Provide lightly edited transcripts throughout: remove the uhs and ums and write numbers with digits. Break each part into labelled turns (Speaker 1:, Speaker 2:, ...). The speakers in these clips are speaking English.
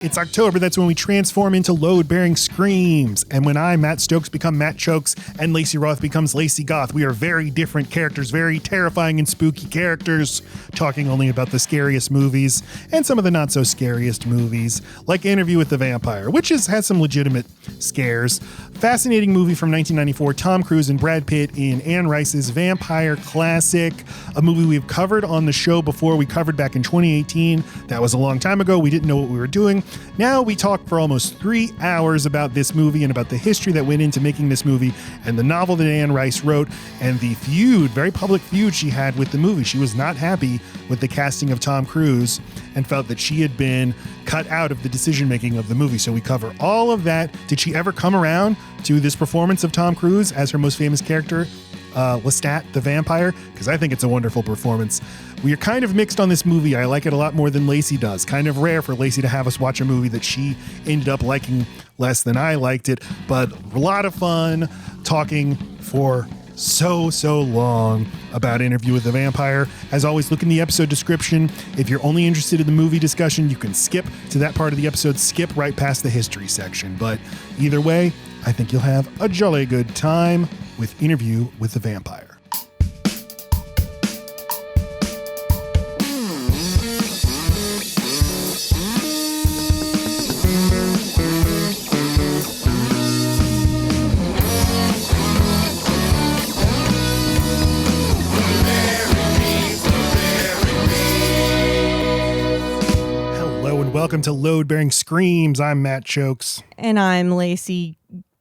Speaker 1: It's October, that's when we transform into load-bearing screams. And when I, Matt Stokes, become Matt Chokes and Lacey Roth becomes Lacey Goth, we are very different characters, very terrifying and spooky characters, talking only about the scariest movies and some of the not-so-scariest movies, like Interview with the Vampire, which has some legitimate scares. Fascinating movie from 1994, Tom Cruise and Brad Pitt in Anne Rice's vampire classic, a movie we've covered on the show before. We covered back in 2018. That was a long time ago. We didn't know what we were doing. Now we talk for almost 3 hours about this movie and about the history that went into making this movie and the novel that Anne Rice wrote and the feud, very public feud she had with the movie. She was not happy with the casting of Tom Cruise and felt that she had been cut out of the decision-making of the movie. So we cover all of that. Did she ever come around to this performance of Tom Cruise as her most famous character, Lestat, the vampire? Because I think it's a wonderful performance. We are kind of mixed on this movie. I like it a lot more than Lacey does. Kind of rare for Lacey to have us watch a movie that she ended up liking less than I liked it, but a lot of fun talking for so long about Interview with the Vampire. As always, look in the episode description. If you're only interested in the movie discussion, you can skip to that part of the episode, skip right past the history section. But either way, I think you'll have a jolly good time with Interview with the Vampire. Welcome to Load Bearing Screams. I'm Matt Chokes.
Speaker 2: And I'm Lacey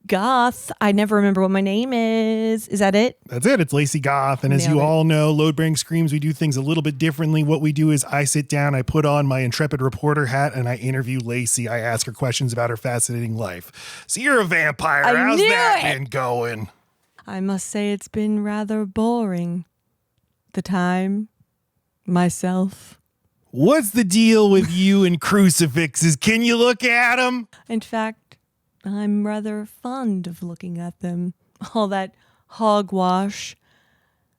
Speaker 2: Goth. I never remember what my name is. Is that it?
Speaker 1: That's it. It's Lacey Goth. And as you all know, Load Bearing Screams, we do things a little bit differently. What we do is I sit down, I put on my intrepid reporter hat, and I interview Lacey. I ask her questions about her fascinating life. So you're a vampire. How's that been going?
Speaker 2: I must say it's been rather boring. The time, myself.
Speaker 1: What's the deal with you and crucifixes? Can you look at them?
Speaker 2: In fact, I'm rather fond of looking at them. All that hogwash,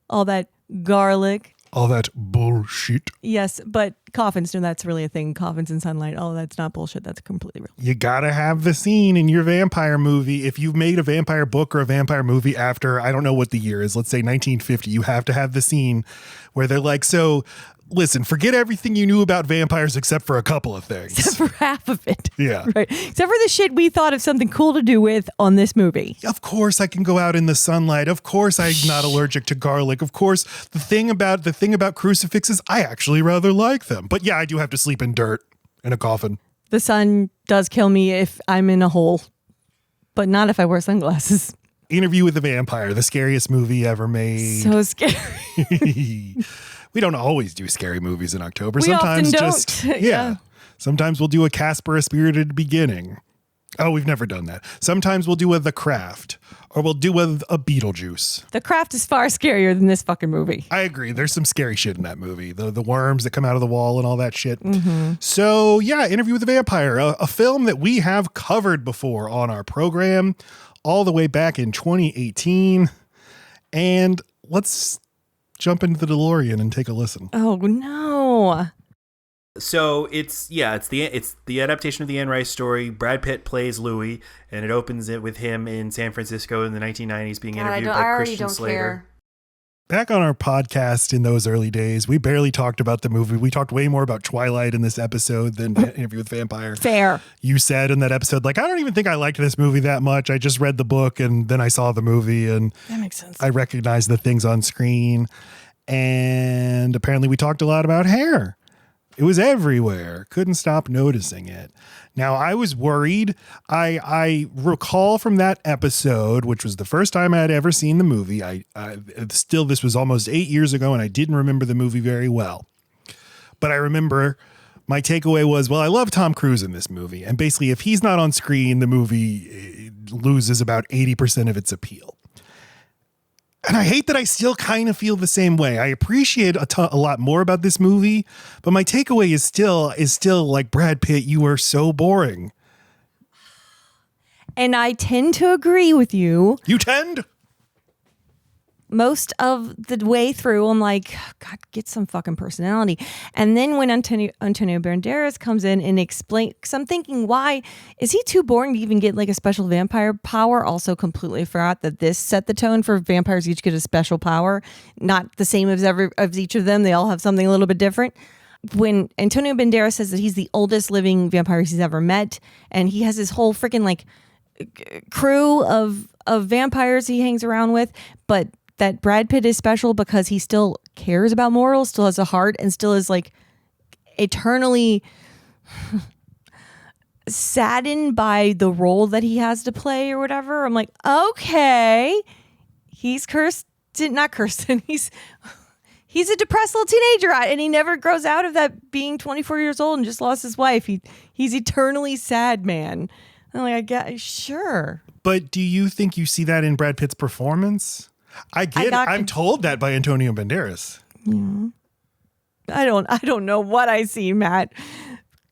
Speaker 2: all that garlic.
Speaker 1: All that bullshit.
Speaker 2: Yes, but coffins, no, that's really a thing. Coffins in sunlight. Oh, that's not bullshit. That's completely real.
Speaker 1: You gotta have the scene in your vampire movie. If you've made a vampire book or a vampire movie after, I don't know what the year is, let's say 1950, you have to have the scene where they're like, so listen, forget everything you knew about vampires except for a couple of things.
Speaker 2: Except for half of it.
Speaker 1: Yeah.
Speaker 2: Right. Except for the shit we thought of something cool to do with on this movie.
Speaker 1: Of course I can go out in the sunlight. Of course I'm not allergic to garlic. Of course the thing about crucifixes, I actually rather like them. But yeah, I do have to sleep in dirt in a coffin.
Speaker 2: The sun does kill me if I'm in a hole, but not if I wear sunglasses.
Speaker 1: Interview with the Vampire, the scariest movie ever made.
Speaker 2: So scary.
Speaker 1: We don't always do scary movies in October.
Speaker 2: We
Speaker 1: sometimes
Speaker 2: often
Speaker 1: just
Speaker 2: don't.
Speaker 1: yeah. Sometimes we'll do a Casper, a Spirited Beginning. Oh, we've never done that. Sometimes we'll do a The Craft, or we'll do a Beetlejuice.
Speaker 2: The Craft is far scarier than this fucking movie.
Speaker 1: I agree. There's some scary shit in that movie. The worms that come out of the wall and all that shit. Mm-hmm. So yeah, Interview with the Vampire, a film that we have covered before on our program all the way back in 2018. And let's jump into the DeLorean and take a listen.
Speaker 2: Oh no.
Speaker 3: So it's the adaptation of the Anne Rice story. Brad Pitt plays Louis, and it opens it with him in San Francisco in the 1990s being interviewed by Christian Slater.
Speaker 4: Care.
Speaker 1: Back on our podcast in those early days, we barely talked about the movie. We talked way more about Twilight in this episode than Interview with Vampire.
Speaker 2: Fair.
Speaker 1: You said in that episode, like, I don't even think I liked this movie that much. I just read the book and then I saw the movie and
Speaker 2: that makes sense.
Speaker 1: I recognized the things on screen. And apparently we talked a lot about hair. It was everywhere. Couldn't stop noticing it. Now, I was worried. I recall from that episode, which was the first time I had ever seen the movie. This was almost 8 years ago, and I didn't remember the movie very well. But I remember my takeaway was, well, I love Tom Cruise in this movie. And basically, if he's not on screen, the movie loses about 80% of its appeal. And I hate that I still kind of feel the same way. I appreciate a lot more about this movie, but my takeaway is still like, Brad Pitt, you are so boring.
Speaker 2: And I tend to agree with you.
Speaker 1: You tend?
Speaker 2: most of the way through. I'm like, God, get some fucking personality. And then when Antonio Banderas comes in and explains, because I'm thinking, why is he too boring to even get like a special vampire power? Also completely forgot that this set the tone for vampires each get a special power, not the same as each of them. They all have something a little bit different. When Antonio Banderas says that he's the oldest living vampire he's ever met, and he has this whole freaking like crew of vampires he hangs around with, but that Brad Pitt is special because he still cares about morals, still has a heart, and still is like eternally saddened by the role that he has to play or whatever. I'm like, okay, he's not Kirsten. He's a depressed little teenager, and he never grows out of that being 24 years old and just lost his wife. He's eternally sad, man. I'm like, I guess, sure.
Speaker 1: But do you think you see that in Brad Pitt's performance? I'm told that by Antonio Banderas.
Speaker 2: Yeah. I don't know what I see, Matt.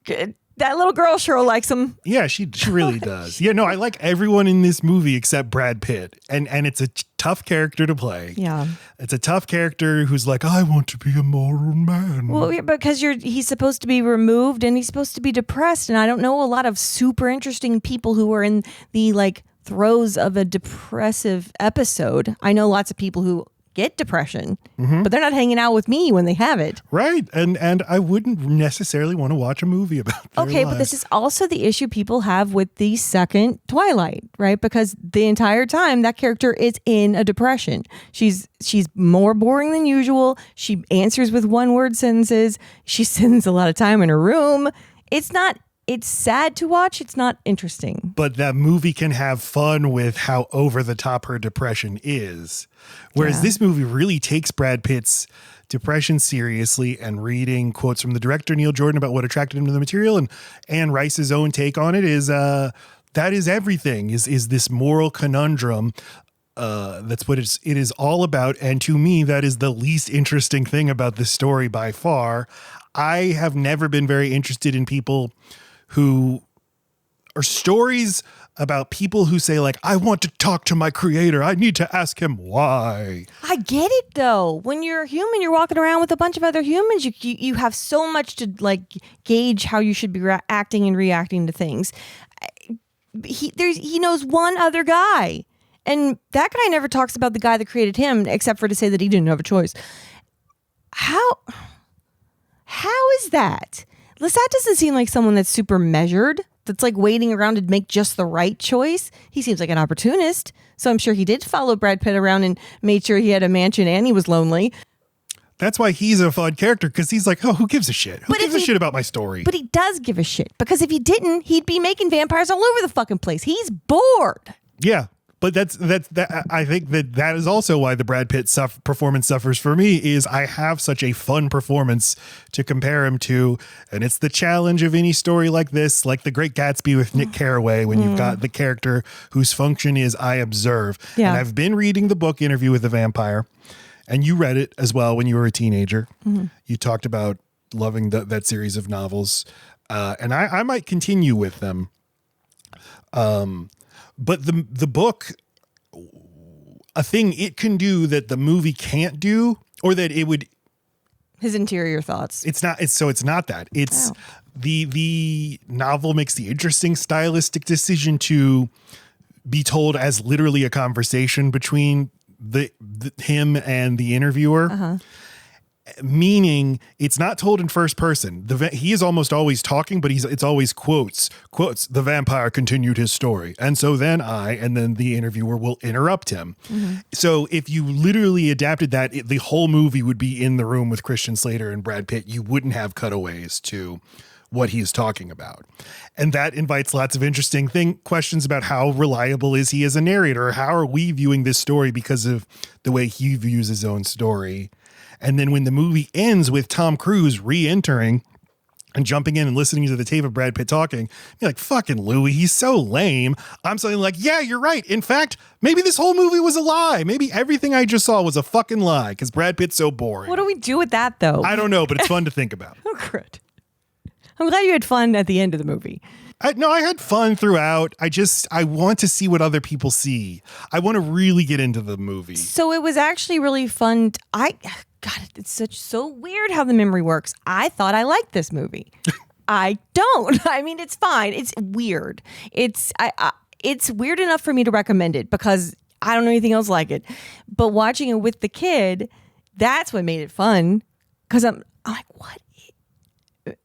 Speaker 2: That little girl sure likes him.
Speaker 1: Yeah, she really does. Yeah, no, I like everyone in this movie except Brad Pitt. And it's a tough character to play.
Speaker 2: Yeah.
Speaker 1: It's a tough character who's like, I want to be a moral man.
Speaker 2: Well, yeah, because he's supposed to be removed and he's supposed to be depressed. And I don't know a lot of super interesting people who are in the like throes of a depressive episode. I know lots of people who get depression, but they're not hanging out with me when they have it.
Speaker 1: Right. And I wouldn't necessarily want to watch a movie about their
Speaker 2: Okay,
Speaker 1: lives.
Speaker 2: but this is also the issue people have with the second Twilight, right? Because the entire time that character is in a depression. She's more boring than usual. She answers with one-word sentences. She spends a lot of time in her room. It's sad to watch. It's not interesting.
Speaker 1: But that movie can have fun with how over the top her depression is. Whereas this movie really takes Brad Pitt's depression seriously, and reading quotes from the director, Neil Jordan, about what attracted him to the material, and Anne Rice's own take on it is that is everything, is this moral conundrum. That's what it is all about. And to me, that is the least interesting thing about this story by far. I have never been very interested in people who are stories about people who say like, I want to talk to my creator. I need to ask him why.
Speaker 2: I get it though. When you're a human, you're walking around with a bunch of other humans. You have so much to like gauge how you should be acting and reacting to things. He knows one other guy, and that guy never talks about the guy that created him, except for to say that he didn't have a choice. How is that? Lestat doesn't seem like someone that's super measured, that's like waiting around to make just the right choice. He seems like an opportunist. So I'm sure he did follow Brad Pitt around and made sure he had a mansion and he was lonely.
Speaker 1: That's why he's a fun character, because he's like, oh, who gives a shit? Who gives a shit about my story?
Speaker 2: But he does give a shit, because if he didn't, he'd be making vampires all over the fucking place. He's bored.
Speaker 1: Yeah. But that's I think that is also why the Brad Pitt performance suffers for me, is I have such a fun performance to compare him to. And it's the challenge of any story like this, like The Great Gatsby with Nick Carraway, when you've got the character whose function is I observe.
Speaker 2: Yeah.
Speaker 1: And I've been reading the book Interview with the Vampire, and you read it as well when you were a teenager. You talked about loving that series of novels. And I might continue with them. But the book, a thing it can do that the movie can't do, or that it would.
Speaker 2: His interior thoughts.
Speaker 1: It's not that. It's the novel makes the interesting stylistic decision to be told as literally a conversation between him and the interviewer. Meaning it's not told in first person. He is almost always talking, but it's always quotes. The vampire continued his story. And so then and then the interviewer will interrupt him. So if you literally adapted that, the whole movie would be in the room with Christian Slater and Brad Pitt. You wouldn't have cutaways to what he's talking about. And that invites lots of interesting questions about how reliable is he as a narrator? How are we viewing this story because of the way he views his own story? And then when the movie ends with Tom Cruise re-entering and jumping in and listening to the tape of Brad Pitt talking, you're like, fucking Louis, he's so lame. I'm saying like, yeah, you're right. In fact, maybe this whole movie was a lie. Maybe everything I just saw was a fucking lie because Brad Pitt's so boring.
Speaker 2: What do we do with that, though?
Speaker 1: I don't know, but it's fun to think about.
Speaker 2: Oh, good. I'm glad you had fun at the end of the movie.
Speaker 1: I had fun throughout. I want to see what other people see. I want to really get into the movie.
Speaker 2: So it was actually really fun. God, it's so weird how the memory works. I thought I liked this movie. I don't. I mean, it's fine. It's weird. It's weird enough for me to recommend it because I don't know anything else like it. But watching it with the kid, that's what made it fun. Because I'm like, what?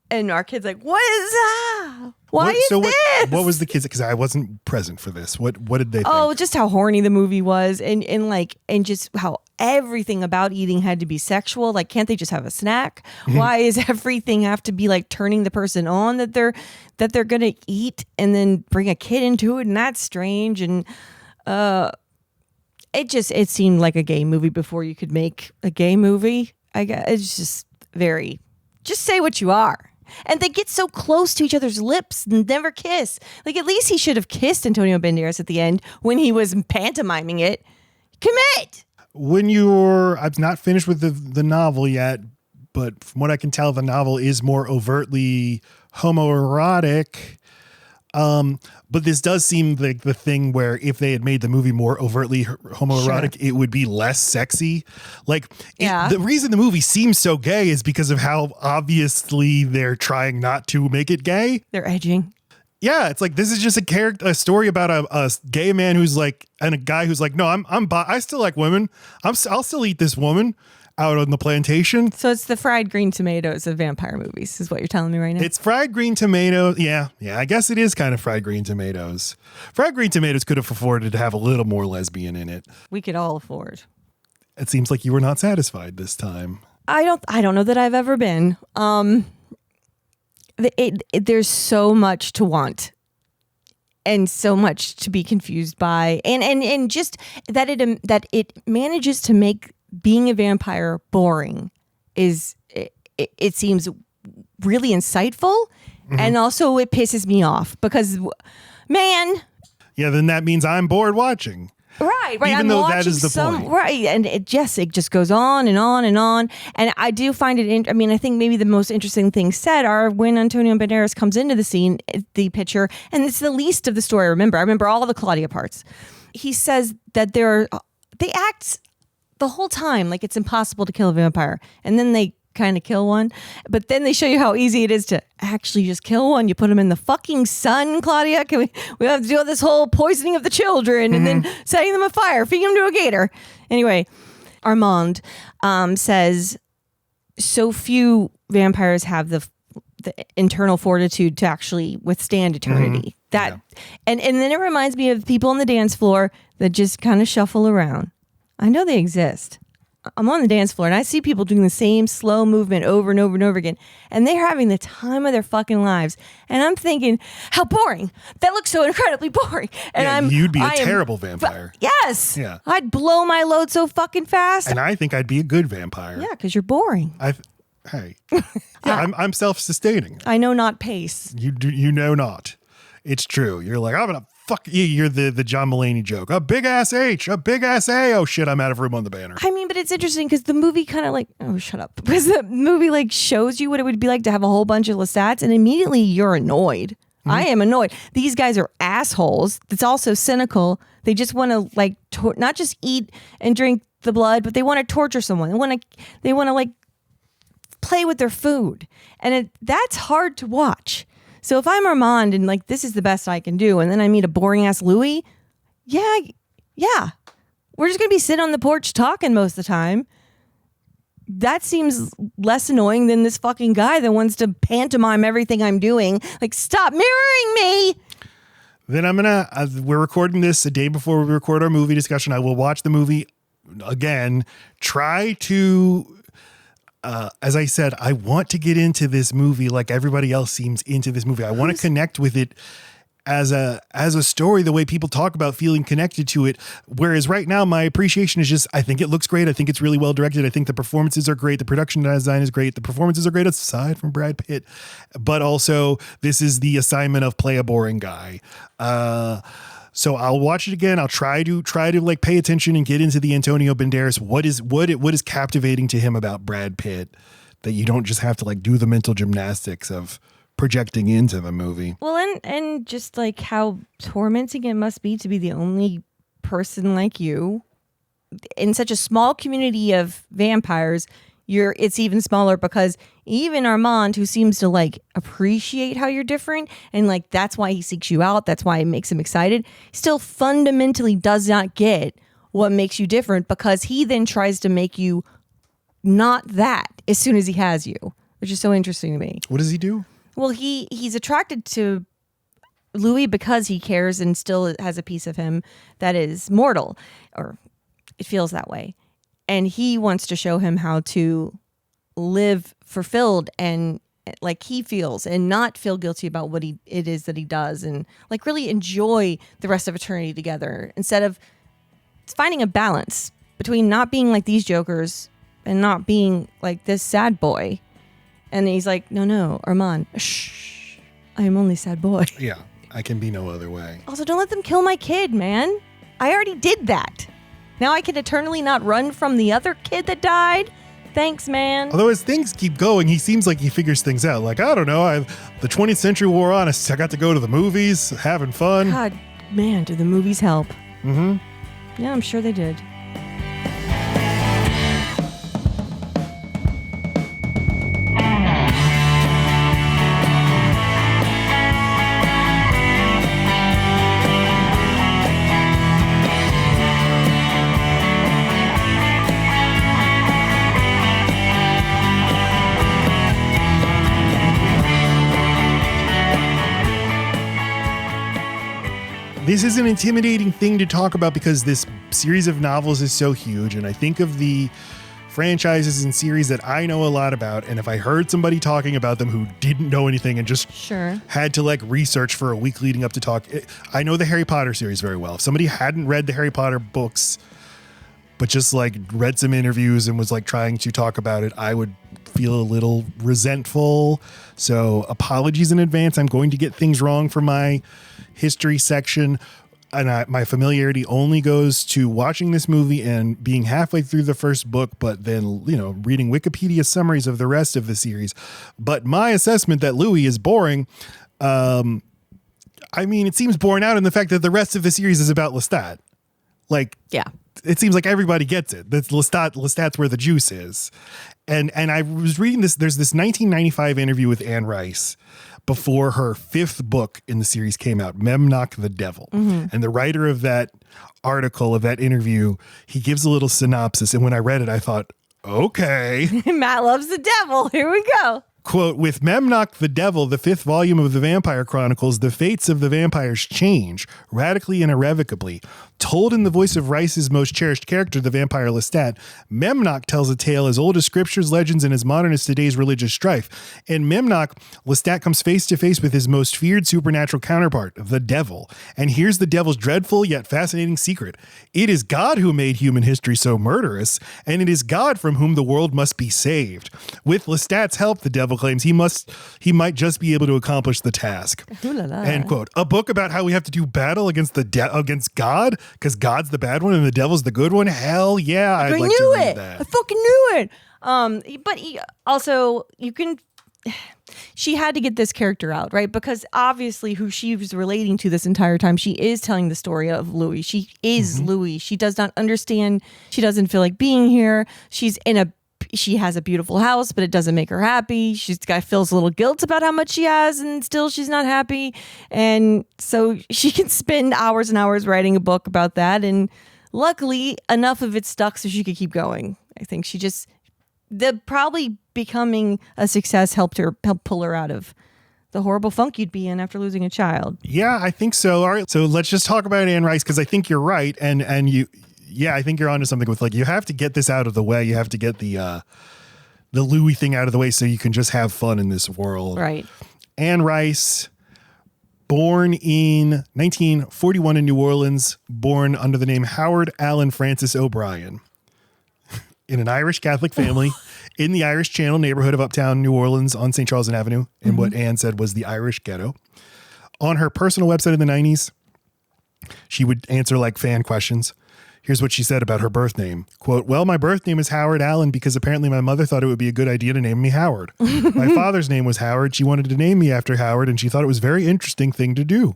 Speaker 2: And our kid's like, what is that? Why is this?
Speaker 1: What was the kids? Because I wasn't present for this. What did they think?
Speaker 2: Oh, just how horny the movie was, and just how everything about eating had to be sexual. Like, can't they just have a snack? Why does everything have to be like turning the person on that they're gonna eat, and then bring a kid into it? And that's strange. And it seemed like a gay movie before you could make a gay movie. I guess it's just say what you are. And they get so close to each other's lips and never kiss. Like, at least he should have kissed Antonio Banderas at the end when he was pantomiming it. Commit!
Speaker 1: I've not finished with the novel yet, but from what I can tell, the novel is more overtly homoerotic. But this does seem like the thing where if they had made the movie more overtly homoerotic, it would be less sexy. Like, the reason the movie seems so gay is because of how obviously they're trying not to make it gay.
Speaker 2: They're edging.
Speaker 1: Yeah, it's like this is just a story about a gay man who's like, and a guy who's like, no, I still like women. I'll still eat this woman out on the plantation.
Speaker 2: So it's the fried green tomatoes of vampire movies, is what you're telling me right now.
Speaker 1: It's fried green tomatoes. Yeah, I guess it is kind of fried green tomatoes. Fried green tomatoes could have afforded to have a little more lesbian in it.
Speaker 2: We could all afford.
Speaker 1: It seems like you were not satisfied this time.
Speaker 2: I don't know that I've ever been. There's so much to want and so much to be confused by, and just that it manages to make being a vampire boring it seems really insightful, and also it pisses me off because, man. Yeah,
Speaker 1: then that means I'm bored watching.
Speaker 2: Right.
Speaker 1: Even
Speaker 2: I'm
Speaker 1: though that is the point.
Speaker 2: Right, and it just goes on and on and on. And I do find it. I think maybe the most interesting things said are when Antonio Banderas comes into the scene, the picture, and it's the least of the story. I remember all the Claudia parts. He says that they act the whole time like it's impossible to kill a vampire, and then they kind of kill one, but then they show you how easy it is to actually just kill one. You put them in the fucking sun, Claudia. We have to do this whole poisoning of the children and then setting them afire, feeding them to a gator. Anyway, Armand says so few vampires have the internal fortitude to actually withstand eternity. And then it reminds me of people on the dance floor that just kind of shuffle around. I know they exist. I'm on the dance floor and I see people doing the same slow movement over and over and over again, and they're having the time of their fucking lives. And I'm thinking, how boring. That looks so incredibly boring. And
Speaker 1: you'd be a terrible vampire.
Speaker 2: Yes.
Speaker 1: Yeah.
Speaker 2: I'd blow my load so fucking fast.
Speaker 1: And I think I'd be a good vampire.
Speaker 2: Yeah, because you're boring.
Speaker 1: Hey. Yeah, I'm self-sustaining.
Speaker 2: I know not pace.
Speaker 1: You know not. It's true. You're like, I'm gonna fuck you. You're the John Mulaney joke. A big ass H, a big ass A. Oh shit, I'm out of room on the banner.
Speaker 2: I mean, but it's interesting because the movie kind of like, oh, shut up. Because the movie like shows you what it would be like to have a whole bunch of Lestats, and immediately you're annoyed. I am annoyed. These guys are assholes. It's also cynical. They just want to like not just eat and drink the blood, but they want to torture someone. They want to like play with their food, and that's hard to watch. So if I'm Armand and like this is the best I can do, and then I meet a boring ass Louis, yeah, we're just gonna be sitting on the porch talking most of the time. That seems less annoying than this fucking guy that wants to pantomime everything I'm doing. Like, stop mirroring me.
Speaker 1: Then we're recording this a day before we record our movie discussion. I will watch the movie again. Try to. As I said, I want to get into this movie like everybody else seems into this movie. I want to connect with it as a story, the way people talk about feeling connected to it. Whereas right now, my appreciation is just, I think it looks great. I think it's really well directed. I think the performances are great. The production design is great. The performances are great aside from Brad Pitt. But also, this is the assignment of play a boring guy. So I'll watch it again. I'll try to like pay attention and get into the Antonio Banderas. What is captivating to him about Brad Pitt that you don't just have to like do the mental gymnastics of projecting into the movie.
Speaker 2: Well, and just like how tormenting it must be to be the only person like you in such a small community of vampires. It's even smaller because even Armand, who seems to like appreciate how you're different and like that's why he seeks you out, that's why it makes him excited, still fundamentally does not get what makes you different, because he then tries to make you not that as soon as he has you, which is so interesting to me.
Speaker 1: What does he do?
Speaker 2: Well, he's attracted to Louis because he cares and still has a piece of him that is mortal, or it feels that way. And he wants to show him how to live fulfilled and like he feels, and not feel guilty about what it is that he does, and like really enjoy the rest of eternity together, instead of finding a balance between not being like these jokers and not being like this sad boy. And he's like, no, Armand, shh, I am only sad boy.
Speaker 1: Yeah, I can be no other way.
Speaker 2: Also, don't let them kill my kid, man. I already did that. Now I can eternally not run from the other kid that died. Thanks, man.
Speaker 1: Although as things keep going, he seems like he figures things out. Like, I don't know, the 20th century wore on. I got to go to the movies, having fun.
Speaker 2: God, man, do the movies help?
Speaker 1: Mm-hmm.
Speaker 2: Yeah, I'm sure they did.
Speaker 1: This is an intimidating thing to talk about because this series of novels is so huge, and I think of the franchises and series that I know a lot about, and if I heard somebody talking about them who didn't know anything and just had to like research for a week leading up to talk, I know the Harry Potter series very well. If somebody hadn't read the Harry Potter books but just like read some interviews and was like trying to talk about it, I would feel a little resentful. So apologies in advance. I'm going to get things wrong for my history section, and my familiarity only goes to watching this movie and being halfway through the first book, but then, reading Wikipedia summaries of the rest of the series. But my assessment that Louis is boring, it seems borne out in the fact that the rest of the series is about Lestat. Like, yeah, it seems like everybody gets it. That's Lestat's where the juice is. And I was reading this, there's this 1995 interview with Anne Rice before her fifth book in the series came out, Memnoch the Devil. Mm-hmm. And the writer of that article, of that interview, he gives a little synopsis. And when I read it, I thought, okay.
Speaker 2: Matt loves the devil. Here we go.
Speaker 1: Quote, with Memnoch the Devil, the fifth volume of the Vampire Chronicles, the fates of the vampires change radically and irrevocably. Told in the voice of Rice's most cherished character, the vampire Lestat, Memnoch tells a tale as old as scriptures, legends, and as modern as today's religious strife. In Memnoch, Lestat comes face to face with his most feared supernatural counterpart, the devil, and hears the devil's dreadful yet fascinating secret. It is God who made human history so murderous, and it is God from whom the world must be saved. With Lestat's help, the devil claims he might just be able to accomplish the task. End quote. A book about how we have to do battle against against God, because God's the bad one and the devil's the good one. Hell yeah, I'd like to read that.
Speaker 2: I fucking knew it. But also she had to get this character out, right? Because obviously who she was relating to this entire time, she is telling the story of Louis. She is Louis. She does not understand. She doesn't feel like being here. She has a beautiful house, but it doesn't make her happy. Feels a little guilt about how much she has, and still she's not happy. And so she can spend hours and hours writing a book about that. And luckily, enough of it stuck so she could keep going. I think probably becoming a success helped pull her out of the horrible funk you'd be in after losing a child.
Speaker 1: Yeah, I think so. All right, so let's just talk about Anne Rice, because I think you're right, and you. Yeah, I think you're onto something with, like, you have to get this out of the way. You have to get the Louis thing out of the way so you can just have fun in this world.
Speaker 2: Right.
Speaker 1: Anne Rice, born in 1941 in New Orleans, born under the name Howard Allen Francis O'Brien, in an Irish Catholic family in the Irish Channel neighborhood of uptown New Orleans on St. Charles Avenue, in what Anne said was the Irish ghetto. On her personal website in the 90s, she would answer like fan questions. Here's what she said about her birth name. Quote, well, my birth name is Howard Allen because apparently my mother thought it would be a good idea to name me Howard. My father's name was Howard. She wanted to name me after Howard, and she thought it was a very interesting thing to do.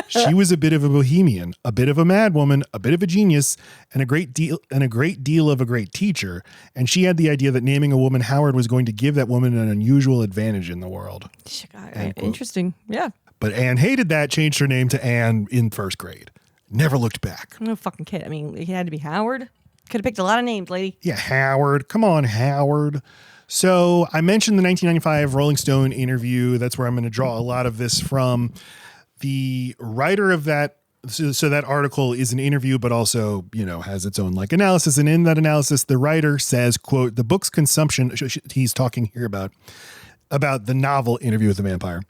Speaker 1: She was a bit of a bohemian, a bit of a madwoman, a bit of a genius, and a great deal of a great teacher. And she had the idea that naming a woman Howard was going to give that woman an unusual advantage in the world.
Speaker 2: Interesting. Yeah.
Speaker 1: But Anne hated that, changed her name to Anne in first grade. Never looked back.
Speaker 2: No fucking kid. I mean, it had to be Howard. Could have picked a lot of names, lady.
Speaker 1: Yeah, Howard. Come on, Howard. So I mentioned the 1995 Rolling Stone interview. That's where I'm going to draw a lot of this from. The writer of that, so that article is an interview, but also, has its own analysis. And in that analysis, the writer says, quote, the book's consumption, he's talking here about the novel Interview with the Vampire.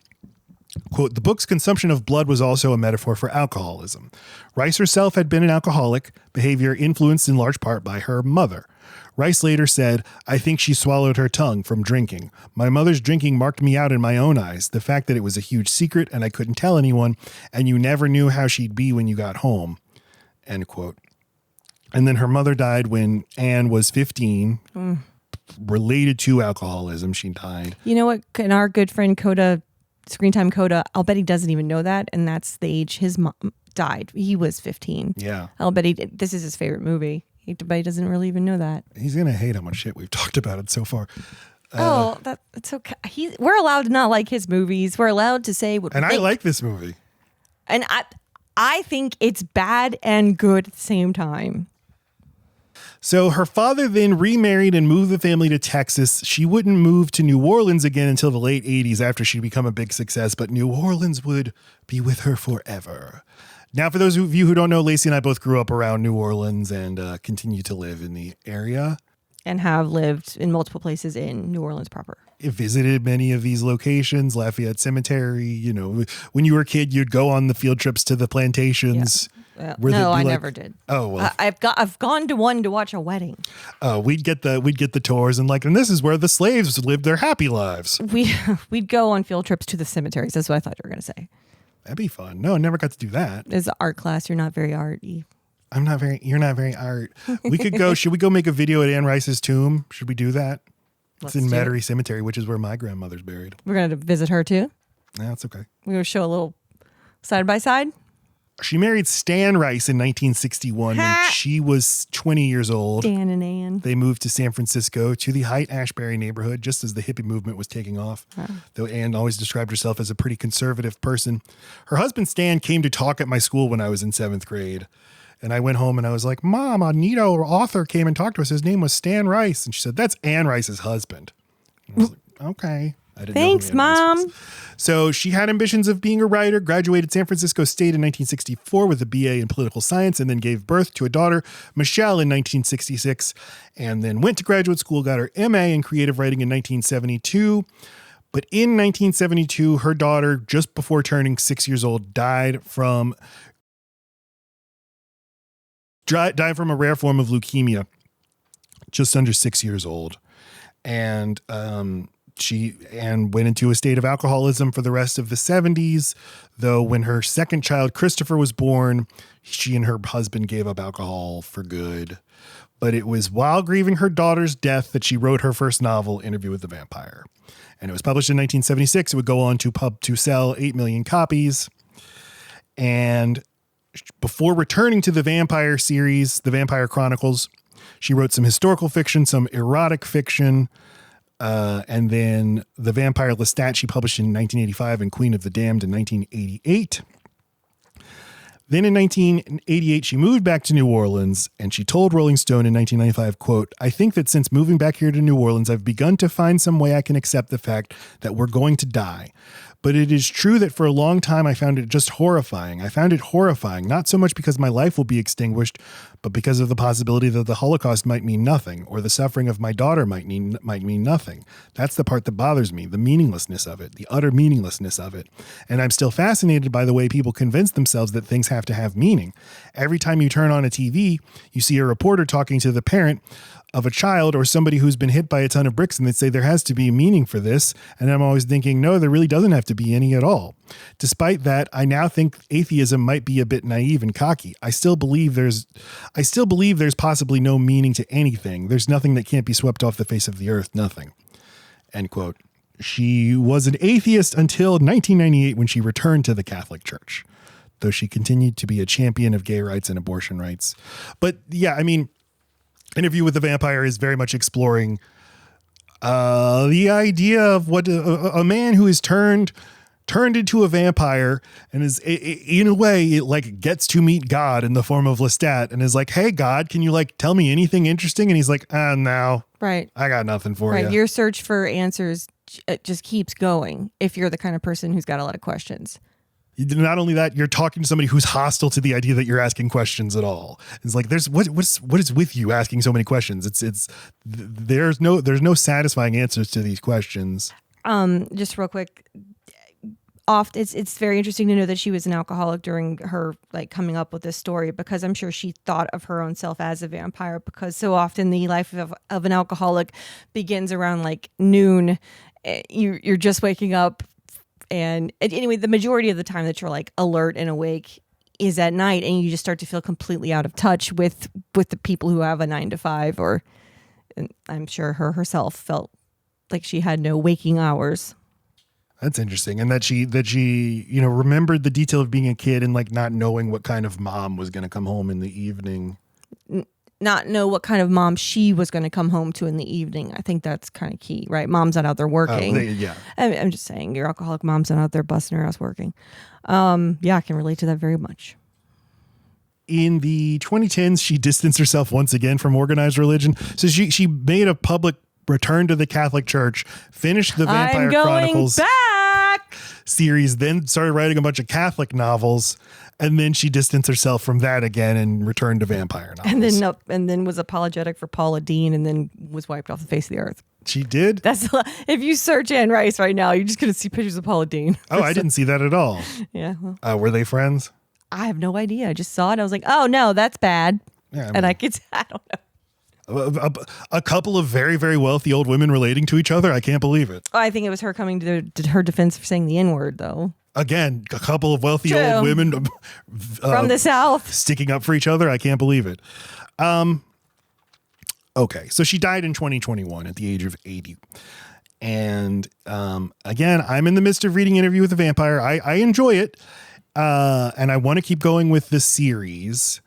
Speaker 1: Quote, the book's consumption of blood was also a metaphor for alcoholism. Rice herself had been an alcoholic, behavior influenced in large part by her mother. Rice later said, I think she swallowed her tongue from drinking. My mother's drinking marked me out in my own eyes. The fact that it was a huge secret and I couldn't tell anyone, and you never knew how she'd be when you got home. End quote. And then her mother died when Anne was 15, related to alcoholism. She died.
Speaker 2: You know what? And our good friend Coda, Screen Time Coda, I'll bet he doesn't even know that. And that's the age his mom died. He was 15.
Speaker 1: Yeah.
Speaker 2: I'll bet this is his favorite movie. But he doesn't really even know that.
Speaker 1: He's going to hate how much shit we've talked about it so far.
Speaker 2: It's okay. We're allowed to not like his movies. We're allowed to say what we think.
Speaker 1: I like this movie.
Speaker 2: And I think it's bad and good at the same time.
Speaker 1: So her father then remarried and moved the family to Texas. She wouldn't move to New Orleans again until the late 80s after she'd become a big success, but New Orleans would be with her forever. Now, for those of you who don't know, Laci and I both grew up around New Orleans and continue to live in the area.
Speaker 2: And have lived in multiple places in New Orleans proper.
Speaker 1: Visited many of these locations, Lafayette Cemetery. When you were a kid, you'd go on the field trips to the plantations.
Speaker 2: Yeah. No, I never did.
Speaker 1: Oh, well.
Speaker 2: I've gone to one to watch a wedding.
Speaker 1: Oh, we'd get the tours and this is where the slaves lived their happy lives.
Speaker 2: We'd go on field trips to the cemeteries. That's what I thought you were going to say.
Speaker 1: That'd be fun. No, I never got to do that.
Speaker 2: It's an art class. You're not very arty.
Speaker 1: You're not very art. We could go, should we go make a video at Anne Rice's tomb? Should we do that? It's in Metairie Cemetery, which is where my grandmother's buried.
Speaker 2: We're going to visit her too?
Speaker 1: Yeah, that's okay.
Speaker 2: We're going to show a little side by side.
Speaker 1: She married Stan Rice in 1961 when she was 20 years old.
Speaker 2: Dan and Ann.
Speaker 1: They moved to San Francisco to the Haight-Ashbury neighborhood just as the hippie movement was taking off. Though Ann always described herself as a pretty conservative person. Her husband Stan came to talk at my school when I was in 7th grade. And I went home and I was like, Mom, a neato author came and talked to us. His name was Stan Rice. And she said, that's Anne Rice's husband. And I was like, okay. I didn't
Speaker 2: Thanks,
Speaker 1: know who Anne Rice
Speaker 2: Mom.
Speaker 1: was. So she had ambitions of being a writer, graduated San Francisco State in 1964 with a BA in political science, and then gave birth to a daughter, Michelle, in 1966, and then went to graduate school, got her MA in creative writing in 1972. But in 1972, her daughter, just before turning 6 years old, died from a rare form of leukemia, just under 6 years old. And she went into a state of alcoholism for the rest of the 70s, though when her second child, Christopher, was born, she and her husband gave up alcohol for good. But it was while grieving her daughter's death that she wrote her first novel, Interview with the Vampire. And it was published in 1976. It would go on to sell 8 million copies. And before returning to the vampire series, The Vampire Chronicles, she wrote some historical fiction, some erotic fiction, and then The Vampire Lestat she published in 1985 and Queen of the Damned in 1988. Then in 1988, she moved back to New Orleans, and she told Rolling Stone in 1995, quote, I think that since moving back here to New Orleans, I've begun to find some way I can accept the fact that we're going to die. But it is true that for a long time, I found it just horrifying. I found it horrifying, not so much because my life will be extinguished, but because of the possibility that the Holocaust might mean nothing, or the suffering of my daughter might mean nothing. That's the part that bothers me, the meaninglessness of it, the utter meaninglessness of it. And I'm still fascinated by the way people convince themselves that things have to have meaning. Every time you turn on a TV, you see a reporter talking to the parent of a child or somebody who's been hit by a ton of bricks, and they say there has to be meaning for this. And I'm always thinking, no, there really doesn't have to be any at all. Despite that, I now think atheism might be a bit naive and cocky. I still believe there's possibly no meaning to anything. There's nothing that can't be swept off the face of the earth. Nothing. End quote. She was an atheist until 1998 when she returned to the Catholic Church, though she continued to be a champion of gay rights and abortion rights. But yeah, I mean, Interview with the Vampire is very much exploring the idea of what a man who is turned into a vampire and is in a way it like gets to meet God in the form of Lestat and is like, hey God, can you like tell me anything interesting? And he's like, no,
Speaker 2: right,
Speaker 1: I got nothing for you.
Speaker 2: Your search for answers just keeps going if you're the kind of person who's got a lot of questions.
Speaker 1: Not only that, you're talking to somebody who's hostile to the idea that you're asking questions at all. It's like, what is with you asking so many questions? There's no satisfying answers to these questions.
Speaker 2: Just real quick, it's very interesting to know that she was an alcoholic during her like coming up with this story, because I'm sure she thought of her own self as a vampire, because so often the life of an alcoholic begins around like noon. You're just waking up. And anyway, the majority of the time that you're like alert and awake is at night, and you just start to feel completely out of touch with the people who have a 9 to 5, or I'm sure herself felt like she had no waking hours.
Speaker 1: That's interesting. And that she, remembered the detail of being a kid and like not knowing what kind of mom was going to come home in the evening.
Speaker 2: Not know what kind of mom she was going to come home to in the evening. I think that's kind of key, right? Mom's not out there working.
Speaker 1: Yeah.
Speaker 2: I'm just saying, your alcoholic mom's not out there busting her ass working. Yeah, I can relate to that very much.
Speaker 1: In the 2010s, she distanced herself once again from organized religion. So she made a public return to the Catholic Church, finished the Vampire Chronicles series, then started writing a bunch of Catholic novels, and then she distanced herself from that again and returned to vampire novels.
Speaker 2: And then was apologetic for Paula Deen, and then was wiped off the face of the earth.
Speaker 1: She did?
Speaker 2: If you search Anne Rice right now, you're just going to see pictures of Paula Deen.
Speaker 1: Oh, I didn't see that at all.
Speaker 2: Yeah. Well,
Speaker 1: were they friends?
Speaker 2: I have no idea. I just saw it. I was like, oh no, that's bad. Yeah, I don't know.
Speaker 1: A couple of very, very wealthy old women relating to each other. I can't believe it.
Speaker 2: Oh, I think it was her coming to her defense for saying the N-word, though.
Speaker 1: Again, a couple of wealthy old women
Speaker 2: from the South
Speaker 1: sticking up for each other. I can't believe it. Okay, so she died in 2021 at the age of 80. And again, I'm in the midst of reading Interview with the Vampire. I enjoy it. And I want to keep going with the series.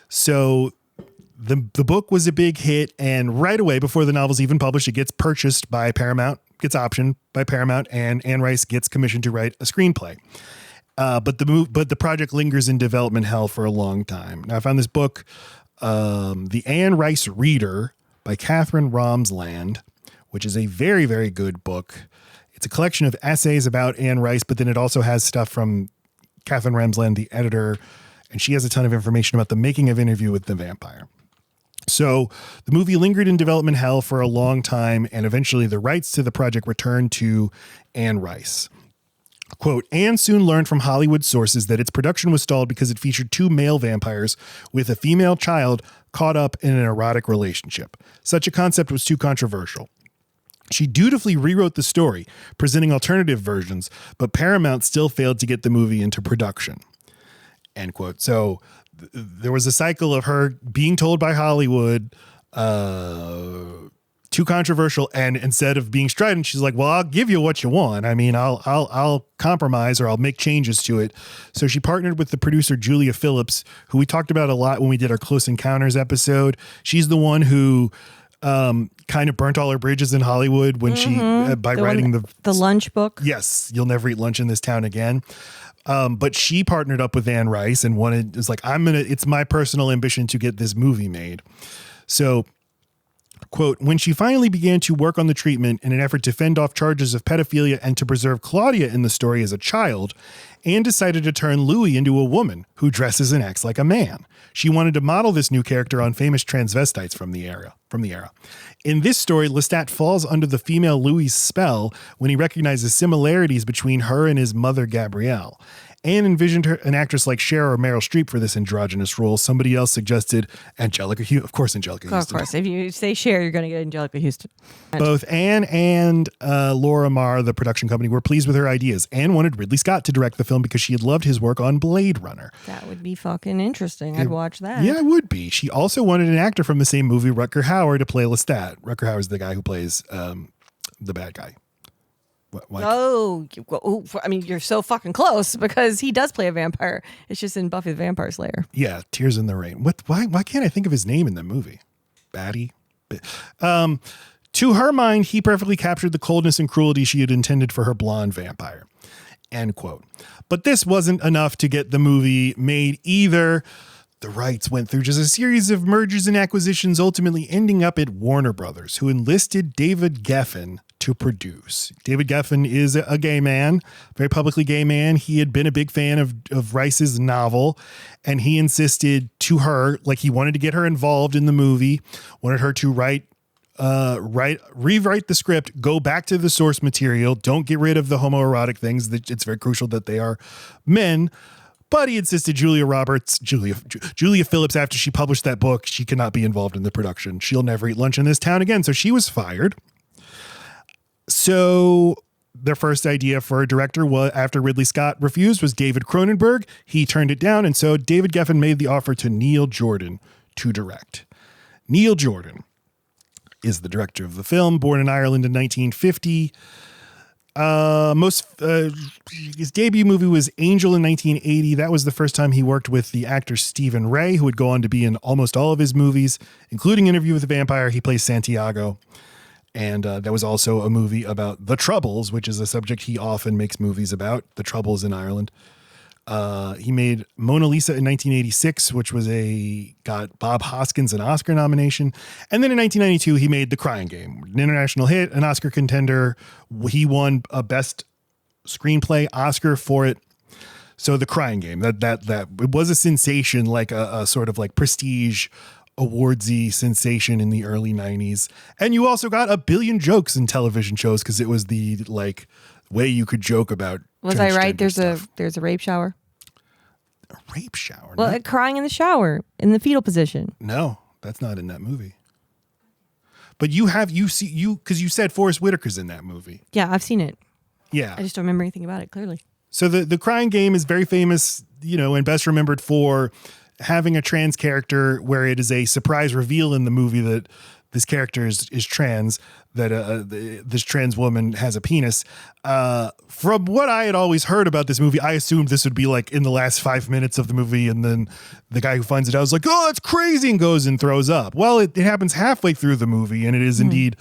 Speaker 1: So the book was a big hit, and right away before the novel's even published, it gets purchased by Paramount, gets optioned by Paramount, and Anne Rice gets commissioned to write a screenplay. But the project lingers in development hell for a long time. Now I found this book, The Anne Rice Reader by Catherine Ramsland, which is a very, very good book. It's a collection of essays about Anne Rice, but then it also has stuff from Catherine Ramsland, the editor, and she has a ton of information about the making of Interview with the Vampire. So the movie lingered in development hell for a long time, and eventually the rights to the project returned to Anne Rice. Quote, Anne soon learned from Hollywood sources that its production was stalled because it featured 2 male vampires with a female child caught up in an erotic relationship. Such a concept was too controversial. She dutifully rewrote the story, presenting alternative versions, but Paramount still failed to get the movie into production. End quote. So there was a cycle of her being told by Hollywood, too controversial, and instead of being strident, she's like, well, I'll give you what you want. I mean, I'll compromise, or I'll make changes to it. So she partnered with the producer Julia Phillips, who we talked about a lot when we did our Close Encounters episode. She's the one who kind of burnt all her bridges in Hollywood when she by writing the
Speaker 2: lunch book.
Speaker 1: Yes, You'll Never Eat Lunch in This Town Again. But she partnered up with Anne Rice and was like, it's my personal ambition to get this movie made. So, quote, when she finally began to work on the treatment in an effort to fend off charges of pedophilia and to preserve Claudia in the story as a child, Anne decided to turn Louis into a woman who dresses and acts like a man. She wanted to model this new character on famous transvestites from the era. In this story, Lestat falls under the female Louis' spell when he recognizes similarities between her and his mother, Gabrielle. Anne envisioned an actress like Cher or Meryl Streep for this androgynous role. Somebody else suggested Angelica Houston. Of course, Angelica Houston.
Speaker 2: Of course. If you say Cher, you're going to get Angelica Houston.
Speaker 1: Both Anne and Laura Marr, the production company, were pleased with her ideas. Anne wanted Ridley Scott to direct the film because she had loved his work on Blade Runner.
Speaker 2: That would be fucking interesting. I'd watch that.
Speaker 1: Yeah, it would be. She also wanted an actor from the same movie, Rutger Hauer, to play Lestat. Rutger Hauer is the guy who plays the bad guy.
Speaker 2: I mean, you're so fucking close because he does play a vampire. It's just in Buffy the Vampire Slayer.
Speaker 1: Yeah, Tears in the Rain. Why can't I think of his name in the movie? Batty? To her mind, he perfectly captured the coldness and cruelty she had intended for her blonde vampire. End quote. But this wasn't enough to get the movie made either. The rights went through just a series of mergers and acquisitions, ultimately ending up at Warner Brothers, who enlisted David Geffen to produce. David Geffen is a gay man, very publicly gay man. He had been a big fan of Rice's novel, and he insisted to her, like he wanted to get her involved in the movie, wanted her to rewrite the script, go back to the source material, don't get rid of the homoerotic things. It's very crucial that they are men. But he insisted Julia Phillips, after she published that book, she cannot be involved in the production. She'll never eat lunch in this town again. So she was fired. So their first idea for a director was, after Ridley Scott refused, was David Cronenberg. He turned it down. And so David Geffen made the offer to Neil Jordan to direct. Neil Jordan is the director of the film, born in Ireland in 1950. His debut movie was Angel in 1980. That was the first time he worked with the actor Stephen Ray, who would go on to be in almost all of his movies, including Interview with the Vampire. He plays Santiago. And that was also a movie about the Troubles, which is a subject he often makes movies about, the Troubles in Ireland. He made Mona Lisa in 1986, which got Bob Hoskins an Oscar nomination. And then in 1992, he made The Crying Game, an international hit, an Oscar contender. He won a Best Screenplay Oscar for it. So The Crying Game, that it was a sensation, like a sort of like prestige awardsy sensation in the early 90s. And you also got a billion jokes in television shows because it was the like way you could joke about.
Speaker 2: Was I right? There's
Speaker 1: stuff.
Speaker 2: a rape shower.
Speaker 1: A rape shower?
Speaker 2: Well, crying in the shower in the fetal position.
Speaker 1: No, that's not in that movie. But because you said Forrest Whitaker's in that movie.
Speaker 2: Yeah, I've seen it.
Speaker 1: Yeah.
Speaker 2: I just don't remember anything about it clearly.
Speaker 1: So the Crying Game is very famous, and best remembered for having a trans character where it is a surprise reveal in the movie that this character is trans, that this trans woman has a penis. From what I had always heard about this movie, I assumed this would be like in the last 5 minutes of the movie. And then the guy who finds it out is like, oh, that's crazy, and goes and throws up. Well, it happens halfway through the movie, and it is indeed,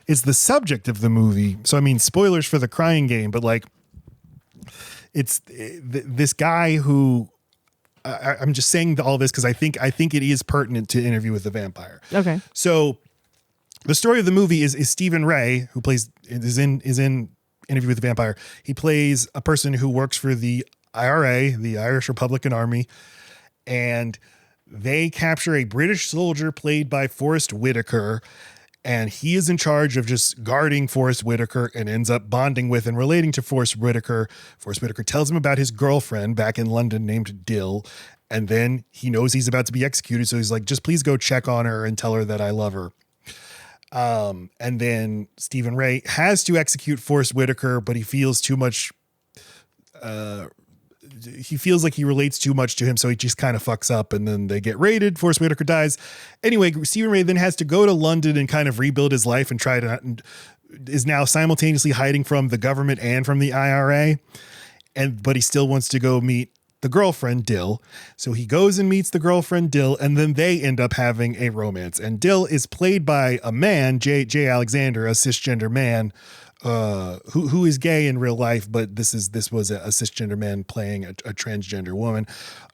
Speaker 1: it's the subject of the movie. So, I mean, spoilers for The Crying Game, but like, it's this guy who, I'm just saying all this because I think it is pertinent to Interview with the Vampire.
Speaker 2: Okay.
Speaker 1: So the story of the movie is Stephen Ray, who is in Interview with the Vampire. He plays a person who works for the IRA, the Irish Republican Army, and they capture a British soldier played by Forrest Whitaker, and he is in charge of just guarding Forrest Whitaker and ends up bonding with and relating to Forrest Whitaker. Forrest Whitaker tells him about his girlfriend back in London named Dill, and then he knows he's about to be executed, so he's like, just please go check on her and tell her that I love her. And then Stephen Ray has to execute Forrest Whitaker, but he feels too much. He feels like he relates too much to him, so he just kind of fucks up, and then they get raided. Forrest Whitaker dies. Anyway, Stephen Ray then has to go to London and kind of rebuild his life and is now simultaneously hiding from the government and from the IRA. But he still wants to go meet the girlfriend, Dill. So he goes and meets the girlfriend, Dill, and then they end up having a romance. And Dill is played by a man, J. Alexander, a cisgender man, who is gay in real life, but this was a cisgender man playing a transgender woman.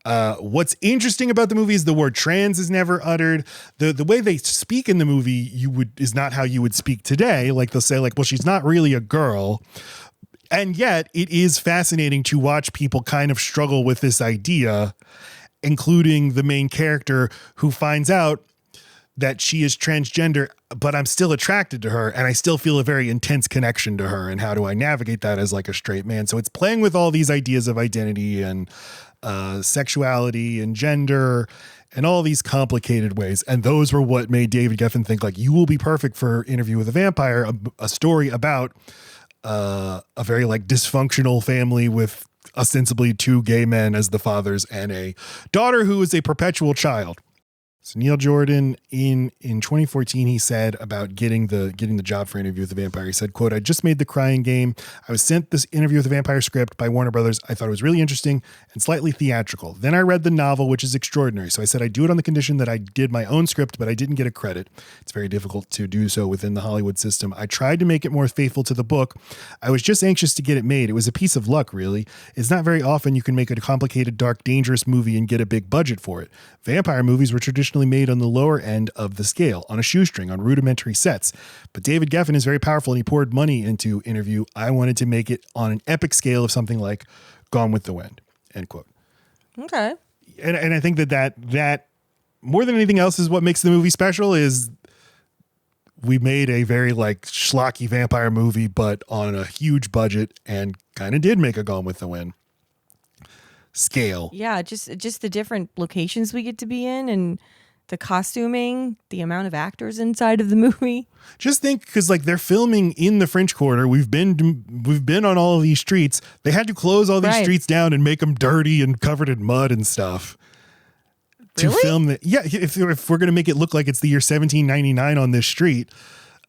Speaker 1: What's interesting about the movie is the word trans is never uttered. The way they speak in the movie is not how you would speak today. Like they'll say like, well, she's not really a girl. And yet it is fascinating to watch people kind of struggle with this idea, including the main character who finds out that she is transgender, but I'm still attracted to her and I still feel a very intense connection to her. And how do I navigate that as like a straight man? So it's playing with all these ideas of identity and sexuality and gender and all these complicated ways. And those were what made David Geffen think like, you will be perfect for Interview with a Vampire, a story about a very like dysfunctional family with ostensibly 2 gay men as the fathers and a daughter who is a perpetual child. So Neil Jordan in 2014, he said about getting the job for Interview with the Vampire, he said, quote, "I just made The Crying Game. I was sent this Interview with the Vampire script by Warner Brothers. I thought it was really interesting and slightly theatrical. Then I read the novel, which is extraordinary. So I said I'd do it on the condition that I did my own script, but I didn't get a credit. It's very difficult to do so within the Hollywood system. I tried to make it more faithful to the book. I was just anxious to get it made. It was a piece of luck, really. It's not very often you can make a complicated, dark, dangerous movie and get a big budget for it. Vampire movies were traditionally made on the lower end of the scale, on a shoestring, on rudimentary sets. But David Geffen is very powerful and he poured money into Interview. I wanted to make it on an epic scale of something like Gone with the Wind," end quote.
Speaker 2: Okay.
Speaker 1: And I think that more than anything else is what makes the movie special is we made a very like schlocky vampire movie, but on a huge budget and kind of did make a Gone with the Wind scale.
Speaker 2: Yeah, just the different locations we get to be in and the costuming, the amount of actors inside of the movie.
Speaker 1: Just think, because like they're filming in the French Quarter. We've been on all of these streets. They had to close all these streets down and make them dirty and covered in mud and stuff.
Speaker 2: Really?
Speaker 1: To film that. Yeah, if we're going to make it look like it's the year 1799 on this street,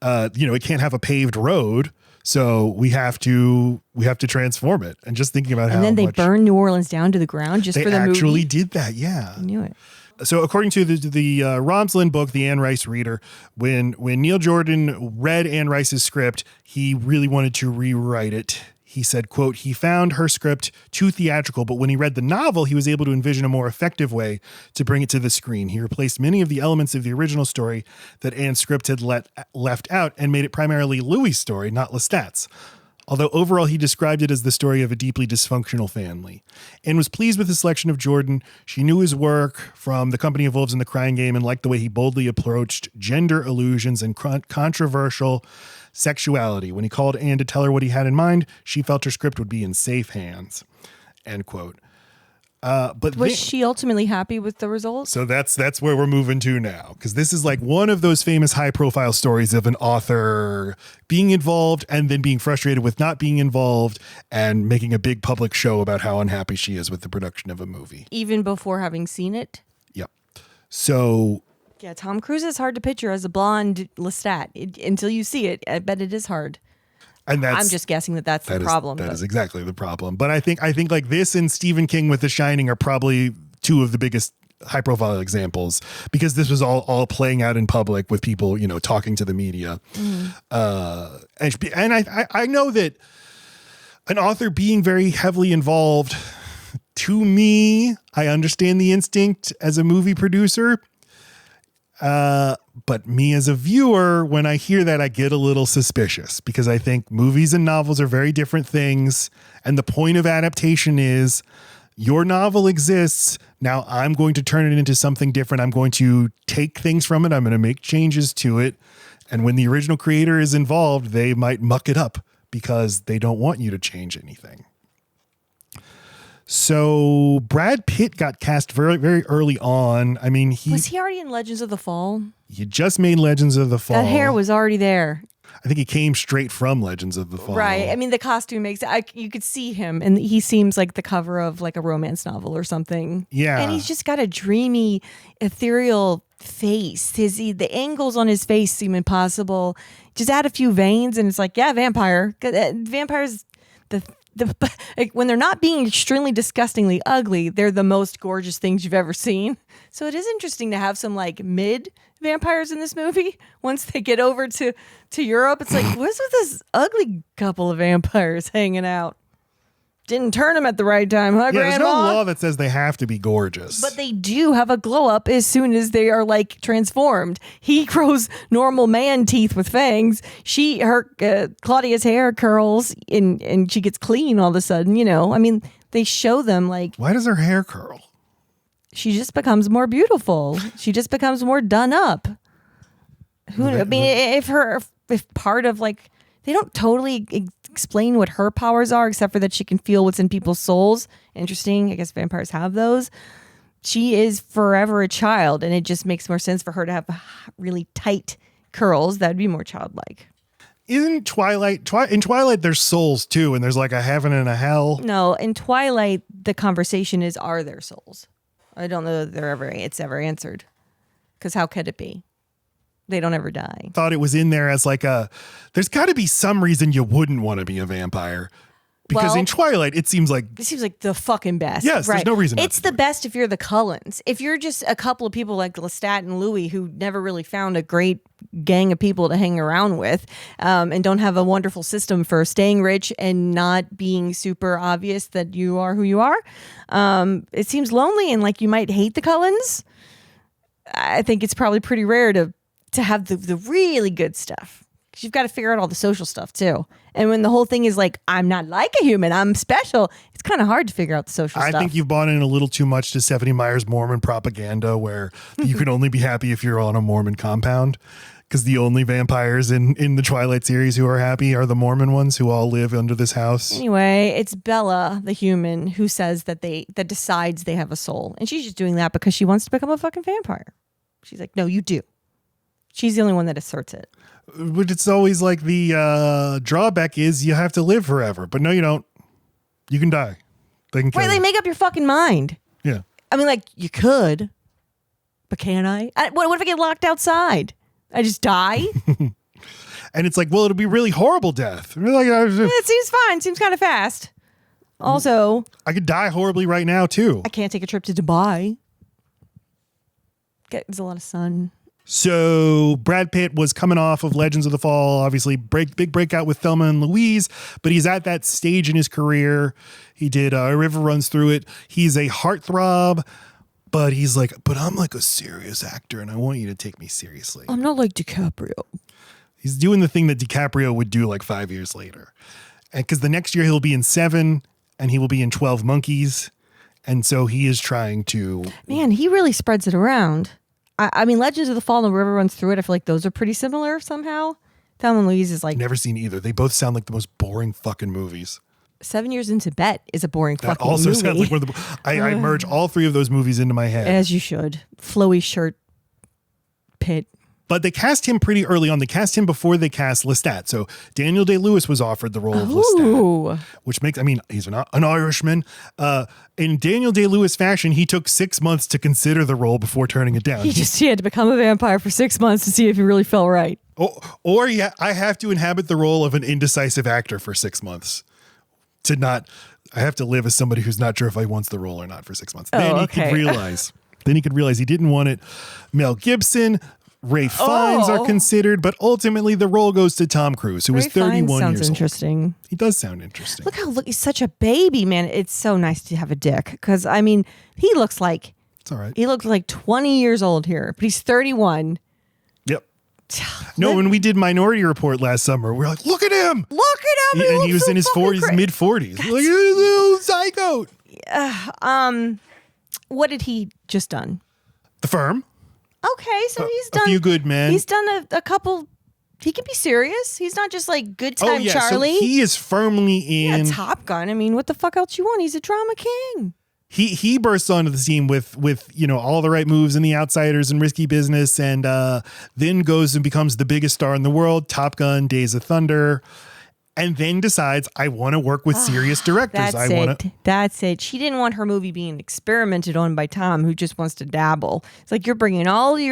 Speaker 1: it can't have a paved road. So we have to transform it. And just thinking about how
Speaker 2: and then they burn New Orleans down to the ground just for the movie.
Speaker 1: They actually did that, yeah.
Speaker 2: I knew it.
Speaker 1: So according to the Romslin book, the Anne Rice Reader, when Neil Jordan read Anne Rice's script, he really wanted to rewrite it. He said, quote, "He found her script too theatrical, but when he read the novel, he was able to envision a more effective way to bring it to the screen. He replaced many of the elements of the original story that Anne's script had left out and made it primarily Louis' story, not Lestat's. Although overall he described it as the story of a deeply dysfunctional family. Anne was pleased with the selection of Jordan. She knew his work from The Company of Wolves and The Crying Game and liked the way he boldly approached gender illusions and controversial sexuality. When he called Anne to tell her what he had in mind, she felt her script would be in safe hands," end quote. But
Speaker 2: was she ultimately happy with the results?
Speaker 1: So that's where we're moving to now, because this is like one of those famous high profile stories of an author being involved and then being frustrated with not being involved and making a big public show about how unhappy she is with the production of a movie.
Speaker 2: Even before having seen it?
Speaker 1: Yep. So...
Speaker 2: yeah, Tom Cruise is hard to picture as a blonde Lestat. Until you see it, I bet it is hard.
Speaker 1: And
Speaker 2: I'm just guessing that's the problem.
Speaker 1: That is exactly the problem. But I think like this and Stephen King with The Shining are probably two of the biggest high profile examples, because this was all playing out in public with people, talking to the media. And I know that an author being very heavily involved, to me, I understand the instinct as a movie producer. But me as a viewer, when I hear that, I get a little suspicious, because I think movies and novels are very different things. And the point of adaptation is your novel exists. Now I'm going to turn it into something different. I'm going to take things from it. I'm going to make changes to it. And when the original creator is involved, they might muck it up because they don't want you to change anything. So Brad Pitt got cast very, very early on. I mean,
Speaker 2: was he already in Legends of the Fall?
Speaker 1: He just made Legends of the Fall.
Speaker 2: That hair was already there.
Speaker 1: I think he came straight from Legends of the Fall.
Speaker 2: Right. I mean, the costume makes you could see him, and he seems like the cover of like a romance novel or something.
Speaker 1: Yeah.
Speaker 2: And he's just got a dreamy, ethereal face. The angles on his face seem impossible. Just add a few veins, and it's like, yeah, vampire. Vampires, when they're not being extremely disgustingly ugly, they're the most gorgeous things you've ever seen. So it is interesting to have some like mid vampires in this movie. Once they get over to Europe, it's like, what's with this ugly couple of vampires hanging out? Didn't turn them at the right time, huh, Grandma?
Speaker 1: There's no law that says they have to be gorgeous.
Speaker 2: But they do have a glow up as soon as they are like transformed. He grows normal man teeth with fangs. Claudia's hair curls and she gets clean all of a sudden, I mean, they show them like...
Speaker 1: why does her hair curl?
Speaker 2: She just becomes more beautiful. She just becomes more done up. Who? I mean, if part of like they don't totally explain what her powers are, except for that she can feel what's in people's souls. Interesting. I guess vampires have those. She is forever a child, and it just makes more sense for her to have really tight curls. That'd be more childlike.
Speaker 1: In Twilight, there's souls too, and there's like a heaven and a hell.
Speaker 2: No, in Twilight, the conversation is, are there souls? I don't know that it's ever answered. Because how could it be? They don't ever die.
Speaker 1: Thought it was in there as like there's got to be some reason you wouldn't want to be a vampire. Because in Twilight, it seems like
Speaker 2: the fucking best.
Speaker 1: Yes, right. There's no reason.
Speaker 2: It's the best if you're the Cullens. If you're just a couple of people like Lestat and Louis who never really found a great gang of people to hang around with, and don't have a wonderful system for staying rich and not being super obvious that you are who you are, it seems lonely and like you might hate the Cullens. I think it's probably pretty rare to have the really good stuff. Because you've got to figure out all the social stuff too. And when the whole thing is like, I'm not like a human, I'm special, it's kind of hard to figure out the social stuff.
Speaker 1: I think you've bought in a little too much to Stephenie Meyer's Mormon propaganda where you can only be happy if you're on a Mormon compound. Because the only vampires in the Twilight series who are happy are the Mormon ones who all live under this house.
Speaker 2: Anyway, it's Bella, the human, who says that decides they have a soul. And she's just doing that because she wants to become a fucking vampire. She's like, no, you do. She's the only one that asserts it.
Speaker 1: But it's always like the drawback is you have to live forever. But no, you don't. You can die. They can kill you.
Speaker 2: They make up your fucking mind.
Speaker 1: Yeah.
Speaker 2: I mean, like, you could, but can I? What if I get locked outside? I just die?
Speaker 1: And it's like, well, it'll be really horrible death. Like,
Speaker 2: it seems fine. Seems kind of fast. Also,
Speaker 1: I could die horribly right now, too.
Speaker 2: I can't take a trip to Dubai. There's a lot of sun.
Speaker 1: So Brad Pitt was coming off of Legends of the Fall, obviously big breakout with Thelma and Louise, but he's at that stage in his career. He did A River Runs Through It. He's a heartthrob, but he's like, but I'm like a serious actor and I want you to take me seriously.
Speaker 2: I'm not like DiCaprio.
Speaker 1: He's doing the thing that DiCaprio would do like 5 years later. And because the next year he'll be in 7 and he will be in 12 Monkeys. And so he is trying to...
Speaker 2: Man, he really spreads it around. I mean, Legends of the Fall and River Runs Through It, I feel like those are pretty similar somehow. Thelma and Louise is like...
Speaker 1: Never seen either. They both sound like the most boring fucking movies.
Speaker 2: 7 Years in Tibet is a boring fucking movie.
Speaker 1: That also sounds like one of the... I merge all three of those movies into my head.
Speaker 2: As you should. Flowy shirt, Pitt.
Speaker 1: But they cast him pretty early on. They cast him before they cast Lestat. So Daniel Day-Lewis was offered the role of Lestat, which makes, I mean, he's an Irishman. In Daniel Day-Lewis fashion, he took 6 months to consider the role before turning it down.
Speaker 2: He had to become a vampire for 6 months to see if he really felt right.
Speaker 1: Or I have to inhabit the role of an indecisive actor for 6 months I have to live as somebody who's not sure if I wants the role or not for 6 months. Then he could realize he didn't want it. Mel Gibson, Ray Fiennes are considered, but ultimately the role goes to Tom Cruise, who was 31 years old.
Speaker 2: Sounds interesting.
Speaker 1: He does sound interesting.
Speaker 2: Look, he's such a baby, man. It's so nice to have a dick because, I mean, he looks like...
Speaker 1: It's all right.
Speaker 2: He looks like 20 years old here, but he's 31.
Speaker 1: Yep. No, when we did Minority Report last summer, we were like, look at him!
Speaker 2: Look at him!
Speaker 1: And he was in his 40s, mid-40s. Like, little psycho.
Speaker 2: What did he just done?
Speaker 1: The Firm.
Speaker 2: Okay, so he's done...
Speaker 1: A Few Good Men.
Speaker 2: He's done a couple... He can be serious. He's not just like Good Time Charlie.
Speaker 1: So he is firmly in...
Speaker 2: Yeah, Top Gun. I mean, what the fuck else you want? He's a drama king.
Speaker 1: He bursts onto the scene with All the Right Moves and The Outsiders and Risky Business, and then goes and becomes the biggest star in the world, Top Gun, Days of Thunder, and then decides, I want to work with serious directors.
Speaker 2: That's it. She didn't want her movie being experimented on by Tom, who just wants to dabble. It's like you're bringing all of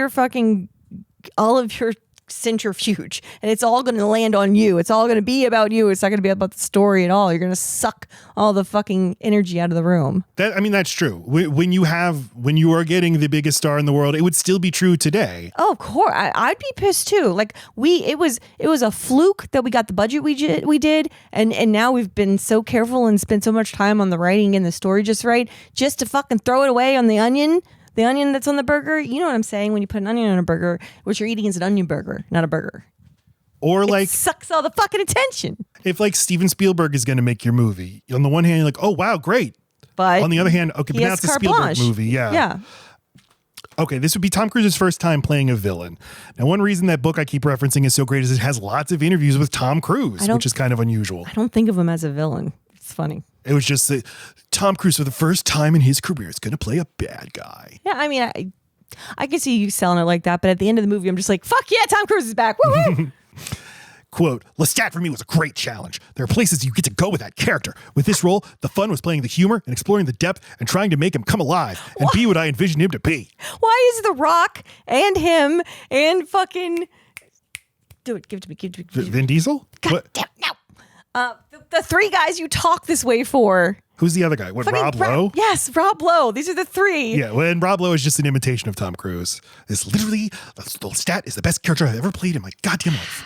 Speaker 2: your centrifuge and it's all going to land on you. It's all going to be about you. It's not going to be about the story at all. You're going to suck all the fucking energy out of the room.
Speaker 1: That's true. When you are getting the biggest star in the world, it would still be true today.
Speaker 2: Oh, of course. I'd be pissed too. Like it was a fluke that we got the budget we did. And now we've been so careful and spent so much time on the writing and the story just right, just to fucking throw it away on the onion. The onion that's on the burger, you know what I'm saying? When you put an onion on a burger, what you're eating is an onion burger, not a burger.
Speaker 1: Or
Speaker 2: it sucks all the fucking attention.
Speaker 1: If like Steven Spielberg is going to make your movie, on the one hand, you're like, oh, wow, great. But on the other hand, okay, but now it's a Spielberg movie. Yeah. Okay, this would be Tom Cruise's first time playing a villain. Now, one reason that book I keep referencing is so great is it has lots of interviews with Tom Cruise, which is kind of unusual.
Speaker 2: I don't think of him as a villain. It's funny.
Speaker 1: It was just that Tom Cruise, for the first time in his career, is going to play a bad guy.
Speaker 2: Yeah, I mean, I can see you selling it like that, but at the end of the movie, I'm just like, fuck yeah, Tom Cruise is back. Woo-hoo!
Speaker 1: Quote, Lestat for me was a great challenge. There are places you get to go with that character. With this role, the fun was playing the humor and exploring the depth and trying to make him come alive and be what I envisioned him to be.
Speaker 2: Why is The Rock and him and fucking... Do it. Give it to me. Give it to me.
Speaker 1: Vin Diesel?
Speaker 2: God damn, no. The three guys you talk this way for.
Speaker 1: Who's the other guy? What, Rob Lowe?
Speaker 2: Yes, Rob Lowe. These are the three.
Speaker 1: Yeah, well, and Rob Lowe is just an imitation of Tom Cruise. It's literally, Lestat is the best character I've ever played in my goddamn life.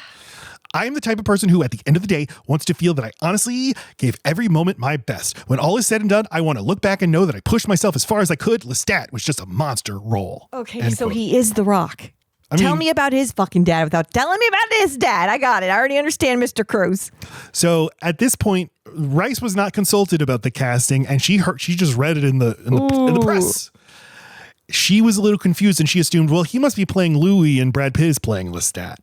Speaker 1: I am the type of person who, at the end of the day, wants to feel that I honestly gave every moment my best. When all is said and done, I want to look back and know that I pushed myself as far as I could. Lestat was just a monster role.
Speaker 2: Okay,
Speaker 1: End
Speaker 2: so
Speaker 1: quote.
Speaker 2: He is The Rock. Tell me about his fucking dad without telling me about his dad. I got it. I already understand Mr. Cruise.
Speaker 1: So at this point, Rice was not consulted about the casting, and she just read it in the press. She was a little confused, and she assumed, well, he must be playing Louis, and Brad Pitt is playing Lestat.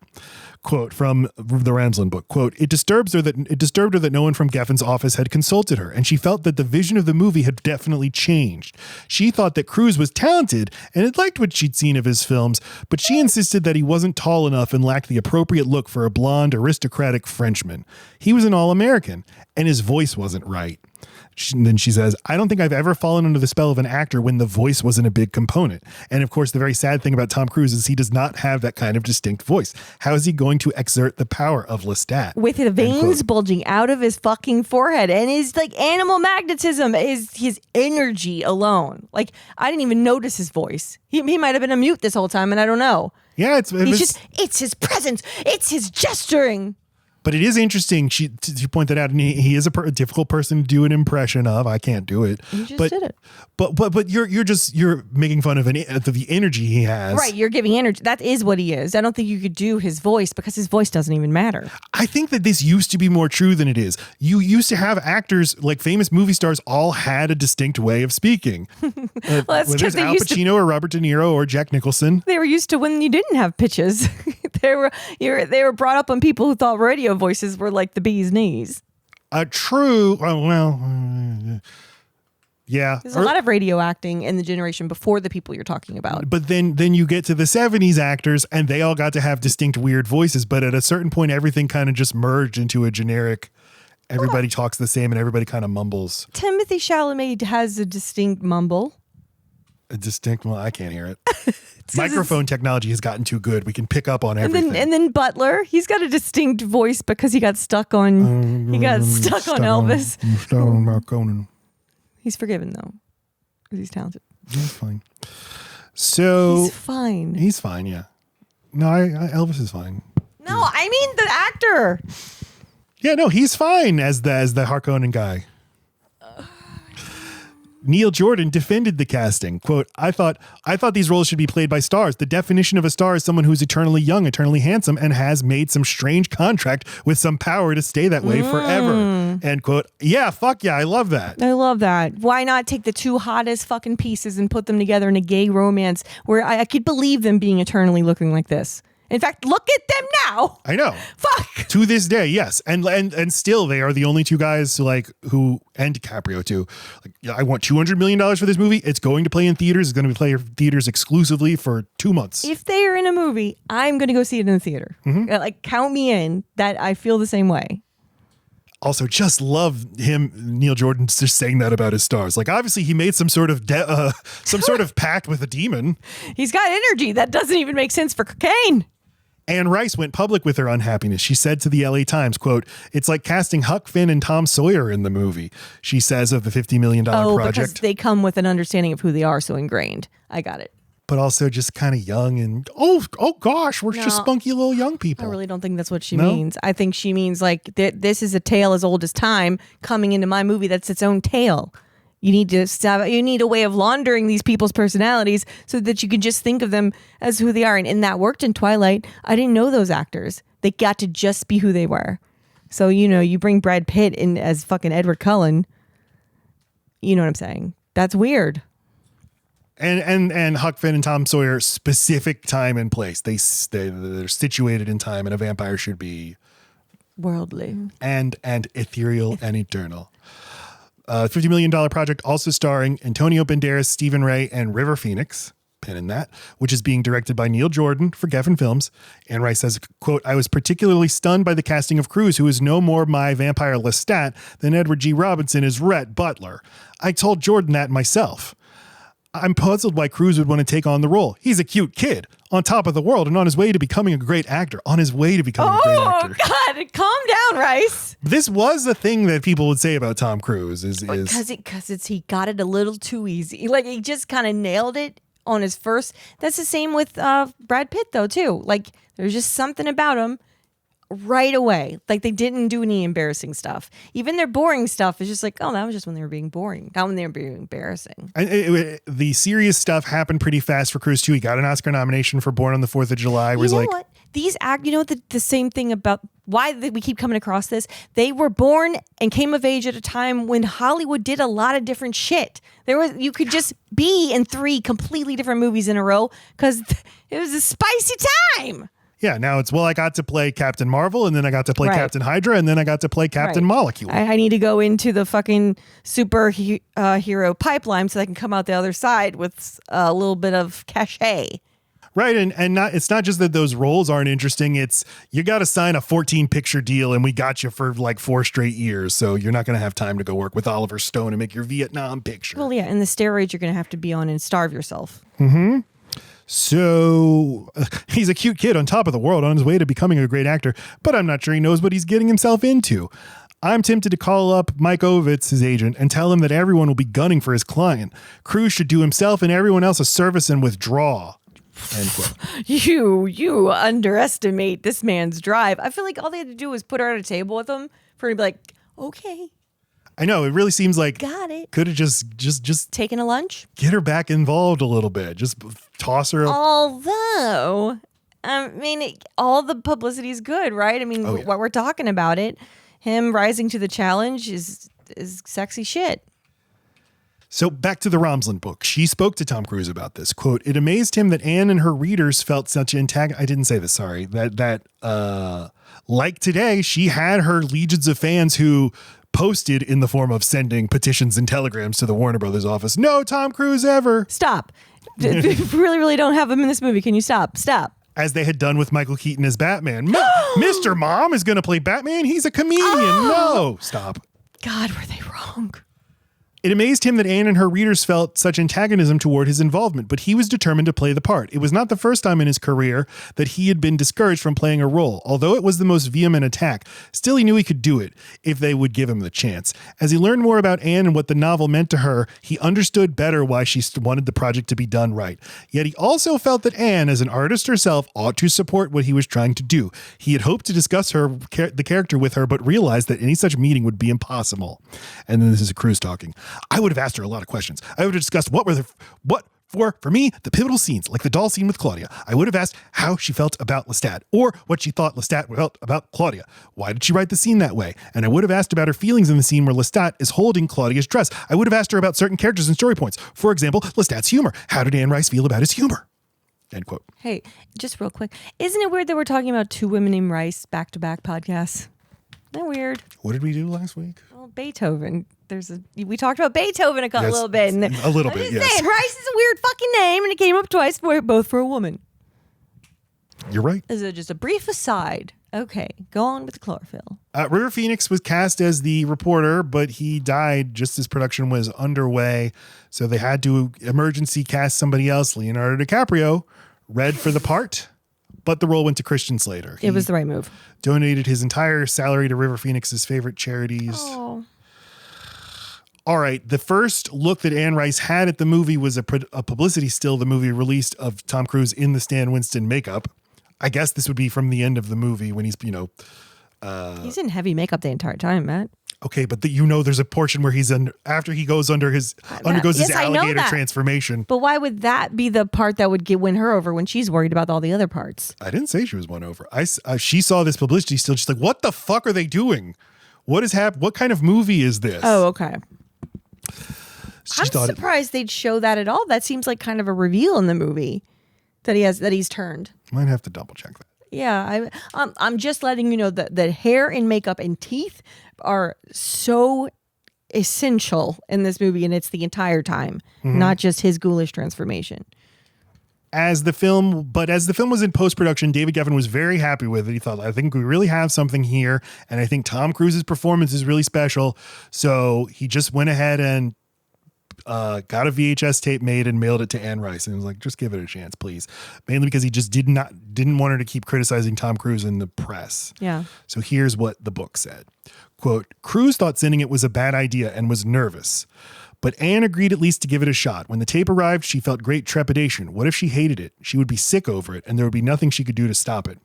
Speaker 1: Quote from the Ramsland book, quote, it disturbed her that no one from Geffen's office had consulted her, and she felt that the vision of the movie had definitely changed. She thought that Cruise was talented and had liked what she'd seen of his films, but she insisted that he wasn't tall enough and lacked the appropriate look for a blonde, aristocratic Frenchman. He was an all-American, and his voice wasn't right. Then she says, I don't think I've ever fallen under the spell of an actor when the voice wasn't a big component. And of course, the very sad thing about Tom Cruise is he does not have that kind of distinct voice. How is he going to exert the power of Lestat?
Speaker 2: With the veins bulging out of his fucking forehead and his like animal magnetism is his energy alone. Like, I didn't even notice his voice. He might have been a mute this whole time and I don't know.
Speaker 1: Yeah, it's
Speaker 2: his presence. It's his gesturing.
Speaker 1: But it is interesting. She pointed out, and he is a difficult person to do an impression of. I can't do it.
Speaker 2: You just did it.
Speaker 1: But you're making fun of the energy he has.
Speaker 2: Right, you're giving energy. That is what he is. I don't think you could do his voice because his voice doesn't even matter.
Speaker 1: I think that this used to be more true than it is. You used to have actors, like famous movie stars, all had a distinct way of speaking.
Speaker 2: Well, that's
Speaker 1: whether it's Al Pacino or Robert De Niro or Jack Nicholson.
Speaker 2: They were used to when you didn't have pitches. They were brought up on people who thought radio voices were like the bee's knees.
Speaker 1: True. Yeah.
Speaker 2: There's a lot of radio acting in the generation before the people you're talking about.
Speaker 1: But then you get to the 70s actors and they all got to have distinct weird voices. But at a certain point, everything kind of just merged into a generic, everybody talks the same and everybody kind of mumbles.
Speaker 2: Timothy Chalamet has a distinct mumble.
Speaker 1: Well, I can't hear it. Microphone technology has gotten too good. We can pick up on everything.
Speaker 2: And then Butler, he's got a distinct voice because he got stuck on Elvis. He's forgiven though, because he's talented.
Speaker 1: He's fine. So
Speaker 2: he's fine.
Speaker 1: He's fine. Yeah. No, Elvis is fine.
Speaker 2: No, I mean the actor.
Speaker 1: Yeah, no, he's fine as the Harkonnen guy. Neil Jordan defended the casting. Quote, I thought these roles should be played by stars. The definition of a star is someone who's eternally young, eternally handsome, and has made some strange contract with some power to stay that way forever. End quote. Yeah, fuck yeah, I love that.
Speaker 2: I love that. Why not take the two hottest fucking pieces and put them together in a gay romance where I could believe them being eternally looking like this? In fact, look at them now.
Speaker 1: I know.
Speaker 2: Fuck.
Speaker 1: To this day, yes. And still they are the only two guys who and DiCaprio too. Like, I want $200 million for this movie. It's going to play in theaters. It's going to play in theaters exclusively for 2 months.
Speaker 2: If they are in a movie, I'm going to go see it in the theater. Mm-hmm. Like, count me in. That I feel the same way.
Speaker 1: Also, just love him, Neil Jordan, just saying that about his stars. Like, obviously, he made some sort of pact with a demon.
Speaker 2: He's got energy that doesn't even make sense for cocaine.
Speaker 1: Anne Rice went public with her unhappiness. She said to the LA Times, quote, it's like casting Huck Finn and Tom Sawyer in the movie, she says of the $50 million project.
Speaker 2: Because they come with an understanding of who they are so ingrained. I got it.
Speaker 1: But also just kind of young and, oh gosh, we're just spunky little young people.
Speaker 2: I really don't think that's what she means. I think she means like this is a tale as old as time coming into my movie that's its own tale. You need a way of laundering these people's personalities so that you can just think of them as who they are. And that worked in Twilight. I didn't know those actors. They got to just be who they were. So, you bring Brad Pitt in as fucking Edward Cullen. You know what I'm saying? That's weird.
Speaker 1: And Huck Finn and Tom Sawyer, specific time and place. They're situated in time, and a vampire should be
Speaker 2: worldly
Speaker 1: and ethereal and eternal. $50 million project also starring Antonio Banderas, Stephen Ray, and River Phoenix. Pin in that, which is being directed by Neil Jordan for Geffen Films. Anne Rice says, quote, I was particularly stunned by the casting of Cruz, who is no more my vampire Lestat than Edward G. Robinson is Rhett Butler. I told Jordan that myself. I'm puzzled why Cruz would want to take on the role. He's a cute kid on top of the world and on his way to becoming a great actor. On his way to becoming a great actor.
Speaker 2: Oh, God. Calm down, Rice.
Speaker 1: This was the thing that people would say about Tom Cruise.
Speaker 2: Because he got it a little too easy. Like, he just kind of nailed it on his first. That's the same with Brad Pitt, though, too. Like, there's just something about him right away. Like, they didn't do any embarrassing stuff. Even their boring stuff is just like, oh, that was just when they were being boring, not when they were being embarrassing.
Speaker 1: The serious stuff happened pretty fast for Cruz too. He got an Oscar nomination for Born on the 4th of July.
Speaker 2: What? These the same thing about why we keep coming across this. They were born and came of age at a time when Hollywood did a lot of different shit. You could just be in 3 completely different movies in a row because it was a spicy time.
Speaker 1: Yeah, now it's, I got to play Captain Marvel, and then I got to play Captain Hydra, and then I got to play Captain Molecule.
Speaker 2: I need to go into the fucking superhero pipeline so I can come out the other side with a little bit of cachet.
Speaker 1: Right, and it's not just that those roles aren't interesting, it's you got to sign a 14-picture deal, and we got you for like 4 straight years, so you're not going to have time to go work with Oliver Stone and make your Vietnam picture.
Speaker 2: Well, yeah, and the steroids you're going to have to be on and starve yourself.
Speaker 1: Mm-hmm. So he's a cute kid on top of the world on his way to becoming a great actor, but I'm not sure he knows what he's getting himself into. I'm tempted to call up Mike Ovitz, his agent, and tell him that everyone will be gunning for his client. Cruz should do himself and everyone else a service and withdraw. End quote.
Speaker 2: You underestimate this man's drive. I feel like all they had to do was put her at a table with him for him to be like, okay.
Speaker 1: I know, it really seems like
Speaker 2: got it.
Speaker 1: Could have just
Speaker 2: taken a lunch,
Speaker 1: get her back involved a little bit, just toss her.
Speaker 2: Although, I mean, all the publicity is good, right? I mean, what we're talking about him rising to the challenge is sexy shit.
Speaker 1: So back to the Romsland book. She spoke to Tom Cruise about this. Quote, it amazed him that Anne and her readers felt such I didn't say this, sorry. That like today, she had her legions of fans who posted in the form of sending petitions and telegrams to the Warner Brothers office. No Tom Cruise ever.
Speaker 2: Stop. really, really don't have him in this movie. Can you stop? Stop.
Speaker 1: As they had done with Michael Keaton as Batman. Mr. Mom is going to play Batman. He's a comedian. No. Stop.
Speaker 2: God, were they wrong?
Speaker 1: It amazed him that Anne and her readers felt such antagonism toward his involvement, but he was determined to play the part. It was not the first time in his career that he had been discouraged from playing a role. Although it was the most vehement attack, still he knew he could do it if they would give him the chance. As he learned more about Anne and what the novel meant to her, he understood better why she wanted the project to be done right. Yet he also felt that Anne, as an artist herself, ought to support what he was trying to do. He had hoped to discuss the character with her, but realized that any such meeting would be impossible. And then this is Cruz talking. I would have asked her a lot of questions. I would have discussed what for me, the pivotal scenes, like the doll scene with Claudia. I would have asked how she felt about Lestat, or what she thought Lestat felt about Claudia. Why did she write the scene that way? And I would have asked about her feelings in the scene where Lestat is holding Claudia's dress. I would have asked her about certain characters and story points. For example, Lestat's humor. How did Anne Rice feel about his humor? End quote.
Speaker 2: Hey, just real quick. Isn't it weird that we're talking about 2 women named Rice back-to-back podcasts? Isn't that weird?
Speaker 1: What did we do last week?
Speaker 2: Well, Beethoven. We talked about Beethoven a little bit. And
Speaker 1: a little bit, yes.
Speaker 2: Saying, Rice is a weird fucking name, and it came up twice, both for a woman.
Speaker 1: You're right.
Speaker 2: Is it just a brief aside? Okay, go on with the chlorophyll.
Speaker 1: River Phoenix was cast as the reporter, but he died just as production was underway, so they had to emergency cast somebody else. Leonardo DiCaprio read for the part, but the role went to Christian Slater.
Speaker 2: It was the right move.
Speaker 1: Donated his entire salary to River Phoenix's favorite charities.
Speaker 2: Oh.
Speaker 1: All right, the first look that Anne Rice had at the movie was a publicity still the movie released of Tom Cruise in the Stan Winston makeup. I guess this would be from the end of the movie when he's,
Speaker 2: he's in heavy makeup the entire time, Matt.
Speaker 1: Okay, but there's a portion where he's after he goes undergoes his alligator transformation.
Speaker 2: But why would that be the part that would win her over when she's worried about all the other parts?
Speaker 1: I didn't say she was won over. She saw this publicity still. She's like, what the fuck are they doing? What is happening? What kind of movie is this?
Speaker 2: Oh, okay. I'm surprised they'd show that at all. That seems like kind of a reveal in the movie that he's turned.
Speaker 1: Might have to double check that.
Speaker 2: Yeah, I'm just letting you know that the hair and makeup and teeth are so essential in this movie, and it's the entire time, not just his ghoulish transformation.
Speaker 1: As the film was in post-production, David Geffen was very happy with it. He thought, I think we really have something here, and I think Tom Cruise's performance is really special. So he just went ahead and got a VHS tape made and mailed it to Anne Rice, and was like, just give it a chance, please. Mainly because he just didn't want her to keep criticizing Tom Cruise in the press.
Speaker 2: Yeah.
Speaker 1: So here's what the book said. Quote, Cruise thought sending it was a bad idea and was nervous. But Anne agreed at least to give it a shot. When the tape arrived, she felt great trepidation. What if she hated it? She would be sick over it, and there would be nothing she could do to stop it.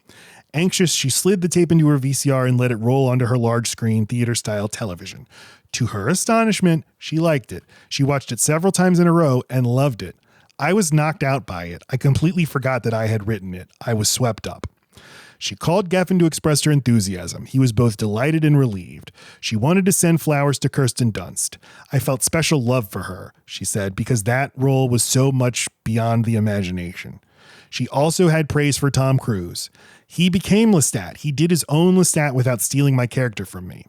Speaker 1: Anxious, she slid the tape into her VCR and let it roll onto her large screen theater-style television. To her astonishment, she liked it. She watched it several times in a row and loved it. I was knocked out by it. I completely forgot that I had written it. I was swept up. She called Geffen to express her enthusiasm. He was both delighted and relieved. She wanted to send flowers to Kirsten Dunst. I felt special love for her, she said, because that role was so much beyond the imagination. She also had praise for Tom Cruise. He became Lestat. He did his own Lestat without stealing my character from me.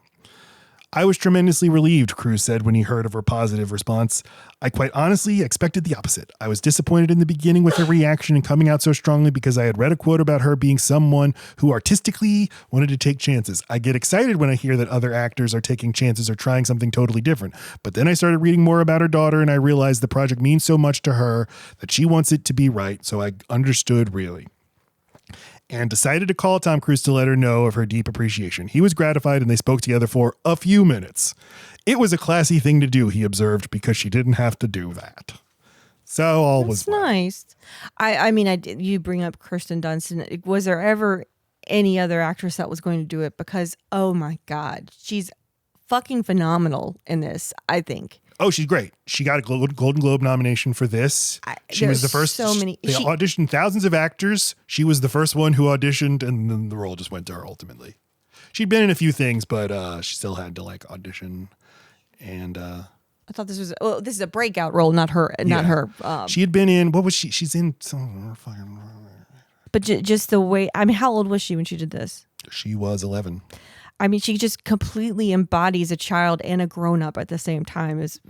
Speaker 1: I was tremendously relieved, Cruise said when he heard of her positive response. I quite honestly expected the opposite. I was disappointed in the beginning with her reaction and coming out so strongly because I had read a quote about her being someone who artistically wanted to take chances. I get excited when I hear that other actors are taking chances or trying something totally different. But then I started reading more about her daughter and I realized the project means so much to her that she wants it to be right. So I understood really. And decided to call Tom Cruise to let her know of her deep appreciation. He was gratified and they spoke together for a few minutes. It was a classy thing to do, he observed, because she didn't have to do that. So all was well.
Speaker 2: Nice. I mean, you bring up Kirsten Dunst, and was there ever any other actress that was going to do it? Because, oh my God, she's fucking phenomenal in this, I think.
Speaker 1: Oh, she's great. She got a Golden Globe nomination for this. She was the first.
Speaker 2: So many.
Speaker 1: They auditioned thousands of actors. She was the first one who auditioned, and then the role just went to her ultimately. She'd been in a few things, but she still had to like audition. And I
Speaker 2: thought this is a breakout role, not her. Not her.
Speaker 1: She had been in. What was she? She's in some fucking.
Speaker 2: But just the way. I mean, how old was she when she did this?
Speaker 1: She was 11.
Speaker 2: I mean, she just completely embodies a child and a grown-up at the same time. It's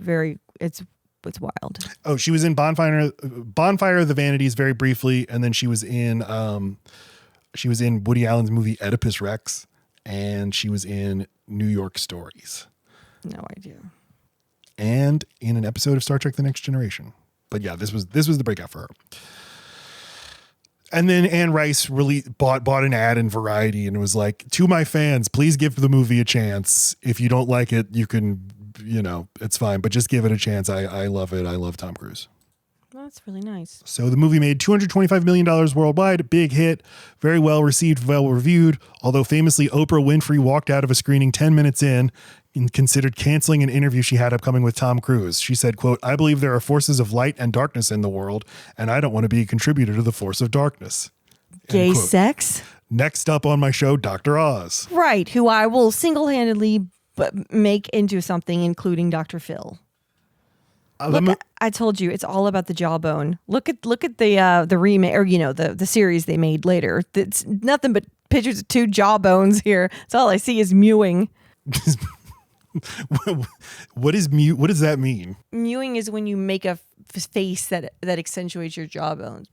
Speaker 2: wild. Oh,
Speaker 1: she was in Bonfire of the Vanities very briefly, and then she was in Woody Allen's movie Oedipus Rex, and she was in New York Stories.
Speaker 2: No idea.
Speaker 1: And in an episode of Star Trek: The Next Generation. But yeah, this was the breakout for her. And then Anne Rice really bought an ad in Variety and was like, to my fans, please give the movie a chance. If you don't like it, you can, it's fine, but just give it a chance. I love it. I love Tom Cruise.
Speaker 2: Well, that's really nice.
Speaker 1: So the movie made $225 million worldwide, a big hit, very well received, well reviewed. Although famously Oprah Winfrey walked out of a screening 10 minutes in and considered canceling an interview she had upcoming with Tom Cruise. She said, quote, I believe there are forces of light and darkness in the world, and I don't want to be a contributor to the force of darkness.
Speaker 2: Gay sex?
Speaker 1: Next up on my show, Dr. Oz.
Speaker 2: Right, who I will single-handedly make into something, including Dr. Phil. Look, I told you, it's all about the jawbone. Look at the remake, or the series they made later. It's nothing but pictures of two jawbones here. That's all I see is mewing.
Speaker 1: What does that mean?
Speaker 2: Mewing is when you make a face that accentuates your jawbone.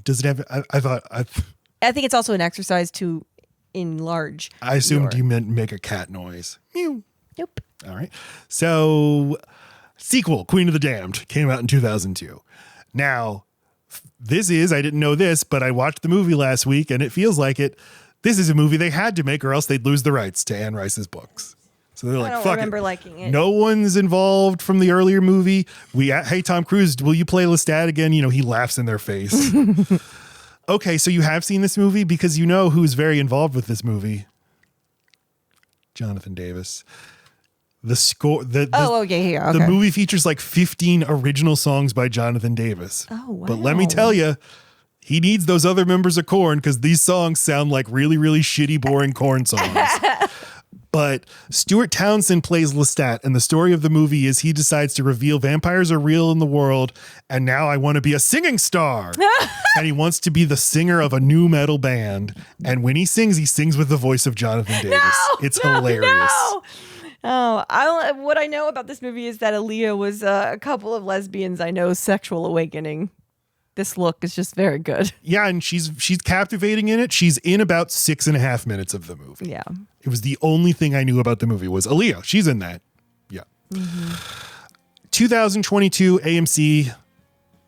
Speaker 1: Does it have?
Speaker 2: I think it's also an exercise to enlarge.
Speaker 1: I assumed you meant make a cat noise. Mew.
Speaker 2: Nope.
Speaker 1: All right. So, sequel, Queen of the Damned, came out in 2002. Now, I didn't know this, but I watched the movie last week, and it feels like it. This is a movie they had to make, or else they'd lose the rights to Anne Rice's books. So they're like,
Speaker 2: I don't
Speaker 1: fuck
Speaker 2: remember
Speaker 1: it.
Speaker 2: liking it.
Speaker 1: No one's involved from the earlier movie. Hey, Tom Cruise, will you play Lestat again? He laughs in their face. Okay, so you have seen this movie because you know who's very involved with this movie. Jonathan Davis. The score. The movie features like 15 original songs by Jonathan Davis.
Speaker 2: Oh, wow.
Speaker 1: But let me tell you, he needs those other members of Korn because these songs sound like really, really shitty, boring Korn songs. But Stuart Townsend plays Lestat, and the story of the movie is he decides to reveal vampires are real in the world, and now I want to be a singing star. And he wants to be the singer of a new metal band. And when he sings with the voice of Jonathan Davis. It's hilarious.
Speaker 2: No. Oh, what I know about this movie is that Aaliyah was a couple of lesbians I know sexual awakening. This look is just very good.
Speaker 1: Yeah, and she's captivating in it. She's in about 6.5 minutes of the movie.
Speaker 2: Yeah.
Speaker 1: It was the only thing I knew about the movie was Aaliyah. She's in that. Yeah. 2022, AMC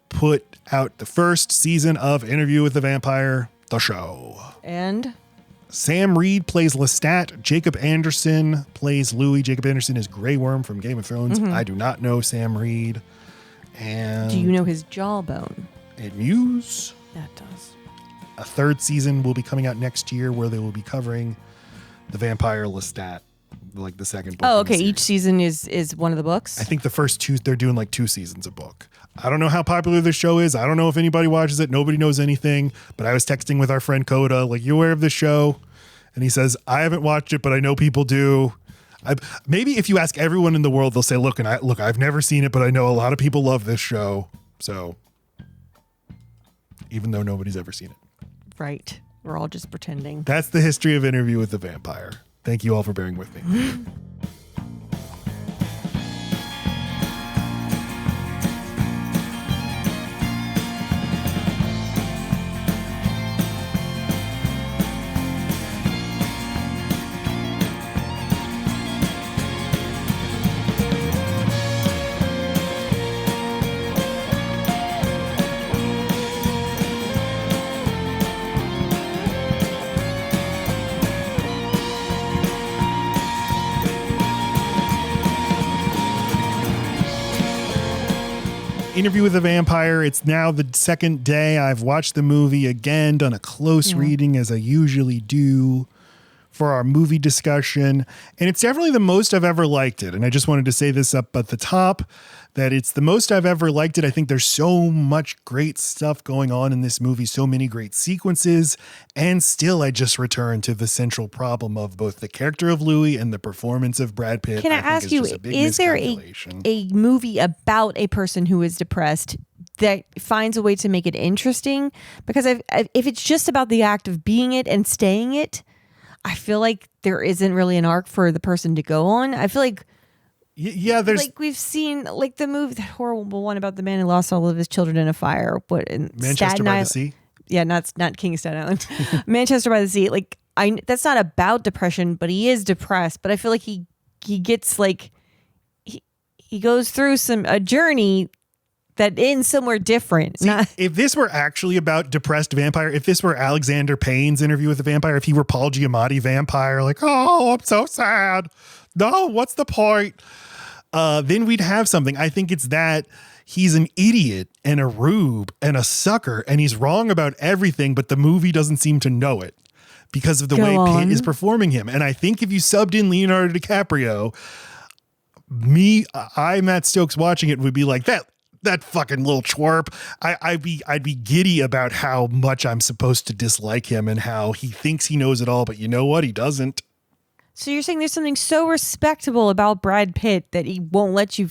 Speaker 1: put out the first season of Interview with the Vampire, the show.
Speaker 2: And
Speaker 1: Sam Reed plays Lestat. Jacob Anderson plays Louis. Jacob Anderson is Grey Worm from Game of Thrones. I do not know Sam Reed. And
Speaker 2: do you know his jawbone?
Speaker 1: It Muse.
Speaker 2: That does.
Speaker 1: A third season will be coming out next year where they will be covering the vampire Lestat, like the second book.
Speaker 2: Oh, okay. Each season is one of the books?
Speaker 1: I think the first two, they're doing like 2 seasons a book. I don't know how popular this show is. I don't know if anybody watches it. Nobody knows anything. But I was texting with our friend Coda, like, you aware of this show? And he says, I haven't watched it, but I know people do. Maybe if you ask everyone in the world, they'll say, look, I've never seen it, but I know a lot of people love this show. So even though nobody's ever seen it.
Speaker 2: Right. We're all just pretending.
Speaker 1: That's the history of Interview with the Vampire. Thank you all for bearing with me. Interview with the Vampire. It's now the second day. I've watched the movie again, done a close reading as I usually do for our movie discussion. And it's definitely the most I've ever liked it. And I just wanted to say this up at the top, that it's the most I've ever liked it. I think there's so much great stuff going on in this movie, so many great sequences. And still, I just return to the central problem of both the character of Louis and the performance of Brad Pitt.
Speaker 2: Can I ask you, is there a movie about a person who is depressed that finds a way to make it interesting? Because if it's just about the act of being it and staying it, I feel like there isn't really an arc for the person to go on. I feel like,
Speaker 1: there's
Speaker 2: like we've seen like the movie, that horrible one about the man who lost all of his children in a fire. What in
Speaker 1: Manchester by the Sea?
Speaker 2: Yeah, not King of Staten Island, Manchester by the Sea. Like that's not about depression, but he is depressed. But I feel like he gets like he goes through a journey that ends somewhere different.
Speaker 1: See, if this were actually about depressed vampire, if this were Alexander Payne's Interview with the Vampire, if he were Paul Giamatti vampire, like, oh, I'm so sad. No, what's the point? Then we'd have something. I think it's that he's an idiot and a rube and a sucker, and he's wrong about everything, but the movie doesn't seem to know it because of the way Pitt is performing him. And I think if you subbed in Leonardo DiCaprio, Matt Stokes watching it would be like, that fucking little twerp. I'd be giddy about how much I'm supposed to dislike him and how he thinks he knows it all, but you know what? He doesn't.
Speaker 2: So you're saying there's something so respectable about Brad Pitt that he won't let you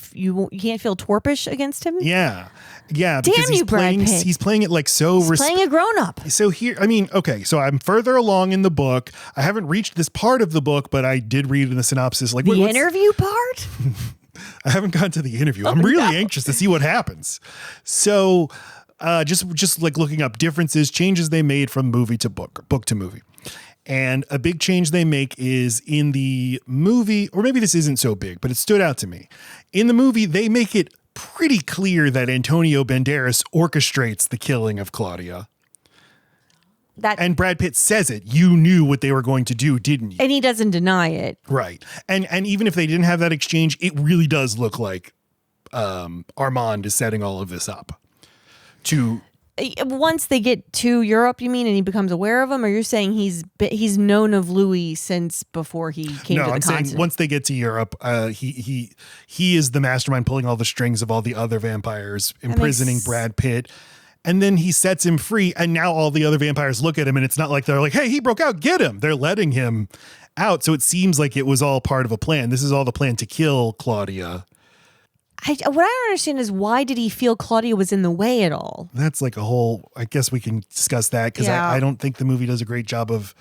Speaker 2: can't feel twerpish against him?
Speaker 1: Yeah.
Speaker 2: Damn you, Brad Pitt.
Speaker 1: He's playing it like so.
Speaker 2: He's playing a grown-up.
Speaker 1: So here, I mean, okay, so I'm further along in the book. I haven't reached this part of the book, but I did read in the synopsis. Like
Speaker 2: the interview part?
Speaker 1: I haven't gotten to the interview. I'm really anxious to see what happens. So just like looking up differences, changes they made from movie to book to movie. And a big change they make is in the movie, or maybe this isn't so big, but it stood out to me. In the movie, they make it pretty clear that Antonio Banderas orchestrates the killing of Claudia. And Brad Pitt says it. You knew what they were going to do, didn't you?
Speaker 2: And he doesn't deny it.
Speaker 1: Right. And even if they didn't have that exchange, it really does look like Armand is setting all of this up to...
Speaker 2: Once they get to Europe, you mean, and he becomes aware of them, or you're saying he's known of Louis since before he came to the continent?
Speaker 1: Saying once they get to Europe, he is the mastermind pulling all the strings of all the other vampires, imprisoning Brad Pitt. And then he sets him free. And now all the other vampires look at him and it's not like they're like, hey, he broke out, get him. They're letting him out. So it seems like it was all part of a plan. This is all the plan to kill Claudia.
Speaker 2: What I don't understand is why did he feel Claudia was in the way at all?
Speaker 1: That's like a whole, I guess we can discuss that because I don't think the movie does a great job of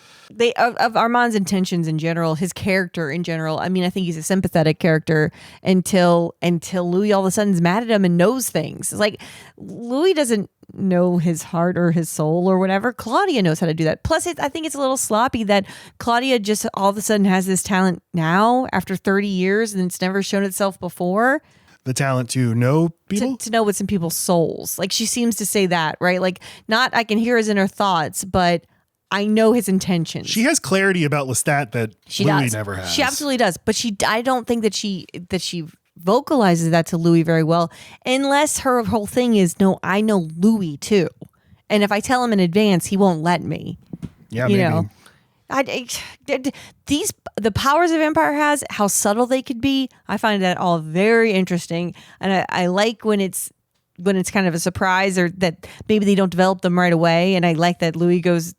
Speaker 2: Armand's intentions in general, his character in general. I mean, I think he's a sympathetic character until Louis all of a sudden is mad at him and knows things. It's like Louis doesn't know his heart or his soul or whatever. Claudia knows how to do that. Plus, I think it's a little sloppy that Claudia just all of a sudden has this talent now after 30 years and it's never shown itself before.
Speaker 1: The talent to know people?
Speaker 2: To know what's in people's souls. Like she seems to say that, right? Like not I can hear his inner thoughts, but I know his intentions.
Speaker 1: She has clarity about Lestat that Louis never has.
Speaker 2: She absolutely does. But I don't think that she vocalizes that to Louis very well, unless her whole thing is, no, I know Louis too. And if I tell him in advance, he won't let me.
Speaker 1: Yeah, maybe.
Speaker 2: Know? The powers a vampire has, how subtle they could be, I find that all very interesting, and I like when it's kind of a surprise or that maybe they don't develop them right away. And I like that Louis goes,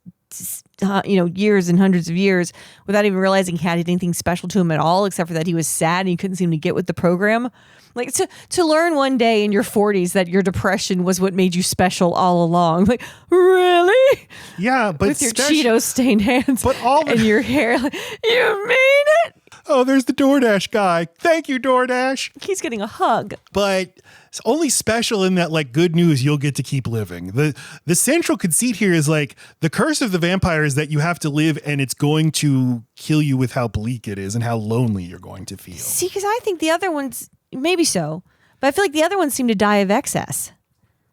Speaker 2: years and hundreds of years without even realizing he had anything special to him at all, except for that he was sad and he couldn't seem to get with the program. Like to learn one day in your 40s that your depression was what made you special all along. Like, really?
Speaker 1: Yeah, but
Speaker 2: with your Cheetos stained hands,
Speaker 1: but and
Speaker 2: your hair. Like, you mean it?
Speaker 1: Oh, there's the DoorDash guy. Thank you, DoorDash.
Speaker 2: He's getting a hug.
Speaker 1: But it's only special in that, like, good news, you'll get to keep living. The central conceit here is like the curse of the vampire is that you have to live and it's going to kill you with how bleak it is and how lonely you're going to feel.
Speaker 2: See, because I think the other ones, maybe so, but I feel like the other ones seem to die of excess.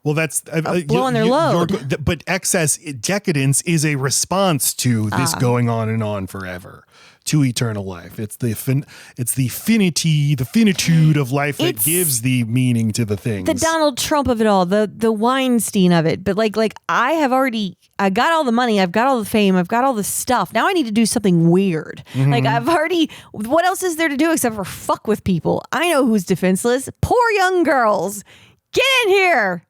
Speaker 1: Well, that's
Speaker 2: blowing their load.
Speaker 1: But excess decadence is a response to this going on and on forever, to eternal life. It's the finitude of life that gives the meaning to the things.
Speaker 2: The Donald Trump of it all, the Weinstein of it. But like I got all the money, I've got all the fame, I've got all the stuff. Now I need to do something weird. Mm-hmm. Like what else is there to do except for fuck with people? I know who's defenseless. Poor young girls. Get in here.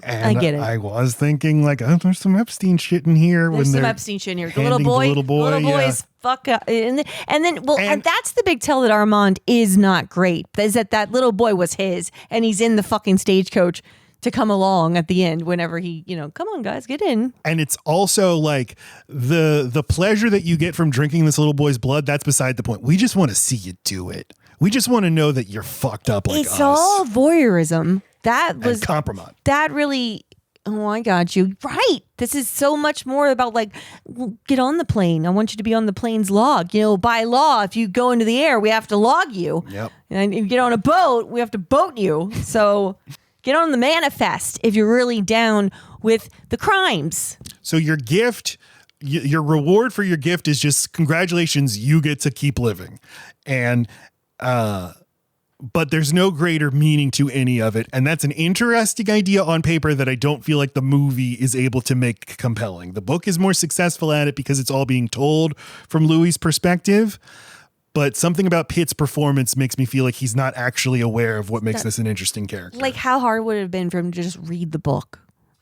Speaker 1: I get it. I was thinking like, oh, there's some Epstein shit in here.
Speaker 2: There's some Epstein shit in here. The little boys fuck up. And that's the big tell that Armand is not great. Is that little boy was his and he's in the fucking stagecoach to come along at the end whenever he, come on guys, get in.
Speaker 1: And it's also like the pleasure that you get from drinking this little boy's blood, that's beside the point. We just want to see you do it. We just want to know that you're fucked up like us.
Speaker 2: It's all voyeurism. That was
Speaker 1: compromise.
Speaker 2: That really, oh, I got you. Right. This is so much more about like, get on the plane. I want you to be on the plane's log. By law, if you go into the air, we have to log you.
Speaker 1: Yep.
Speaker 2: And if you get on a boat, we have to boat you. So get on the manifest if you're really down with the crimes.
Speaker 1: So your gift, your reward for your gift is just congratulations, you get to keep living. And, but there's no greater meaning to any of it. And that's an interesting idea on paper that I don't feel like the movie is able to make compelling. The book is more successful at it because it's all being told from Louis' perspective. But something about Pitt's performance makes me feel like he's not actually aware of what makes this an interesting character.
Speaker 2: Like how hard would it have been for him to just read the book?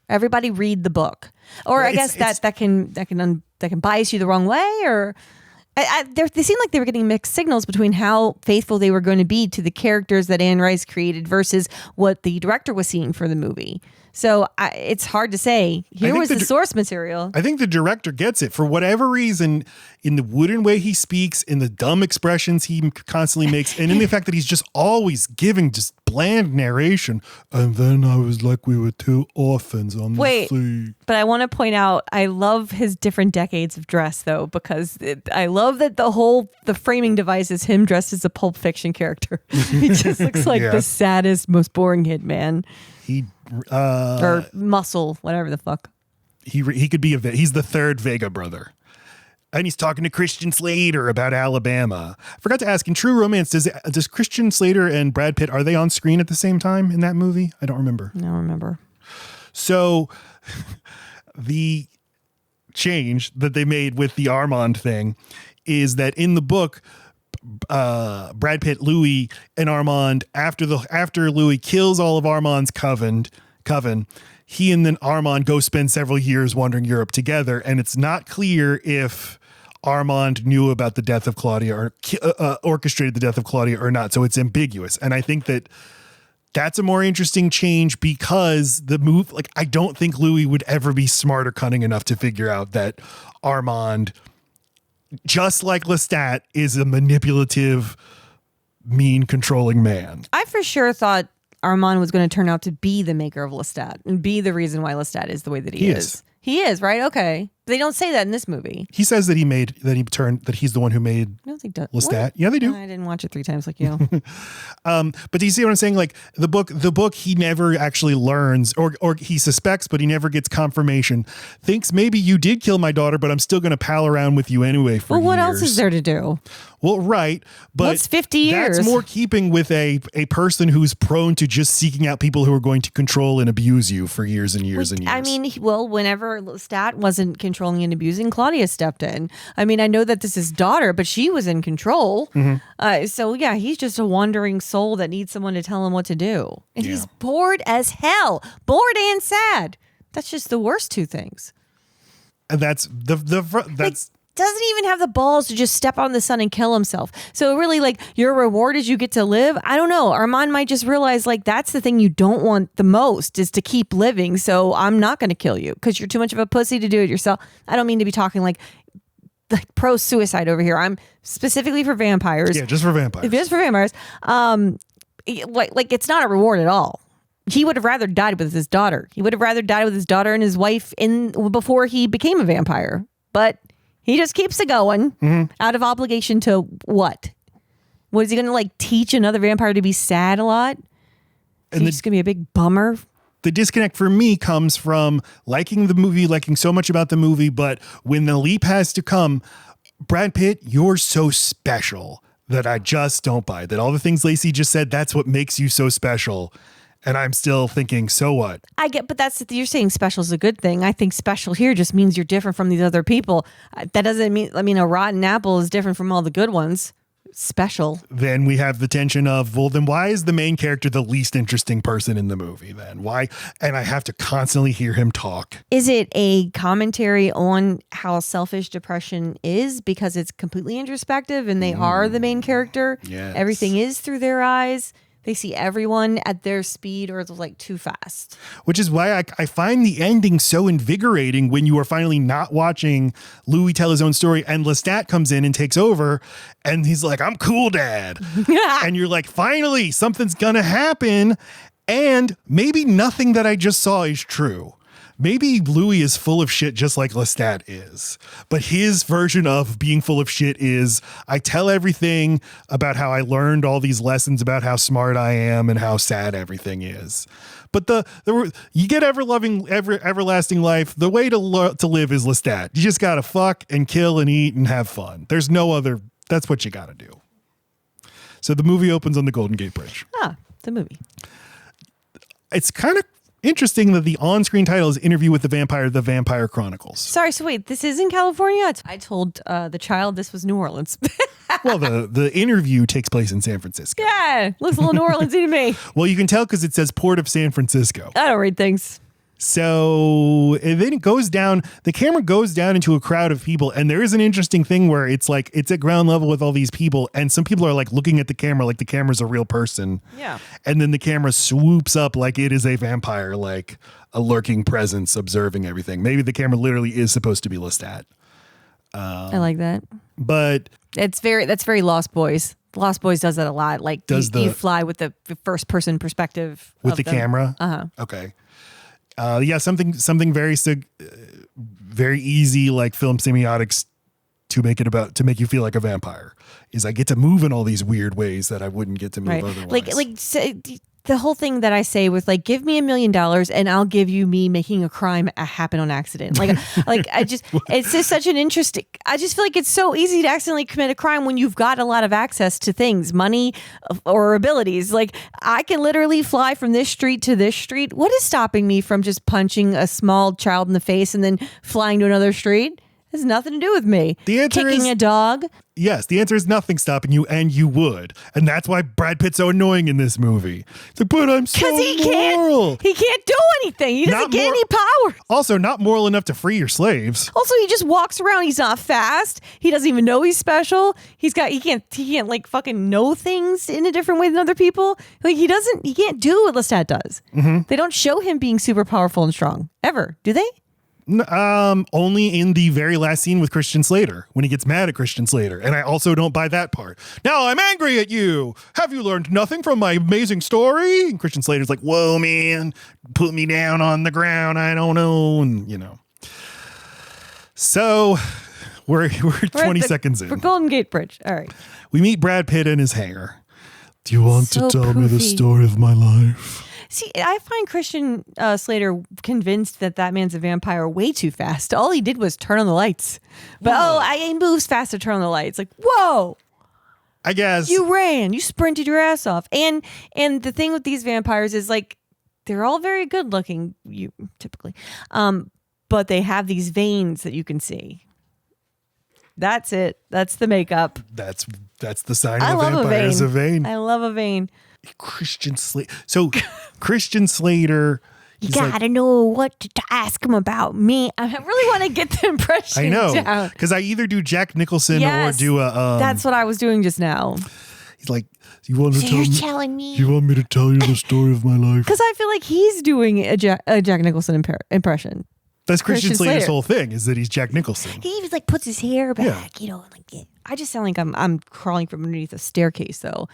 Speaker 2: Everybody read the book. Or well, I guess that can bias you the wrong way, or... they seemed like they were getting mixed signals between how faithful they were going to be to the characters that Anne Rice created versus what the director was seeing for the movie. So it's hard to say. Here was the source material.
Speaker 1: I think the director gets it. For whatever reason, in the wooden way he speaks, in the dumb expressions he constantly makes, and in the fact that he's just always giving just bland narration. And then I was like, we were two orphans on the sea.
Speaker 2: But I want to point out, I love his different decades of dress, though, because I love that the framing device is him dressed as a Pulp Fiction character. He just looks like the saddest, most boring hitman. Or muscle, whatever the fuck.
Speaker 1: He could be he's the third Vega brother. And he's talking to Christian Slater about Alabama. I forgot to ask, in True Romance, does Christian Slater and Brad Pitt, are they on screen at the same time in that movie? I don't remember.
Speaker 2: I don't remember.
Speaker 1: So the change that they made with the Armand thing is that in the book, Brad Pitt, Louis, and Armand, after Louis kills all of Armand's coven, he and then Armand go spend several years wandering Europe together, and it's not clear if Armand knew about the death of Claudia or orchestrated the death of Claudia or not. So it's ambiguous. And I think that that's a more interesting change because the move, like, I don't think Louis would ever be smart or cunning enough to figure out that Armand, just like Lestat, is a manipulative, mean, controlling man.
Speaker 2: I for sure thought Armand was going to turn out to be the maker of Lestat and be the reason why Lestat is the way that he is. He is, right? Okay. They don't say that in this movie.
Speaker 1: He says that he's the one who made
Speaker 2: I don't think that,
Speaker 1: Lestat.
Speaker 2: What?
Speaker 1: Yeah, they do.
Speaker 2: I didn't watch it 3 times like you.
Speaker 1: But do you see what I'm saying? Like the book, he never actually learns or he suspects, but he never gets confirmation. Thinks maybe you did kill my daughter, but I'm still going to pal around with you anyway for years.
Speaker 2: Well, what else is there to do?
Speaker 1: Well, right. But
Speaker 2: what's 50 years?
Speaker 1: That's more keeping with a person who's prone to just seeking out people who are going to control and abuse you for years and years and years.
Speaker 2: I mean, whenever Lestat wasn't controlling and abusing, Claudia stepped in. I mean, I know that this is daughter, but she was in control. Mm-hmm. So yeah, he's just a wandering soul that needs someone to tell him what to do. And he's bored as hell. Bored and sad. That's just the worst 2 things.
Speaker 1: And that's
Speaker 2: doesn't even have the balls to just step on the sun and kill himself. So really, like, your reward is you get to live. I don't know. Armand might just realize, like, that's the thing you don't want the most is to keep living. So I'm not going to kill you because you're too much of a pussy to do it yourself. I don't mean to be talking like pro suicide over here. I'm specifically for vampires.
Speaker 1: Yeah, just for vampires.
Speaker 2: Just for vampires. Like it's not a reward at all. He would have rather died with his daughter. He would have rather died with his daughter and his wife before he became a vampire. But he just keeps it going out of obligation to what? Was he going to like teach another vampire to be sad a lot? Is he just going to be a big bummer?
Speaker 1: The disconnect for me comes from liking the movie, liking so much about the movie, but when the leap has to come, Brad Pitt, you're so special that I just don't buy that. All the things Laci just said, that's what makes you so special. And I'm still thinking, so what?
Speaker 2: I get, but you're saying special is a good thing. I think special here just means you're different from these other people. That doesn't mean, a rotten apple is different from all the good ones. Special.
Speaker 1: Then we have the tension of, well, then why is the main character the least interesting person in the movie then? Why? And I have to constantly hear him talk.
Speaker 2: Is it a commentary on how selfish depression is because it's completely introspective and they are the main character?
Speaker 1: Yes.
Speaker 2: Everything is through their eyes. They see everyone at their speed or it's like too fast.
Speaker 1: Which is why I find the ending so invigorating when you are finally not watching Louis tell his own story and Lestat comes in and takes over and he's like, I'm cool, Dad. And you're like, finally, something's going to happen. And maybe nothing that I just saw is true. Maybe Louis is full of shit just like Lestat is. But his version of being full of shit is I tell everything about how I learned all these lessons about how smart I am and how sad everything is. But you get everlasting life. The way to live is Lestat. You just got to fuck and kill and eat and have fun. There's no other. That's what you got to do. So the movie opens on the Golden Gate Bridge.
Speaker 2: The movie.
Speaker 1: It's kind of interesting that the on-screen title is Interview with the Vampire Chronicles.
Speaker 2: Sorry, so wait, this is in California? I told the child this was New Orleans.
Speaker 1: Well, the interview takes place in San Francisco.
Speaker 2: Yeah, looks a little New Orleans-y to me.
Speaker 1: Well, you can tell because it says Port of San Francisco.
Speaker 2: I don't read things.
Speaker 1: So and then the camera goes down into a crowd of people. And there is an interesting thing where it's like, it's at ground level with all these people. And some people are like looking at the camera like the camera's a real person.
Speaker 2: Yeah.
Speaker 1: And then the camera swoops up like it is a vampire, like a lurking presence observing everything. Maybe the camera literally is supposed to be Lestat.
Speaker 2: I like that.
Speaker 1: But
Speaker 2: that's very Lost Boys. Lost Boys does that a lot. Like you fly with the first person perspective
Speaker 1: with the camera. Okay. Something very easy, like film semiotics to make you feel like a vampire is I get to move in all these weird ways that I wouldn't get to move otherwise.
Speaker 2: The whole thing that I say with like, give me $1 million and I'll give you me making a crime happen on accident. It's just such an interesting, I just feel like it's so easy to accidentally commit a crime when you've got a lot of access to things, money or abilities. Like I can literally fly from this street to this street. What is stopping me from just punching a small child in the face and then flying to another street? Has nothing to do with me.
Speaker 1: The answer
Speaker 2: Kicking
Speaker 1: is
Speaker 2: a dog.
Speaker 1: Yes, the answer is nothing stopping you, and you would. And that's why Brad Pitt's so annoying in this movie. It's like, but I'm so moral.
Speaker 2: He can't do anything. He doesn't get any power.
Speaker 1: Also, not moral enough to free your slaves.
Speaker 2: Also, he just walks around. He's not fast. He doesn't even know he's special. He can't like fucking know things in a different way than other people. Like he can't do what Lestat does. Mm-hmm. They don't show him being super powerful and strong ever, do they?
Speaker 1: Only in the very last scene with Christian Slater, when he gets mad at Christian Slater. And I also don't buy that part. Now I'm angry at you. Have you learned nothing from my amazing story? And Christian Slater's like, whoa, man, put me down on the ground. I don't know. And, So we're 20 seconds in.
Speaker 2: For Golden Gate Bridge. All right.
Speaker 1: We meet Brad Pitt in his hangar. Do you want
Speaker 2: So
Speaker 1: to tell
Speaker 2: poofy.
Speaker 1: me the story of my life?
Speaker 2: See, I find Christian Slater convinced that man's a vampire way too fast. All he did was turn on the lights. But, he moves fast to turn on the lights. Like, whoa.
Speaker 1: I guess.
Speaker 2: You ran. You sprinted your ass off. And the thing with these vampires is, like, they're all very good looking, typically. But they have these veins that you can see. That's it. That's the makeup.
Speaker 1: That's the sign of a vampire is a vein.
Speaker 2: I love a vein.
Speaker 1: Christian Slater. So Christian Slater.
Speaker 2: You gotta know what to ask him about me. I really want to get the impression.
Speaker 1: I know,
Speaker 2: down.
Speaker 1: because I either do Jack Nicholson or do a.
Speaker 2: That's what I was doing just now.
Speaker 1: He's like, you want to
Speaker 2: So
Speaker 1: tell
Speaker 2: you're
Speaker 1: me?
Speaker 2: telling me?
Speaker 1: You want me to tell you the story of my life?
Speaker 2: Because I feel like he's doing a Jack Nicholson impression.
Speaker 1: That's Christian Slater's
Speaker 2: Slater.
Speaker 1: whole thing, is that he's Jack Nicholson.
Speaker 2: He even like puts his hair back, I just sound like I'm crawling from underneath a staircase, though.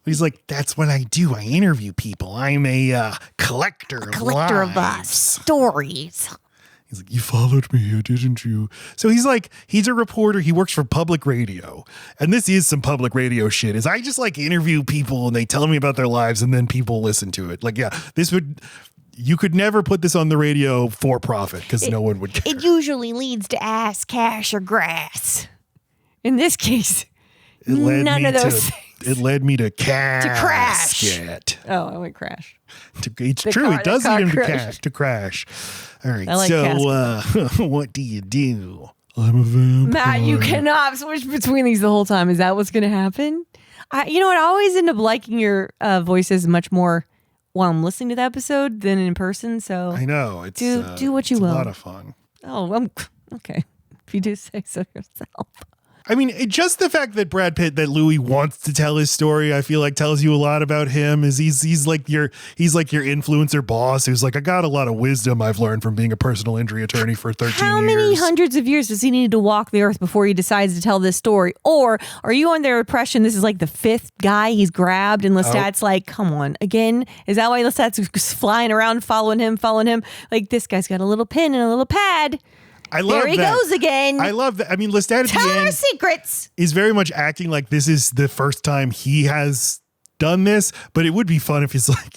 Speaker 1: He's like, that's what I do. I interview people. I'm a collector of lives.
Speaker 2: Stories.
Speaker 1: He's like, you followed me here, didn't you? So he's a reporter. He works for public radio. And this is some public radio shit. Is I just like interview people and they tell me about their lives and then people listen to it. Like, yeah, you could never put this on the radio for profit because no one would care.
Speaker 2: It usually leads to ass, cash, or grass. In this case, none of those things.
Speaker 1: It led me to
Speaker 2: crash.
Speaker 1: Oh,
Speaker 2: I went crash.
Speaker 1: It's true. It does lead him to crash. All right. What do you do? I'm a vampire.
Speaker 2: Matt, you cannot switch between these the whole time. Is that what's going to happen? You know what? I always end up liking your voices much more while I'm listening to the episode than in person. So
Speaker 1: I know. It's
Speaker 2: do what you will.
Speaker 1: It's a lot of fun.
Speaker 2: Oh, okay. If you do say so yourself.
Speaker 1: I mean, just the fact that that Louis wants to tell his story, I feel like tells you a lot about him. Is he's like your influencer boss who's like, I got a lot of wisdom I've learned from being a personal injury attorney for 13 years.
Speaker 2: How many hundreds of years does he need to walk the earth before he decides to tell this story? Or are you under the impression this is like the fifth guy he's grabbed and Lestat's like, come on, again? Is that why Lestat's flying around following him? Like, this guy's got a little pen and a little pad.
Speaker 1: I love
Speaker 2: there he
Speaker 1: that.
Speaker 2: goes again.
Speaker 1: I love that. I mean, Lestat at
Speaker 2: Tell
Speaker 1: the end
Speaker 2: our secrets.
Speaker 1: Is very much acting like this is the first time he has done this, but it would be fun if he's like,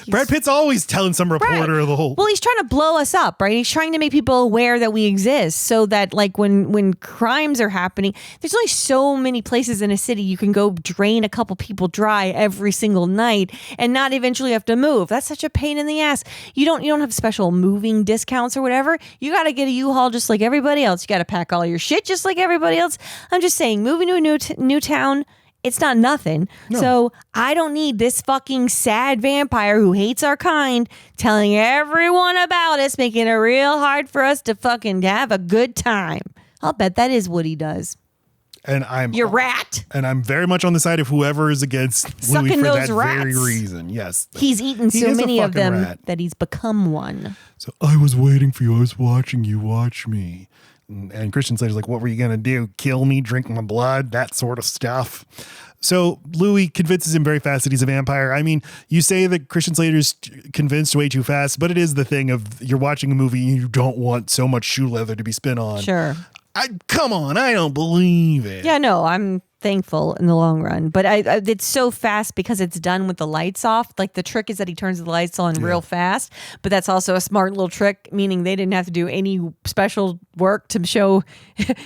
Speaker 1: Brad Pitt's always telling some reporter the whole.
Speaker 2: Well, he's trying to blow us up, right? He's trying to make people aware that we exist so that like when crimes are happening, there's only so many places in a city you can go drain a couple people dry every single night and not eventually have to move. That's such a pain in the ass. You don't have special moving discounts or whatever. You got to get a U-Haul just like everybody else. You got to pack all your shit just like everybody else. I'm just saying, moving to a new town, it's not nothing. No. So I don't need this fucking sad vampire who hates our kind telling everyone about us, making it real hard for us to fucking have a good time. I'll bet that is what he does.
Speaker 1: And
Speaker 2: You're rat.
Speaker 1: And I'm very much on the side of whoever is against Louis for that very reason. Yes.
Speaker 2: He's eaten so many of them that he's become one.
Speaker 1: So I was waiting for you. I was watching you watch me. And Christian Slater's like, what were you going to do? Kill me, drink my blood, that sort of stuff. So Louis convinces him very fast that he's a vampire. I mean, you say that Christian Slater's convinced way too fast, but it is the thing of you're watching a movie and you don't want so much shoe leather to be spin on.
Speaker 2: Sure.
Speaker 1: Come on, I don't believe it.
Speaker 2: Yeah, no, I'm thankful in the long run. But it's so fast because it's done with the lights off. Like the trick is that he turns the lights on real fast, but that's also a smart little trick, meaning they didn't have to do any special work to show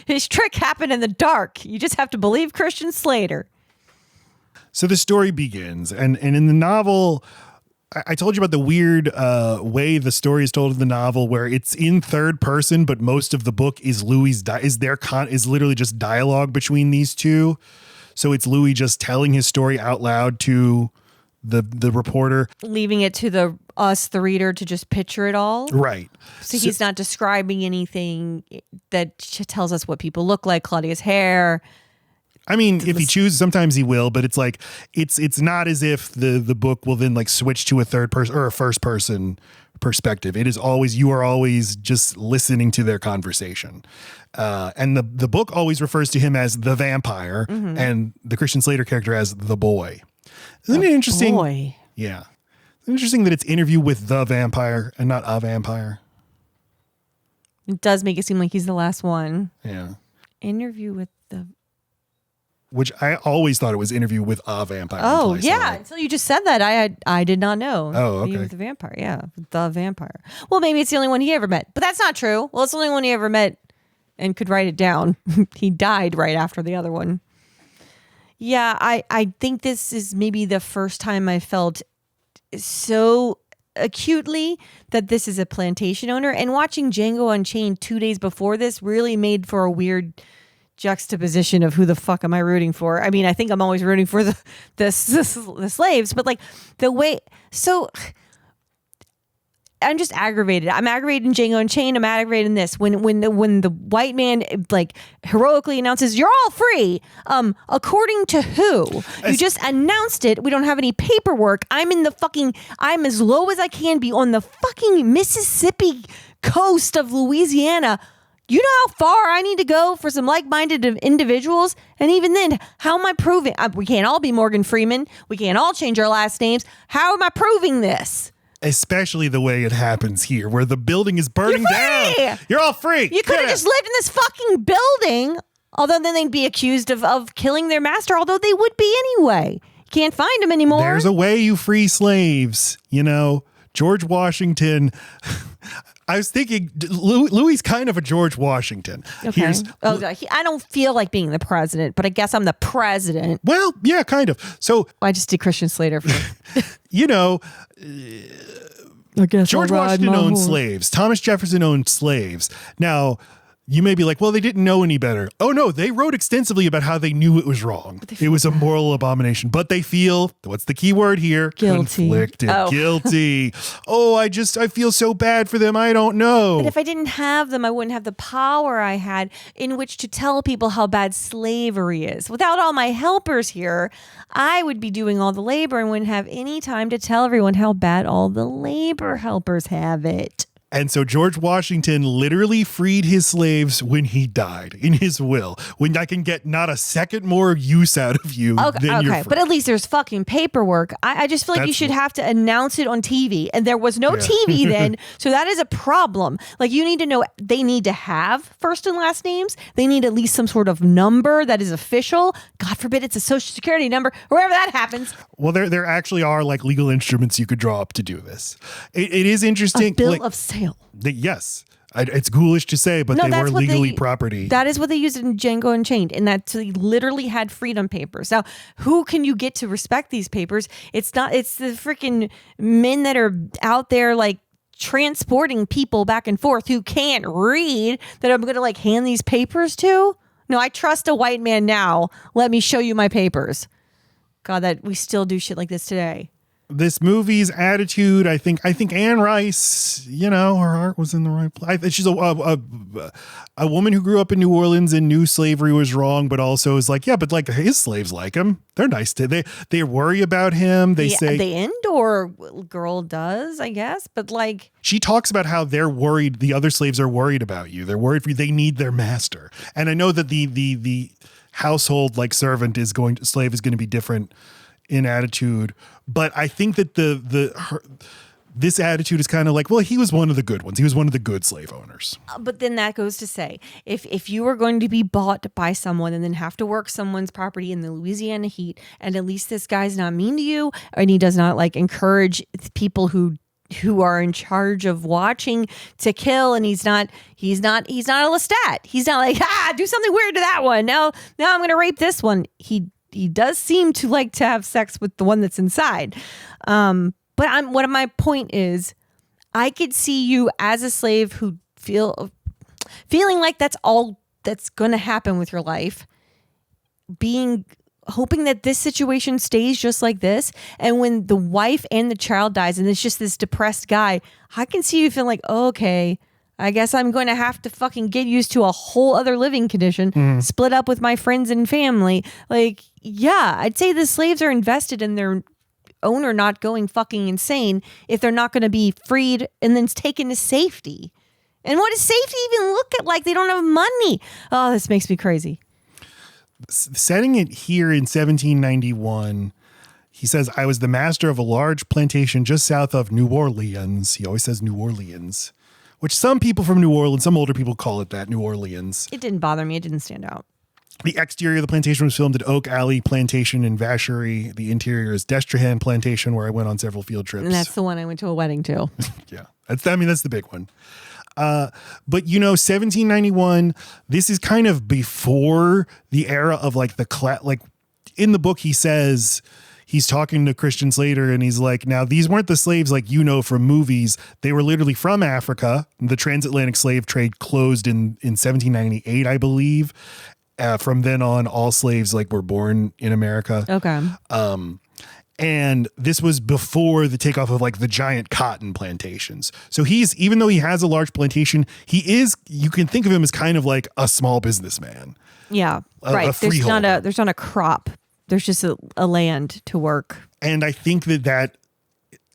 Speaker 2: his trick happened in the dark. You just have to believe Christian Slater.
Speaker 1: So the story begins, and in the novel, I told you about the weird way the story is told in the novel, where it's in third person, but most of the book is Louis is literally just dialogue between these two. So it's Louis just telling his story out loud to the reporter,
Speaker 2: leaving it to the reader to just picture it all.
Speaker 1: Right.
Speaker 2: So he's not describing anything that tells us what people look like, Claudia's hair.
Speaker 1: I mean, if he chooses, sometimes he will, but it's like it's not as if the book will then like switch to a third person or a first person perspective. It is always, you are always just listening to their conversation. And the book always refers to him as the vampire and the Christian Slater character as the boy. Isn't it interesting?
Speaker 2: Boy.
Speaker 1: Yeah. It's interesting that it's interview with the vampire and not a vampire.
Speaker 2: It does make it seem like he's the last one.
Speaker 1: Yeah.
Speaker 2: Interview with the...
Speaker 1: Which I always thought it was interview with a vampire.
Speaker 2: Oh, yeah. Until you just said that, I did not know.
Speaker 1: Oh, okay.
Speaker 2: With the vampire. Yeah. The vampire. Well, maybe it's the only one he ever met. But that's not true. Well, it's the only one he ever met and could write it down. He died right after the other one. Yeah, I think this is maybe the first time I felt so acutely that this is a plantation owner. And watching Django Unchained 2 days before this really made for a weird juxtaposition of who the fuck am I rooting for. I mean, I think I'm always rooting for the slaves, but like the way... So... I'm just aggravated. I'm aggravated in Django Unchained. I'm aggravated in this. When the white man like heroically announces you're all free, according to who? You just announced it. We don't have any paperwork. I'm as low as I can be on the fucking Mississippi coast of Louisiana. You know how far I need to go for some like-minded individuals? And even then, how am I proving? We can't all be Morgan Freeman. We can't all change our last names. How am I proving this?
Speaker 1: Especially the way it happens here, where the building is burning down. You're all free.
Speaker 2: You could have just lived in this fucking building. Although then they'd be accused of killing their master, although they would be anyway. You can't find them anymore.
Speaker 1: There's a way you free slaves. You know, George Washington... I was thinking Louis kind of a George Washington.
Speaker 2: Okay. I don't feel like being the president, but I guess I'm the president.
Speaker 1: Well, yeah, kind of. So
Speaker 2: I just did Christian Slater.
Speaker 1: You know,
Speaker 2: I guess
Speaker 1: George Washington owned slaves. Thomas Jefferson owned slaves. Now, you may be like, well, they didn't know any better. Oh, no, they wrote extensively about how they knew it was wrong. It was a moral abomination. But they feel, what's the key word here?
Speaker 2: Guilty.
Speaker 1: Conflicted. Guilty. Oh, I feel so bad for them. I don't know.
Speaker 2: But if I didn't have them, I wouldn't have the power I had in which to tell people how bad slavery is. Without all my helpers here, I would be doing all the labor and wouldn't have any time to tell everyone how bad all the labor helpers have it.
Speaker 1: And so George Washington literally freed his slaves when he died in his will. When I can get not a second more use out of you, then you're free.
Speaker 2: But at least there's fucking paperwork. I just feel like you should have to announce it on TV. And there was no TV then. So that is a problem. Like you need to know, they need to have first and last names. They need at least some sort of number that is official. God forbid it's a social security number, wherever that happens.
Speaker 1: Well, there actually are like legal instruments you could draw up to do this. It is interesting.
Speaker 2: A bill of sale.
Speaker 1: Yes. It's ghoulish to say, but they were legally property.
Speaker 2: That is what they used in Django Unchained, and that they literally had freedom papers. Now, who can you get to respect these papers? It's the freaking men that are out there like transporting people back and forth who can't read that I'm going to like hand these papers to. No, I trust a white man now. Let me show you my papers. God, that we still do shit like this today.
Speaker 1: This movie's attitude, I think Anne Rice, you know, her heart was in the right place. She's a woman who grew up in New Orleans and knew slavery was wrong, but also is like, yeah, but like his slaves like him. They're nice to they worry about him. They say
Speaker 2: the indoor girl does, I guess, but like
Speaker 1: she talks about how they're worried. The other slaves are worried about you. They're worried for you. They need their master. And I know that the household like slave is going to be different in attitude, but I think that this attitude is kind of like, well, he was one of the good ones. He was one of the good slave owners.
Speaker 2: But then that goes to say, if you are going to be bought by someone and then have to work someone's property in the Louisiana heat, and at least this guy's not mean to you, and he does not like encourage people who are in charge of watching to kill, and he's not a Lestat. He's not like, do something weird to that one. Now I'm going to rape this one. He does seem to like to have sex with the one that's inside. But But what my point is, I could see you as a slave who feeling like that's all that's going to happen with your life, hoping that this situation stays just like this. And when the wife and the child dies and it's just this depressed guy, I can see you feeling like, oh, okay, I guess I'm going to have to fucking get used to a whole other living condition, split up with my friends and family. Like, yeah, I'd say the slaves are invested in their owner not going fucking insane if they're not going to be freed and then taken to safety. And what does safety even look at? Like, they don't have money. Oh, this makes me crazy.
Speaker 1: Setting it here in 1791, he says, I was the master of a large plantation just south of New Orleans. He always says New Orleans, which some people from New Orleans, some older people call it that, New Orleans.
Speaker 2: It didn't bother me. It didn't stand out.
Speaker 1: The exterior of the plantation was filmed at Oak Alley Plantation in Vacherie. The interior is Destrehan Plantation, where I went on several field trips.
Speaker 2: And that's the one I went to a wedding to.
Speaker 1: Yeah. That's the big one. But 1791, this is kind of before the era of like in the book, he says he's talking to Christian Slater and he's like, now these weren't the slaves like, from movies. They were literally from Africa. The transatlantic slave trade closed in 1798, I believe. From then on, all slaves were born in America.
Speaker 2: Okay.
Speaker 1: And this was before the takeoff of the giant cotton plantations. So even though he has a large plantation, you can think of him as kind of like a small businessman.
Speaker 2: Yeah, right. There's not a crop. There's just a land to work. And
Speaker 1: I think that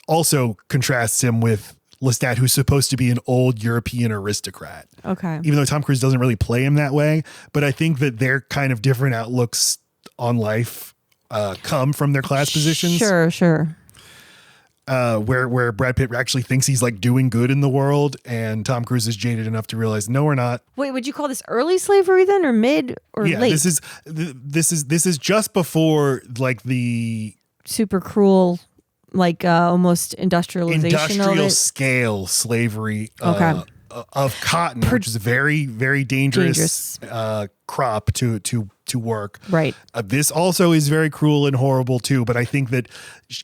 Speaker 1: also contrasts him with Lestat, who's supposed to be an old European aristocrat.
Speaker 2: Okay.
Speaker 1: Even though Tom Cruise doesn't really play him that way. But I think that their kind of different outlooks on life come from their class positions.
Speaker 2: Sure.
Speaker 1: Where Brad Pitt actually thinks he's doing good in the world, and Tom Cruise is jaded enough to realize, no, we're not.
Speaker 2: Wait, would you call this early slavery then, or mid, or late?
Speaker 1: This is just before the
Speaker 2: super cruel, almost industrial
Speaker 1: scale slavery. Of cotton, which is a very, very dangerous. Crop to work.
Speaker 2: Right.
Speaker 1: This also is very cruel and horrible too, but I think that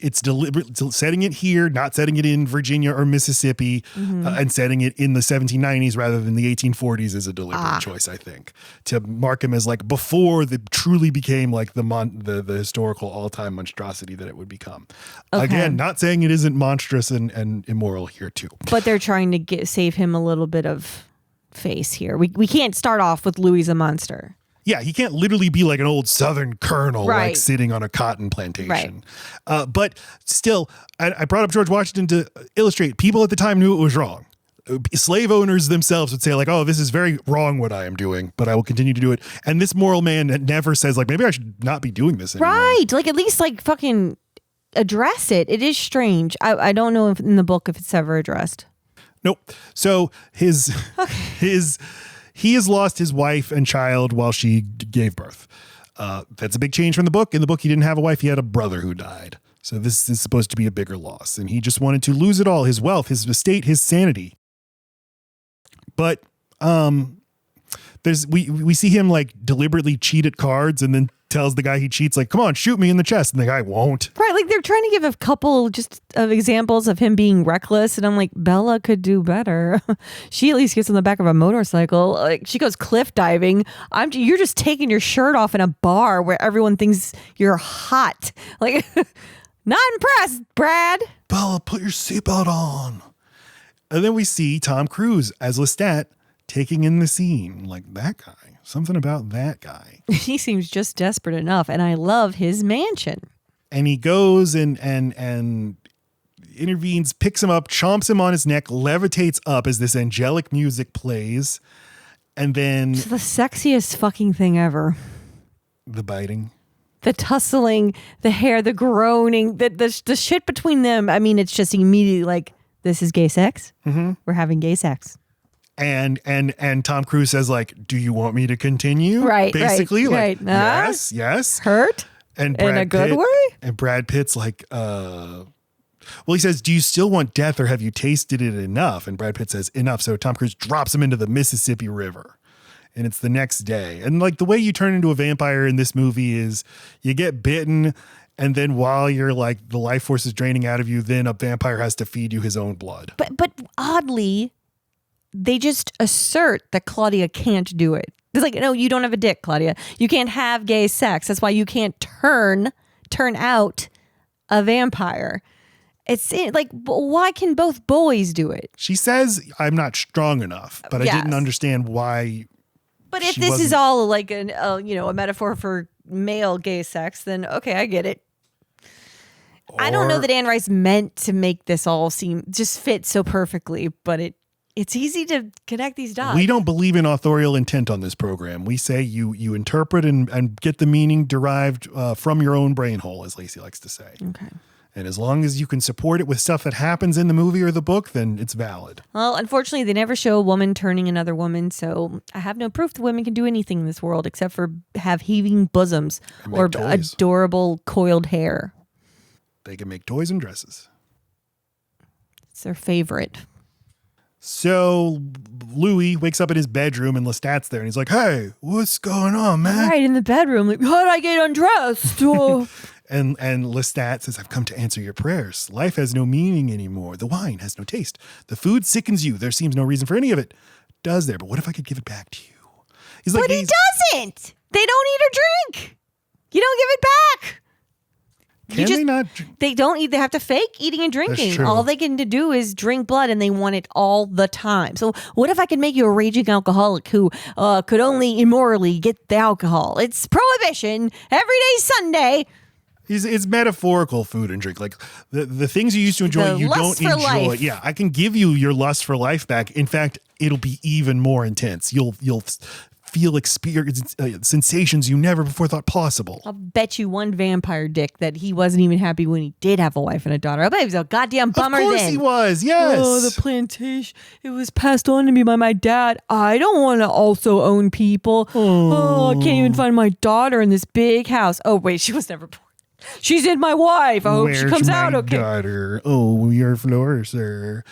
Speaker 1: it's deliberate, setting it here, not setting it in Virginia or Mississippi, and setting it in the 1790s rather than the 1840s is a deliberate choice, I think, to mark him as before the truly became the historical all-time monstrosity that it would become. Okay. Again, not saying it isn't monstrous and immoral here too.
Speaker 2: But they're trying to save him a little bit of face here. We can't start off with Louis a monster.
Speaker 1: Yeah, he can't literally be like an old Southern colonel, sitting on a cotton plantation. Right. But still, I brought up George Washington to illustrate people at the time knew it was wrong. Slave owners themselves would say oh, this is very wrong what I am doing, but I will continue to do it. And this moral man never says maybe I should not be doing this anymore.
Speaker 2: Right. At least fucking address it. It is strange. I don't know if in the book if it's ever addressed.
Speaker 1: Nope. So he has lost his wife and child while she gave birth. That's a big change from the book. In the book, he didn't have a wife. He had a brother who died. So this is supposed to be a bigger loss. And he just wanted to lose it all, his wealth, his estate, his sanity. But we see him deliberately cheat at cards and then tells the guy he cheats come on, shoot me in the chest, and the guy won't.
Speaker 2: Right, they're trying to give a couple just of examples of him being reckless, and I'm like, Bella could do better. She at least gets on the back of a motorcycle. She goes cliff diving. You're just taking your shirt off in a bar where everyone thinks you're hot. Not impressed, Brad.
Speaker 1: Bella, put your seatbelt on. And then we see Tom Cruise as Lestat taking in the scene. That guy. Something about that guy.
Speaker 2: He seems just desperate enough, and I love his mansion.
Speaker 1: And he goes and intervenes, picks him up, chomps him on his neck, levitates up as this angelic music plays, and then
Speaker 2: it's the sexiest fucking thing ever.
Speaker 1: The biting,
Speaker 2: the tussling, the hair, the groaning, the shit between them. I mean, it's just immediately this is gay sex. Mm-hmm. We're having gay sex.
Speaker 1: And Tom Cruise says do you want me to continue?
Speaker 2: Right.
Speaker 1: Basically,
Speaker 2: right.
Speaker 1: Yes.
Speaker 2: Hurt?
Speaker 1: And
Speaker 2: in a good way?
Speaker 1: And Brad Pitt's well, he says, do you still want death or have you tasted it enough? And Brad Pitt says, enough. So Tom Cruise drops him into the Mississippi River. And it's the next day. And the way you turn into a vampire in this movie is you get bitten And then while you're like the life force is draining out of you, then a vampire has to feed you his own blood.
Speaker 2: But oddly, they just assert that Claudia can't do it. It's like, no, you don't have a dick, Claudia. You can't have gay sex. That's why you can't turn out a vampire. It's like, why can both boys do it?
Speaker 1: She says, I'm not strong enough, but I didn't understand why.
Speaker 2: But if this is all like a metaphor for male gay sex, then okay, I get it. I don't know that Anne Rice meant to make this all just fit so perfectly, but it's easy to connect these dots.
Speaker 1: We don't believe in authorial intent on this program. We say you interpret and get the meaning derived from your own brain hole, as Laci likes to say.
Speaker 2: Okay.
Speaker 1: And as long as you can support it with stuff that happens in the movie or the book, then it's valid.
Speaker 2: Well, unfortunately, they never show a woman turning another woman, so I have no proof that women can do anything in this world except for have heaving bosoms or adorable coiled hair.
Speaker 1: They can make toys and dresses.
Speaker 2: It's their favorite.
Speaker 1: So Louis wakes up in his bedroom and Lestat's there and he's like, hey, what's going on, man?
Speaker 2: Right in the bedroom. Like, how'd I get undressed?
Speaker 1: And Lestat says, I've come to answer your prayers. Life has no meaning anymore. The wine has no taste. The food sickens you. There seems no reason for any of it. Does there? But what if I could give it back to you? He's like,
Speaker 2: but he doesn't. They don't eat or drink. You don't give it back.
Speaker 1: They not?
Speaker 2: They don't eat. They have to fake eating and drinking. All they can do is drink blood, and they want it all the time. So what if I could make you a raging alcoholic who could only immorally get the alcohol? It's prohibition every day Sunday.
Speaker 1: It's metaphorical food and drink. Like the things you used to enjoy, you don't enjoy.
Speaker 2: Life.
Speaker 1: Yeah, I can give you your lust for life back. In fact, it'll be even more intense. You'll feel sensations you never before thought possible.
Speaker 2: I'll bet you one vampire dick that he wasn't even happy when he did have a wife and a daughter. I bet he was a goddamn bummer then.
Speaker 1: Of course he was, yes.
Speaker 2: Oh, the plantation. It was passed on to me by my dad. I don't want to also own people. Oh, I can't even find my daughter in this big house. Oh, wait, she was never born. She's in my wife. I hope she comes out okay.
Speaker 1: Daughter? Oh, your floor, sir.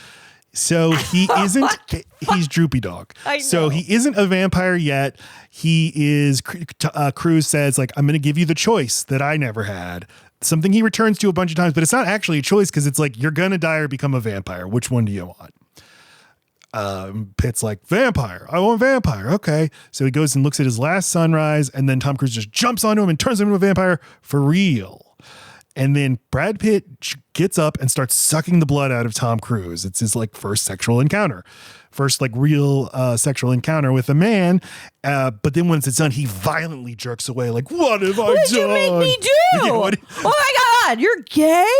Speaker 1: So he isn't, he's Droopy Dog. So he isn't a vampire yet. He is, Cruz says, like, I'm going to give you the choice that I never had. Something he returns to a bunch of times, but it's not actually a choice because it's like, you're going to die or become a vampire. Which one do you want? Pitt's like, vampire. I want vampire. Okay. So he goes and looks at his last sunrise, and then Tom Cruise just jumps onto him and turns him into a vampire for real. And then Brad Pitt gets up and starts sucking the blood out of Tom Cruise. It's his like first sexual encounter, first like real sexual encounter with a man. But then once it's done, he violently jerks away. Like, what have I done?
Speaker 2: What did you make me do? Oh my God, you're gay?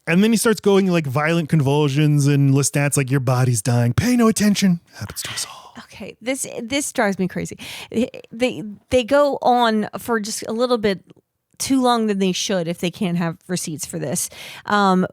Speaker 1: And then he starts going like violent convulsions, and Lestat's like, your body's dying. Pay no attention. Happens to us all.
Speaker 2: Okay, this drives me crazy. They go on for just a little bit too long than they should if they can't have receipts for this,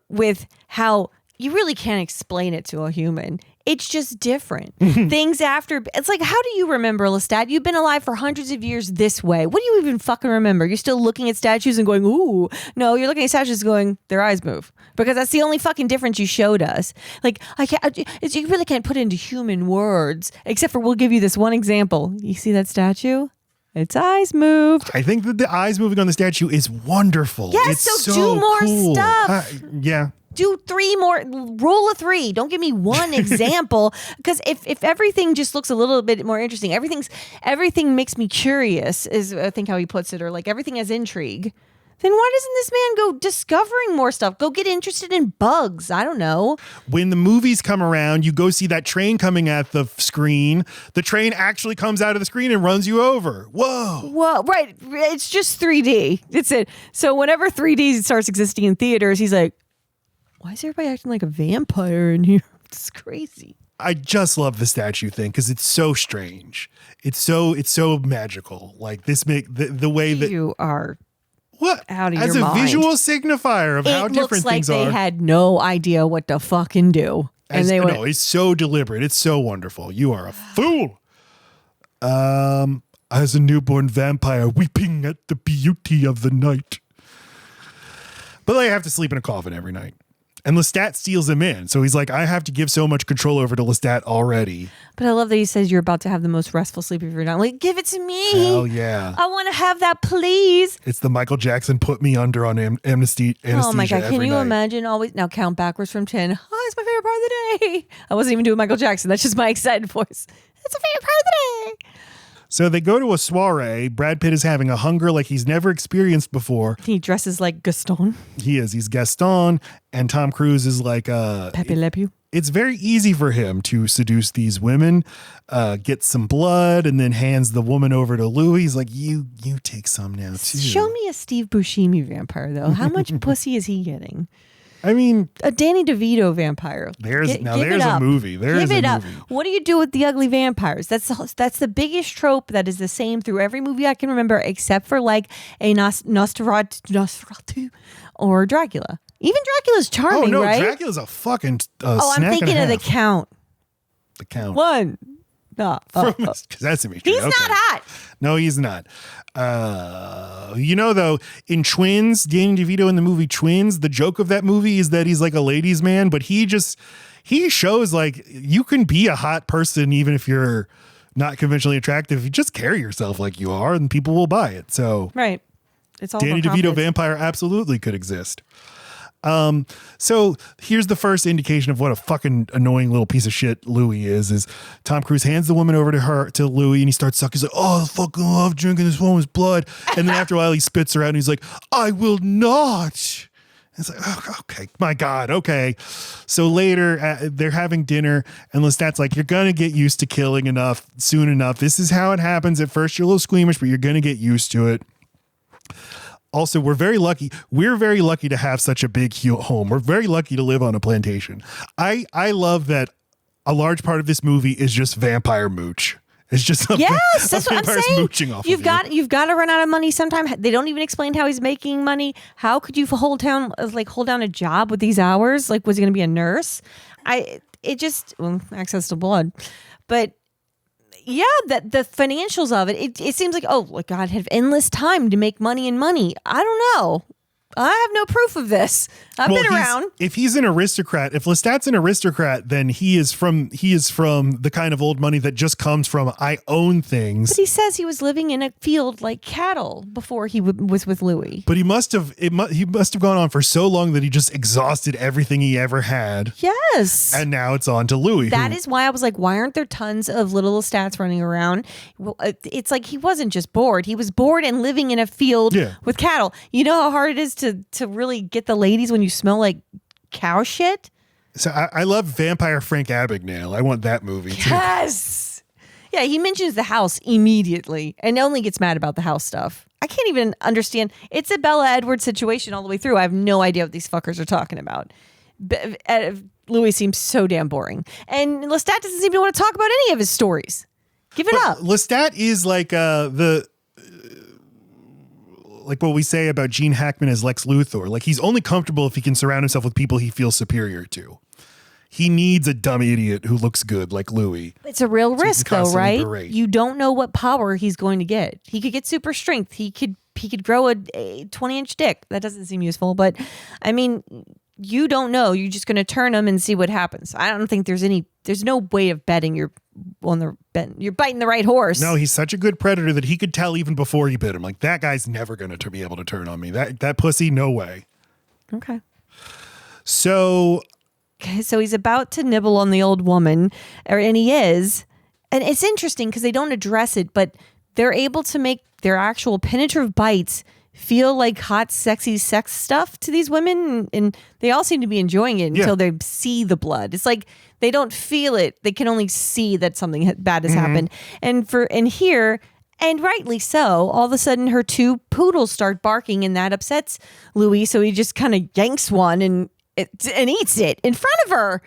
Speaker 2: with how you really can't explain it to a human. It's just different. Things after, it's like, how do you remember, Lestat? You've been alive for hundreds of years this way. What do you even fucking remember? You're still looking at statues and going, ooh. No, you're looking at statues going, their eyes move. Because that's the only fucking difference you showed us. Like, you really can't put it into human words, except for we'll give you this one example. You see that statue? Its eyes moved.
Speaker 1: I think that the eyes moving on the statue is wonderful.
Speaker 2: Yes, so do more
Speaker 1: cool.
Speaker 2: stuff.
Speaker 1: Yeah.
Speaker 2: Do 3 more, rule of 3. Don't give me one example. Because if everything just looks a little bit more interesting, everything makes me curious, is I think how he puts it, or like everything has intrigue. Then why doesn't this man go discovering more stuff? Go get interested in bugs. I don't know.
Speaker 1: When the movies come around, you go see that train coming at the screen. The train actually comes out of the screen and runs you over. Whoa.
Speaker 2: Well, right. It's just 3D. It's it. So whenever 3D starts existing in theaters, he's like, why is everybody acting like a vampire in here? It's crazy.
Speaker 1: I just love the statue thing because it's so strange. It's so magical. Like this the way that
Speaker 2: you are.
Speaker 1: What?
Speaker 2: Out of
Speaker 1: as
Speaker 2: your
Speaker 1: a
Speaker 2: mind.
Speaker 1: Visual signifier of how different things are.
Speaker 2: It looks like they had no idea what to fucking do.
Speaker 1: No, it's so deliberate. It's so wonderful. You are a fool. As a newborn vampire weeping at the beauty of the night. But they have to sleep in a coffin every night. And Lestat steals him in. So he's like, I have to give so much control over to Lestat already.
Speaker 2: But I love that he says you're about to have the most restful sleep of your night. Like, give it to me.
Speaker 1: Hell yeah.
Speaker 2: I want to have that, please.
Speaker 1: It's the Michael Jackson put me under on anesthesia.
Speaker 2: Oh my God. Can you
Speaker 1: night.
Speaker 2: imagine always now count backwards from 10? Oh, it's my favorite part of the day. I wasn't even doing Michael Jackson. That's just my excited voice. It's a favorite part of the day.
Speaker 1: So they go to a soiree. Brad Pitt is having a hunger like he's never experienced before.
Speaker 2: He dresses like Gaston.
Speaker 1: He is. He's Gaston. And Tom Cruise is like
Speaker 2: Pepe Le Pew.
Speaker 1: It's very easy for him to seduce these women, get some blood, and then hands the woman over to Louis. He's like, you take some now, too.
Speaker 2: Show me a Steve Buscemi vampire, though. How much pussy is he getting?
Speaker 1: I mean,
Speaker 2: a Danny DeVito vampire.
Speaker 1: There's a movie. Give it up.
Speaker 2: What do you do with the ugly vampires? That's the biggest trope that is the same through every movie I can remember, except for like a Nosferatu or Dracula. Even Dracula's charming, right?
Speaker 1: Dracula's a fucking
Speaker 2: I'm thinking of the Count.
Speaker 1: The Count.
Speaker 2: One. No,
Speaker 1: because that's him.
Speaker 2: He's not hot.
Speaker 1: No, he's not. Though, in Twins, Danny DeVito in the movie Twins, the joke of that movie is that he's like a ladies' man, but he shows like you can be a hot person even if you're not conventionally attractive. You just carry yourself like you are, and people will buy it. So,
Speaker 2: right, it's all
Speaker 1: Danny
Speaker 2: about
Speaker 1: DeVito
Speaker 2: confidence.
Speaker 1: vampire absolutely could exist. So here's the first indication of what a fucking annoying little piece of shit Louis is Tom Cruise hands the woman over to Louis and he starts sucking. He's like, oh, I fucking love drinking this woman's blood. And then after a while he spits her out and he's like, I will not. And it's like, oh, okay, my God. Okay. So later they're having dinner and Lestat's like, you're going to get used to killing enough soon enough. This is how it happens. At first you're a little squeamish, but you're going to get used to it. Also, we're very lucky. We're very lucky to have such a big home. We're very lucky to live on a plantation. I love that a large part of this movie is just vampire mooch. It's just
Speaker 2: that's what I'm saying.
Speaker 1: Mooching off
Speaker 2: you've got to run out of money sometime. They don't even explain how he's making money. How could you hold down a job with these hours? Like, was he going to be a nurse? Access to blood, but. Yeah, that the financials of it seems like, oh, like God, have endless time to make money and money. I don't know. I have no proof of this. I've been around.
Speaker 1: If he's an aristocrat, if Lestat's an aristocrat, then he is from the kind of old money that just comes from I own things.
Speaker 2: But he says he was living in a field like cattle before he was with Louis.
Speaker 1: But he must have gone on for so long that he just exhausted everything he ever had.
Speaker 2: Yes.
Speaker 1: And now it's on to Louis.
Speaker 2: That is why I was like, why aren't there tons of little Lestats running around? Well, it's like he wasn't just bored. He was bored and living in a field with cattle. You know how hard it is to really get the ladies when you smell like cow shit?
Speaker 1: So I love Vampire Frank Abagnale. I want that movie too.
Speaker 2: Yes. Yeah, he mentions the house immediately and only gets mad about the house stuff. I can't even understand. It's a Bella Edwards situation all the way through. I have no idea what these fuckers are talking about. Louis seems so damn boring. And Lestat doesn't seem to want to talk about any of his stories. Give it up.
Speaker 1: Lestat is like like what we say about Gene Hackman as Lex Luthor. Like, he's only comfortable if he can surround himself with people he feels superior to. He needs a dumb idiot who looks good like Louis.
Speaker 2: It's a real risk though, right? Berate. You don't know what power he's going to get. He could get super strength. He could grow a 20-inch dick. That doesn't seem useful, but I mean, you don't know. You're just going to turn him and see what happens. I don't think there's no way of betting you're biting the right horse.
Speaker 1: No, he's such a good predator that he could tell even before he bit him. Like, that guy's never going to be able to turn on me. That pussy, no way.
Speaker 2: Okay.
Speaker 1: So
Speaker 2: he's about to nibble on the old woman, and he is. And it's interesting because they don't address it, but they're able to make their actual penetrative bites feel like hot, sexy sex stuff to these women, and they all seem to be enjoying it until they see the blood. It's like they don't feel it; they can only see that something bad has happened. And here, and rightly so, all of a sudden her two poodles start barking, and that upsets Louis. So he just kind of yanks one and eats it in front of her.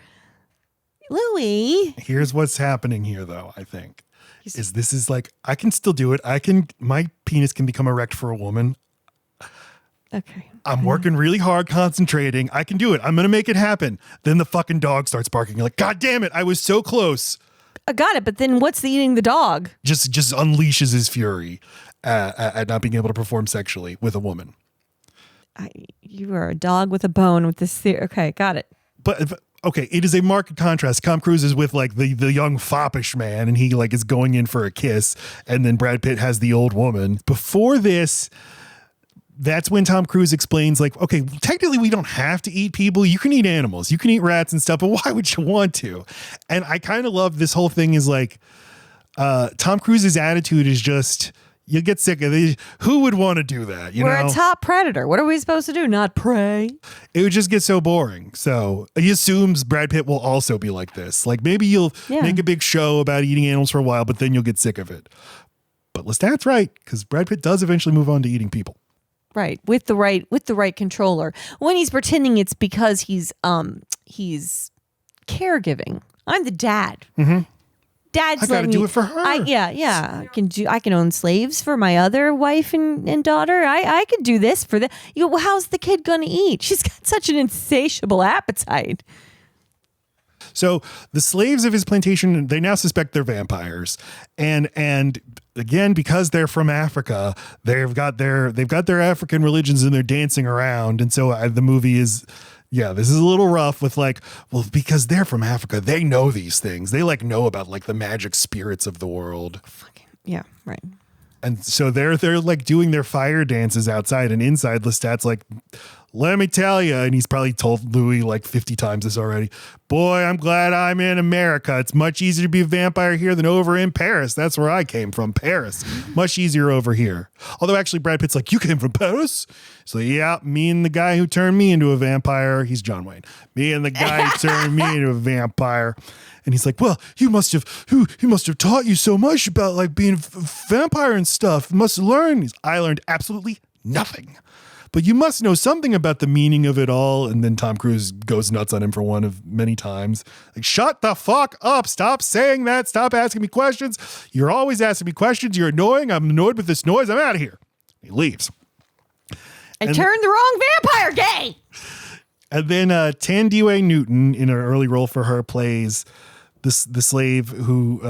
Speaker 2: Louis.
Speaker 1: Here's what's happening here, though. I think this is like, I can still do it. My penis can become erect for a woman.
Speaker 2: Okay.
Speaker 1: I'm working really hard, concentrating. I can do it. I'm going to make it happen. Then the fucking dog starts barking. You're like, God damn it. I was so close.
Speaker 2: I got it. But then what's eating the dog?
Speaker 1: Just unleashes his fury at not being able to perform sexually with a woman.
Speaker 2: You are a dog with a bone with this theory. Okay. Got it.
Speaker 1: But okay, it is a marked contrast. Tom Cruise is with like the young foppish man, and he like is going in for a kiss, and then Brad Pitt has the old woman. Before this, that's when Tom Cruise explains like, okay, technically we don't have to eat people. You can eat animals, you can eat rats and stuff, but why would you want to? And I kind of love this whole thing is like, Tom Cruise's attitude is just, you get sick of it. Who would want to do that?
Speaker 2: We're a top predator. What are we supposed to do? Not prey?
Speaker 1: It would just get so boring. So he assumes Brad Pitt will also be like this. Like maybe you'll make a big show about eating animals for a while, but then you'll get sick of it. But Lestat's right, because Brad Pitt does eventually move on to eating people.
Speaker 2: Right, with the right controller. When he's pretending it's because he's caregiving. I'm the dad.
Speaker 1: Mm-hmm.
Speaker 2: Dad's
Speaker 1: I gotta do it for her.
Speaker 2: I can own slaves for my other wife and daughter. I could do this for them. You go, well, how's the kid gonna eat? She's got such an insatiable appetite.
Speaker 1: So the slaves of his plantation, they now suspect they're vampires, and again, because they're from Africa, they've got their African religions and they're dancing around, and so the movie is. Yeah, this is a little rough with like, well, because they're from Africa, they know these things. They like know about like the magic spirits of the world.
Speaker 2: Yeah, right.
Speaker 1: And so they're like doing their fire dances outside, and inside Lestat's like, let me tell you, and he's probably told Louis like 50 times this already. Boy, I'm glad I'm in America. It's much easier to be a vampire here than over in Paris. That's where I came from, Paris. Much easier over here. Although actually Brad Pitt's like, you came from Paris? So yeah, me and the guy who turned me into a vampire, he's John Wayne. Me and the guy who turned me into a vampire. And he's like, well, he must have taught you so much about like being a vampire and stuff. You must have learned. I learned absolutely nothing. But you must know something about the meaning of it all. And then Tom Cruise goes nuts on him for one of many times. Like, shut the fuck up. Stop saying that. Stop asking me questions. You're always asking me questions. You're annoying. I'm annoyed with this noise. I'm out of here. He leaves.
Speaker 2: And turned the wrong vampire gay.
Speaker 1: And then Tandiwe Newton, in an early role for her, plays the slave who,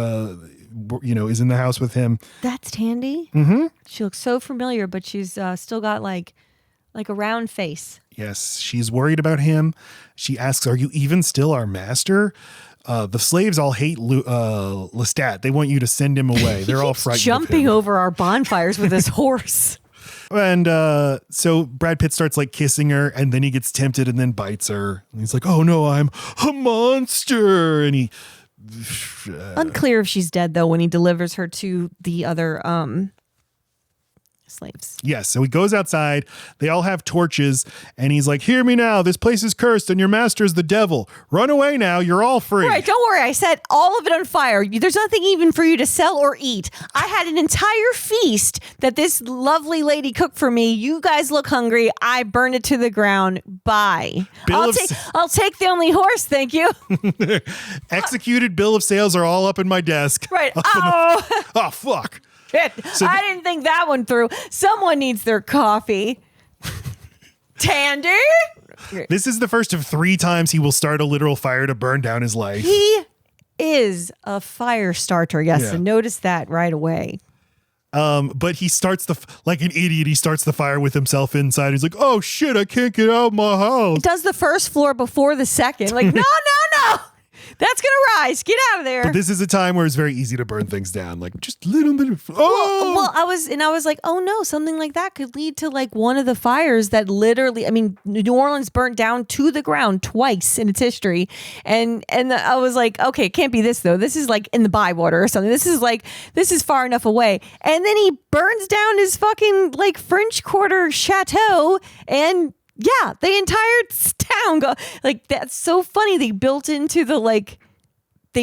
Speaker 1: is in the house with him. That's
Speaker 2: Tandy?
Speaker 1: Mm-hmm.
Speaker 2: She looks so familiar, but she's still got like a round face.
Speaker 1: Yes, she's worried about him. She asks, are you even still our master? The slaves all hate Lestat. They want you to send him away. They're all frightened
Speaker 2: jumping over our bonfires with his horse.
Speaker 1: And so Brad Pitt starts like kissing her, and then he gets tempted and then bites her. And he's like, oh no, I'm a monster. And he...
Speaker 2: Unclear if she's dead, though, when he delivers her to the other slaves.
Speaker 1: Yes, so he goes outside. They all have torches, and he's like, hear me now. This place is cursed, and your master is the devil. Run away now. You're all free.
Speaker 2: Right, don't worry. I set all of it on fire. There's nothing even for you to sell or eat. I had an entire feast that this lovely lady cooked for me. You guys look hungry. I burned it to the ground. Bye. I'll take the only horse, thank you.
Speaker 1: Executed bill of sales are all up in my desk.
Speaker 2: Right. Oh,
Speaker 1: oh fuck.
Speaker 2: So I didn't think that one through. Someone needs their coffee. Tandy?
Speaker 1: This is the first of 3 times he will start a literal fire to burn down his life.
Speaker 2: He is a fire starter, yes,
Speaker 1: Yeah.
Speaker 2: and notice that right away.
Speaker 1: But he starts like an idiot. He starts the fire with himself inside. He's like, oh shit, I can't get out of my house.
Speaker 2: It does the first floor before the second. Like, no. That's going to rise. Get out of there.
Speaker 1: But this is a time where it's very easy to burn things down. Like just a little bit of,
Speaker 2: Well, I was like, oh no, something like that could lead to like one of the fires that literally, I mean, New Orleans burnt down to the ground twice in its history. And I was like, okay, it can't be this though. This is like in the Bywater or something. This is far enough away. And then he burns down his fucking like French Quarter chateau, and yeah, the entire town that's so funny. They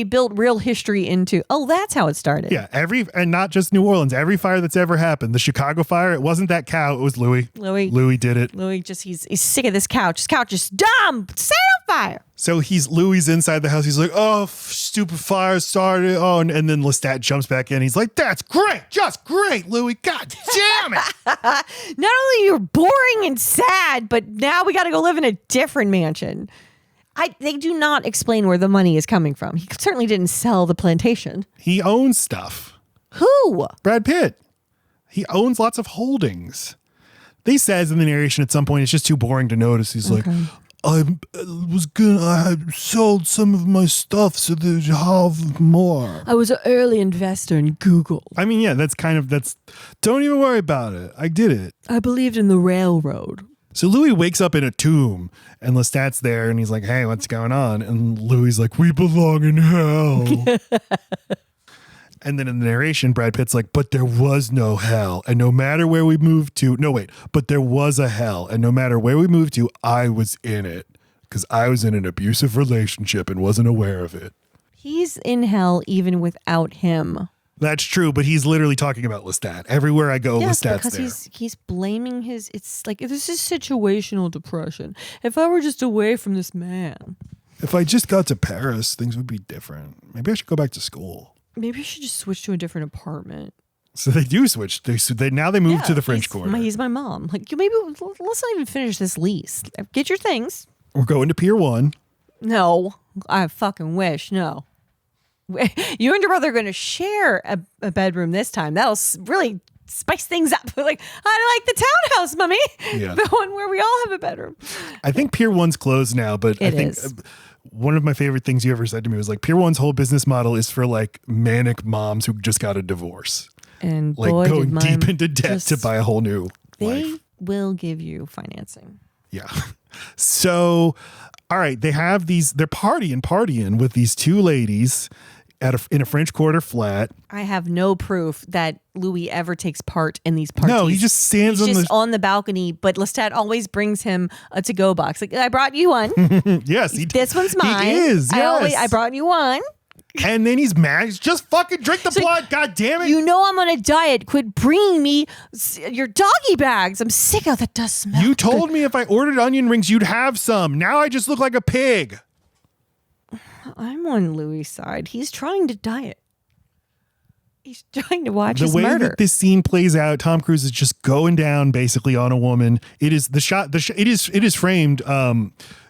Speaker 2: built real history into, that's how it started.
Speaker 1: Yeah, and not just New Orleans, every fire that's ever happened. The Chicago fire, it wasn't that cow, it was Louis. Louis did it.
Speaker 2: Louis he's sick of this couch. This couch is dumb. Set it on fire.
Speaker 1: So Louis inside the house. He's like, oh, stupid fire started. Oh, and then Lestat jumps back in. He's like, that's great. Just great, Louis. God damn it.
Speaker 2: Not only you're boring and sad, but now we got to go live in a different mansion. They do not explain where the money is coming from. He certainly didn't sell the plantation.
Speaker 1: He owns stuff.
Speaker 2: Who?
Speaker 1: Brad Pitt. He owns lots of holdings. He says in the narration at some point, it's just too boring to notice. He's like, I had sold some of my stuff so they'd have more.
Speaker 2: I was an early investor in Google.
Speaker 1: I mean, yeah, don't even worry about it. I did it.
Speaker 2: I believed in the railroad.
Speaker 1: So Louis wakes up in a tomb and Lestat's there and he's like, hey, what's going on? And Louis like, we belong in hell. And then in the narration, Brad Pitt's like, but there was no hell. And no matter where we moved to, but there was a hell. And no matter where we moved to, I was in it because I was in an abusive relationship and wasn't aware of it.
Speaker 2: He's in hell even without him.
Speaker 1: That's true, but he's literally talking about Lestat. Everywhere I go,
Speaker 2: yes,
Speaker 1: Lestat's there.
Speaker 2: Because he's blaming it's like, this is situational depression. If I were just away from this man.
Speaker 1: If I just got to Paris, things would be different. Maybe I should go back to school.
Speaker 2: Maybe I should just switch to a different apartment.
Speaker 1: So they do switch. Now they move to the French Quarter.
Speaker 2: He's my mom. Like, maybe let's not even finish this lease. Get your things.
Speaker 1: We're going to Pier 1.
Speaker 2: No, I fucking wish. No. You and your brother are going to share a bedroom this time. That'll really spice things up. Like, I like the townhouse, Mummy. Yeah. The one where we all have a bedroom.
Speaker 1: I think Pier 1's closed now, but I think one of my favorite things you ever said to me was like, Pier 1's whole business model is for like manic moms who just got a divorce.
Speaker 2: And
Speaker 1: like
Speaker 2: boy,
Speaker 1: going deep into debt to buy a whole new life.
Speaker 2: They will give you financing.
Speaker 1: Yeah. So, all right, they're partying with these two ladies in a French Quarter flat.
Speaker 2: I have no proof that Louis ever takes part in these parties.
Speaker 1: No, he just stands
Speaker 2: on the balcony, but Lestat always brings him a to-go box. Like, I brought you one.
Speaker 1: Yes.
Speaker 2: This one's mine.
Speaker 1: He is, yes.
Speaker 2: I brought you one.
Speaker 1: And then he's mad. He's just fucking drink the blood, God damn it.
Speaker 2: You know I'm on a diet. Quit bringing me your doggy bags. I'm sick of that. Does smell.
Speaker 1: You told me if I ordered onion rings, you'd have some. Now I just look like a pig.
Speaker 2: I'm on Louis' side. He's trying to diet. He's trying to watch his murder.
Speaker 1: The way that this scene plays out, Tom Cruise is just going down basically on a woman. It is it is framed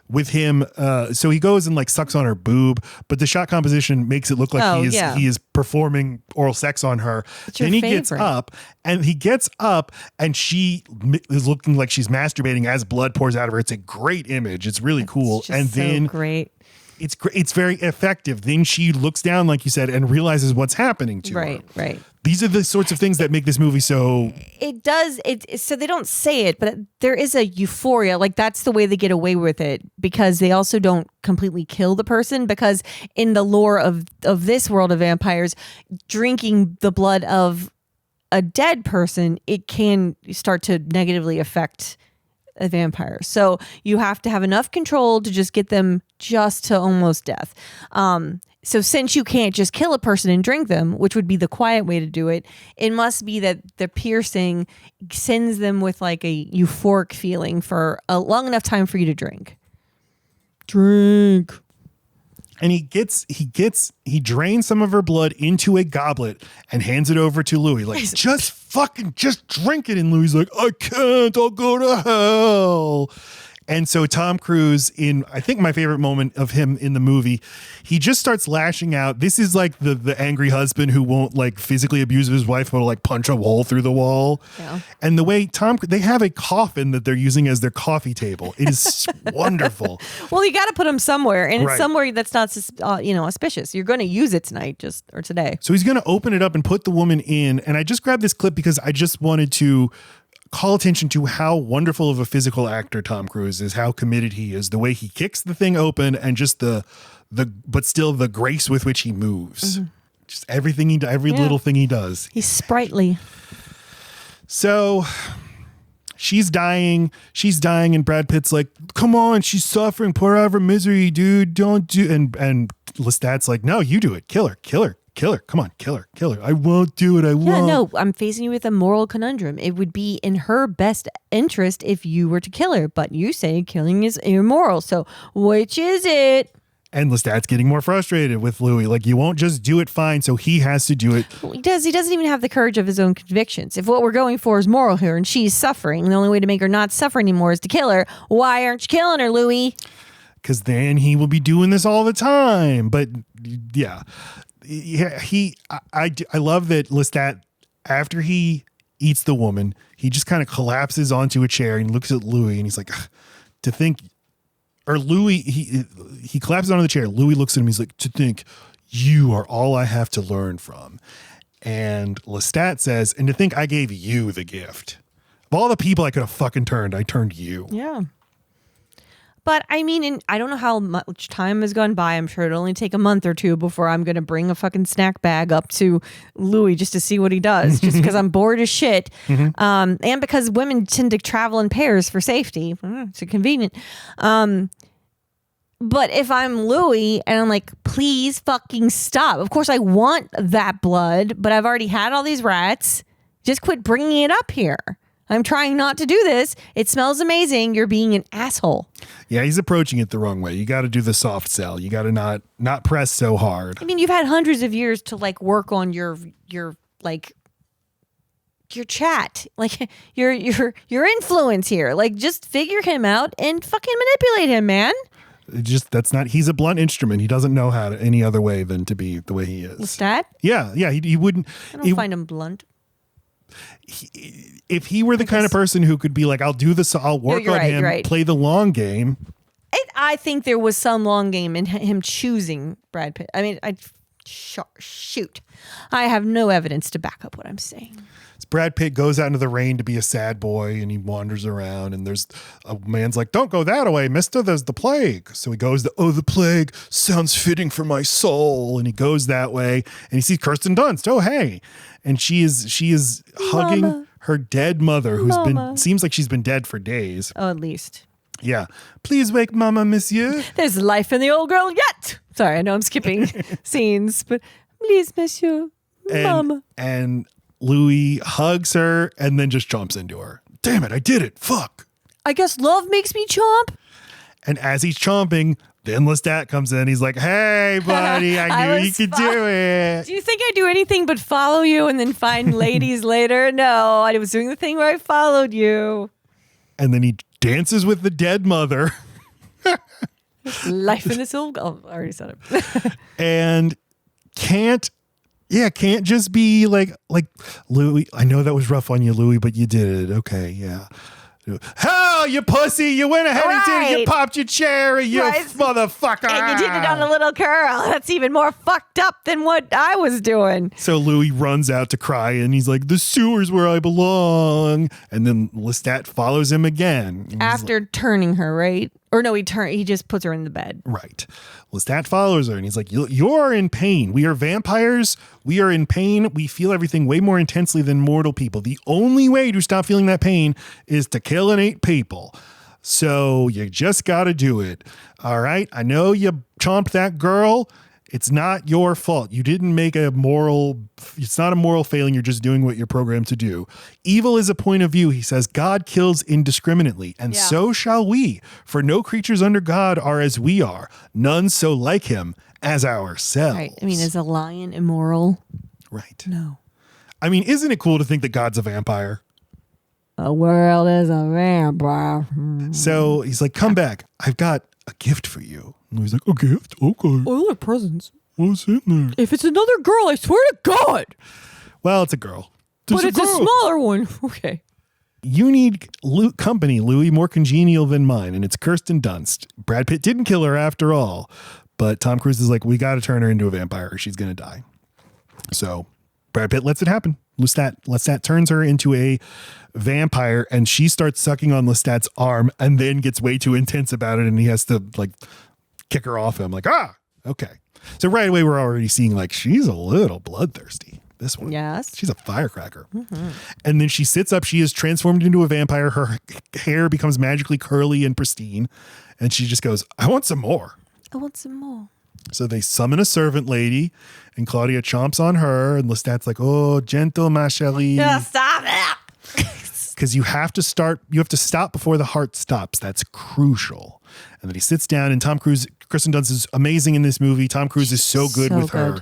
Speaker 1: with him. So he goes and like sucks on her boob, but the shot composition makes it look like he is performing oral sex on her. Then he gets up and she is looking like she's masturbating as blood pours out of her. It's a great image. It's really cool. And then
Speaker 2: great.
Speaker 1: It's very effective. Then she looks down, like you said, and realizes what's happening to her.
Speaker 2: Right.
Speaker 1: These are the sorts of things that make this movie so...
Speaker 2: It does. So they don't say it, but there is a euphoria. Like, that's the way they get away with it, because they also don't completely kill the person, because in the lore of this world of vampires, drinking the blood of a dead person, it can start to negatively affect a vampire. So you have to have enough control to just get them just to almost death. So since you can't just kill a person and drink them, which would be the quiet way to do it, it must be that the piercing sends them with like a euphoric feeling for a long enough time for you to drink.
Speaker 1: And he drains some of her blood into a goblet and hands it over to Louis. Like, just drink it. And Louis like, I can't, I'll go to hell. And so Tom Cruise, in I think my favorite moment of him in the movie, he just starts lashing out. This is like the angry husband who won't like physically abuse his wife, but will like punch a hole through the wall. Yeah. And the way they have a coffin that they're using as their coffee table. It is wonderful.
Speaker 2: Well, you got to put him somewhere, and it's somewhere that's not auspicious. You're going to use it tonight, or today.
Speaker 1: So he's going to open it up and put the woman in. And I just grabbed this clip because I just wanted to call attention to how wonderful of a physical actor Tom Cruise is, how committed he is, the way he kicks the thing open, and just but still the grace with which he moves. Mm-hmm. Just everything every little thing he does.
Speaker 2: He's sprightly.
Speaker 1: So she's dying, and Brad Pitt's like, come on, she's suffering, pour out of her misery, dude, don't do, and Lestat's like, no, you do it, kill her, come on, kill her. I won't do it. I won't.
Speaker 2: Yeah, no, I'm facing you with a moral conundrum. It would be in her best interest if you were to kill her, but you say killing is immoral. So which is it?
Speaker 1: And Lestat's getting more frustrated with Louis. Like, you won't just do it, fine, so he has to do it.
Speaker 2: Well, he doesn't even have the courage of his own convictions. If what we're going for is moral here and she's suffering, the only way to make her not suffer anymore is to kill her, why aren't you killing her, Louis?
Speaker 1: Because then he will be doing this all the time. But yeah. I love that Lestat, after he eats the woman, he just kind of collapses onto a chair and looks at Louis and he's like, to think or Louis, he collapses onto the chair. Louis looks at him. He's like, to think you are all I have to learn from. And Lestat says, and to think I gave you the gift. Of all the people I could have fucking turned, I turned you.
Speaker 2: Yeah. But I mean, I don't know how much time has gone by. I'm sure it'll only take a month or two before I'm going to bring a fucking snack bag up to Louis just to see what he does, just because I'm bored as shit. And because women tend to travel in pairs for safety. It's convenient. But if I'm Louis and I'm like, please fucking stop. Of course, I want that blood, but I've already had all these rats. Just quit bringing it up here. I'm trying not to do this. It smells amazing. You're being an asshole.
Speaker 1: Yeah, he's approaching it the wrong way. You got to do the soft sell. You got to not press so hard.
Speaker 2: I mean, you've had hundreds of years to like work on your chat, like your influence here. Like, just figure him out and fucking manipulate him, man.
Speaker 1: He's a blunt instrument. He doesn't know how to any other way than to be the way he is.
Speaker 2: Lestat?
Speaker 1: Yeah. He wouldn't.
Speaker 2: I don't find him blunt.
Speaker 1: If he were the kind of person who could be like, I'll do this, I'll work on him, play the long game.
Speaker 2: I think there was some long game in him choosing Brad Pitt. I mean, shoot. I have no evidence to back up what I'm saying.
Speaker 1: Brad Pitt goes out into the rain to be a sad boy, and he wanders around, and there's a man's like, don't go that way, mister, there's the plague. So he goes, the plague sounds fitting for my soul. And he goes that way, and he sees Kirsten Dunst. Oh, hey. And she is hugging her dead mother, seems like she's been dead for days.
Speaker 2: Oh, at least.
Speaker 1: Yeah. Please wake mama, monsieur.
Speaker 2: There's life in the old girl yet. Sorry, I know I'm skipping scenes, but please, monsieur, mama.
Speaker 1: And Louis hugs her and then just jumps into her. Damn it, I did it. Fuck.
Speaker 2: I guess love makes me chomp.
Speaker 1: And as he's chomping, then Lestat comes in. He's like, hey, buddy, I knew you could do it.
Speaker 2: Do you think I do anything but follow you and then find ladies later? No, I was doing the thing where I followed you.
Speaker 1: And then he dances with the dead mother.
Speaker 2: Life in this old... Oh, I already said it.
Speaker 1: And can't just be like Louis. I know that was rough on you, Louis, but you did it. Okay, yeah. Hell, you pussy! You went ahead and did it. You popped your cherry, you motherfucker!
Speaker 2: And you did it on a little girl. That's even more fucked up than what I was doing.
Speaker 1: So Louis runs out to cry, and he's like, "The sewer's where I belong." And then Lestat follows him again
Speaker 2: after turning her, right? Or no, he just puts her in the bed.
Speaker 1: Right. Lestat follows her and he's like, you're in pain. We are vampires. We are in pain. We feel everything way more intensely than mortal people. The only way to stop feeling that pain is to kill and eat people. So you just got to do it. All right. I know you chomped that girl. It's not your fault. You didn't make it's not a moral failing. You're just doing what you're programmed to do. Evil is a point of view. He says, God kills indiscriminately, and so shall we. For no creatures under God are as we are. None so like him as ourselves.
Speaker 2: Right. I mean, is a lion immoral?
Speaker 1: Right.
Speaker 2: No.
Speaker 1: I mean, isn't it cool to think that God's a vampire?
Speaker 2: The world is a vampire.
Speaker 1: So he's like, come back. I've got a gift for you. And he's like, a gift? Okay.
Speaker 2: I like presents.
Speaker 1: What's in there?
Speaker 2: If it's another girl, I swear to God.
Speaker 1: Well, it's a girl.
Speaker 2: But it's a smaller one. Okay.
Speaker 1: You need company, Louis, more congenial than mine, and it's Kirsten Dunst. Brad Pitt didn't kill her after all, but Tom Cruise is like, we got to turn her into a vampire or she's going to die. So Brad Pitt lets it happen. Lestat turns her into a vampire, and she starts sucking on Lestat's arm and then gets way too intense about it, and he has to like kick her off him. Like, okay. So right away we're already seeing like she's a little bloodthirsty. This one.
Speaker 2: Yes.
Speaker 1: She's a firecracker. Mm-hmm. And then she sits up. She is transformed into a vampire. Her hair becomes magically curly and pristine. And she just goes, I want some more.
Speaker 2: I want some more.
Speaker 1: So they summon a servant lady, and Claudia chomps on her, and Lestat's like, oh, gentle, ma chérie.
Speaker 2: Yeah, stop it.
Speaker 1: Because you have to stop before the heart stops. That's crucial. And then he sits down, and Kristen Dunst is amazing in this movie. Tom Cruise is so good with her.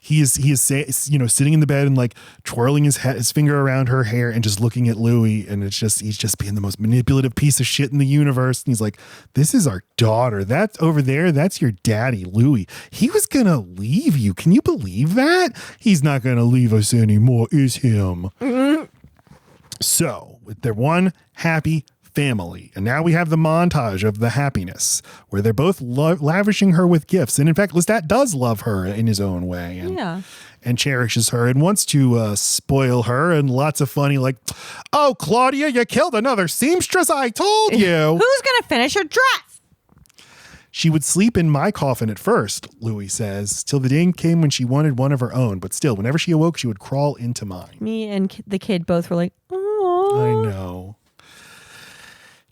Speaker 1: He is sitting in the bed and like twirling his finger around her hair and just looking at Louis, and he's just being the most manipulative piece of shit in the universe. And he's like, this is our daughter. That's over there. That's your daddy, Louis. He was gonna leave you. Can you believe that? He's not gonna leave us anymore, is him. Mm-hmm. So with their one happy family. And now we have the montage of the happiness where they're both lavishing her with gifts. And in fact, Lestat does love her in his own way. And cherishes her and wants to spoil her, and lots of funny like, oh, Claudia, you killed another seamstress, I told you.
Speaker 2: Who's going to finish her dress?
Speaker 1: She would sleep in my coffin at first, Louis says, till the day came when she wanted one of her own. But still, whenever she awoke, she would crawl into mine.
Speaker 2: Me and the kid both were like, oh.
Speaker 1: I know.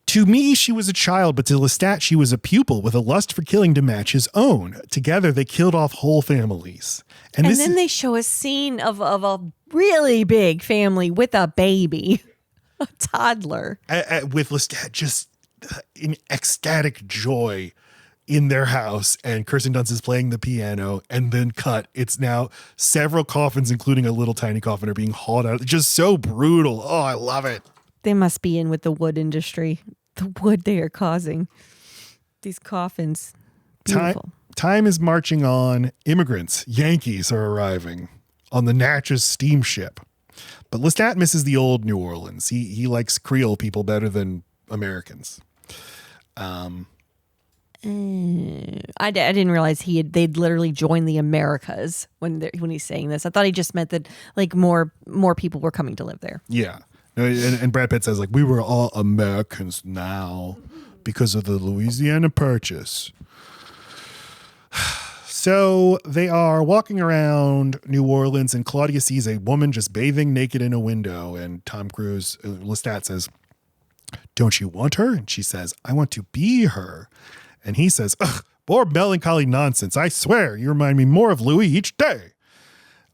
Speaker 1: To me, she was a child, but to Lestat, she was a pupil with a lust for killing to match his own. Together, they killed off whole families.
Speaker 2: And then they show a scene of a really big family with a baby, a toddler.
Speaker 1: With Lestat just in ecstatic joy in their house, and Kirsten Dunst is playing the piano, and then cut. It's now several coffins, including a little tiny coffin, are being hauled out. It's just so brutal. Oh, I love it.
Speaker 2: They must be in with the wood industry. The wood they are causing. These coffins. Beautiful.
Speaker 1: Time is marching on. Immigrants, Yankees, are arriving on the Natchez steamship. But Lestat misses the old New Orleans. He likes Creole people better than Americans.
Speaker 2: I didn't realize they'd literally joined the Americas when he's saying this. I thought he just meant that like more people were coming to live there.
Speaker 1: Yeah. And Brad Pitt says, like, we were all Americans now because of the Louisiana Purchase. So they are walking around New Orleans, and Claudia sees a woman just bathing naked in a window. And Tom Cruise, Lestat says, don't you want her? And she says, I want to be her. And he says, ugh, more melancholy nonsense. I swear, you remind me more of Louis each day.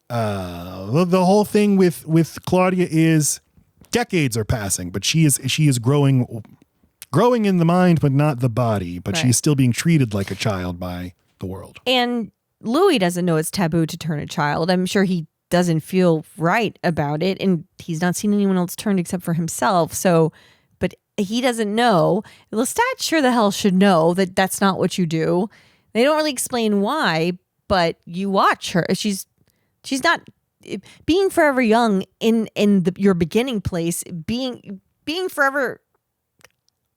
Speaker 1: The whole thing with Claudia is decades are passing, but she is growing in the mind, but not the body. But She's still being treated like a child by the world.
Speaker 2: And Louis doesn't know it's taboo to turn a child. I'm sure he doesn't feel right about it, and he's not seen anyone else turned except for himself. So, but he doesn't know. Lestat sure the hell should know that that's not what you do. They don't really explain why, but you watch her. She's not being forever young in your beginning place, being forever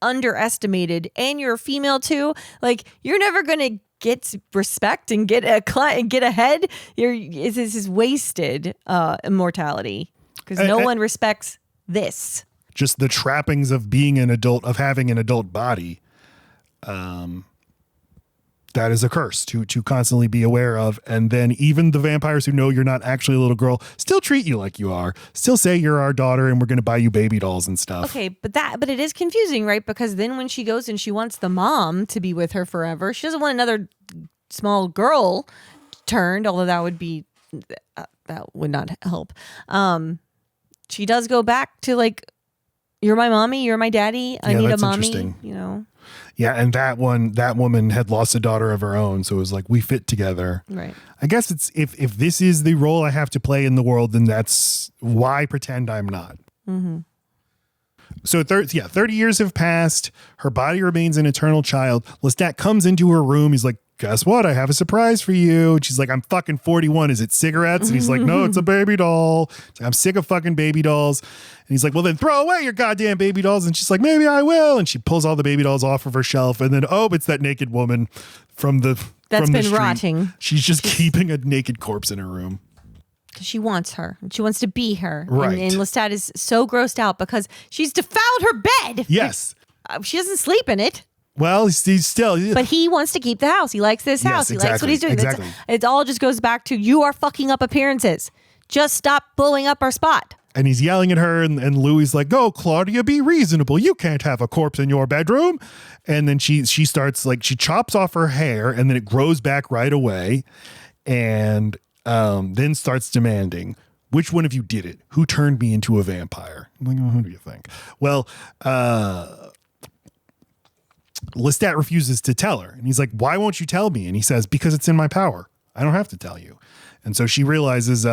Speaker 2: underestimated, and you're a female too. Like, you're never gonna get respect and get ahead. This is wasted immortality because no one respects this.
Speaker 1: Just the trappings of being an adult, of having an adult body. That is a curse to constantly be aware of. And then even the vampires who know you're not actually a little girl still treat you like you are, still say you're our daughter and we're going to buy you baby dolls and stuff.
Speaker 2: Okay, but it is confusing, right? Because then when she goes and she wants the mom to be with her forever, she doesn't want another small girl turned, although that would not help. She does go back to like, you're my mommy, you're my daddy, I need a mommy, you know.
Speaker 1: Yeah, and that woman had lost a daughter of her own, so it was like, we fit together.
Speaker 2: Right.
Speaker 1: I guess it's if this is the role I have to play in the world, then that's why pretend I'm not.
Speaker 2: Mm-hmm.
Speaker 1: So 30 years have passed. Her body remains an eternal child. Lestat comes into her room. He's like, guess what? I have a surprise for you. And she's like, I'm fucking 41. Is it cigarettes? And he's like, no, it's a baby doll. Like, I'm sick of fucking baby dolls. And he's like, well, then throw away your goddamn baby dolls. And she's like, maybe I will. And she pulls all the baby dolls off of her shelf. And then, it's that naked woman from the
Speaker 2: That's
Speaker 1: from
Speaker 2: been
Speaker 1: the street.
Speaker 2: Rotting.
Speaker 1: She's just keeping a naked corpse in her room.
Speaker 2: She wants her. She wants to be her.
Speaker 1: Right.
Speaker 2: And Lestat is so grossed out because she's defiled her bed.
Speaker 1: Yes.
Speaker 2: She doesn't sleep in it.
Speaker 1: Well, he's still...
Speaker 2: But he wants to keep the house. He likes this house.
Speaker 1: Yes,
Speaker 2: he likes what he's doing.
Speaker 1: Exactly.
Speaker 2: It all just goes back to, you are fucking up appearances. Just stop blowing up our spot.
Speaker 1: And he's yelling at her, and Louis like, "Go, Claudia, be reasonable. You can't have a corpse in your bedroom." And then she starts like, she chops off her hair, and then it grows back right away, and then starts demanding, "Which one of you did it? Who turned me into a vampire?" I'm like, who do you think? Well, Lestat refuses to tell her, and he's like, "Why won't you tell me?" And he says, "Because it's in my power. I don't have to tell you." And so she realizes,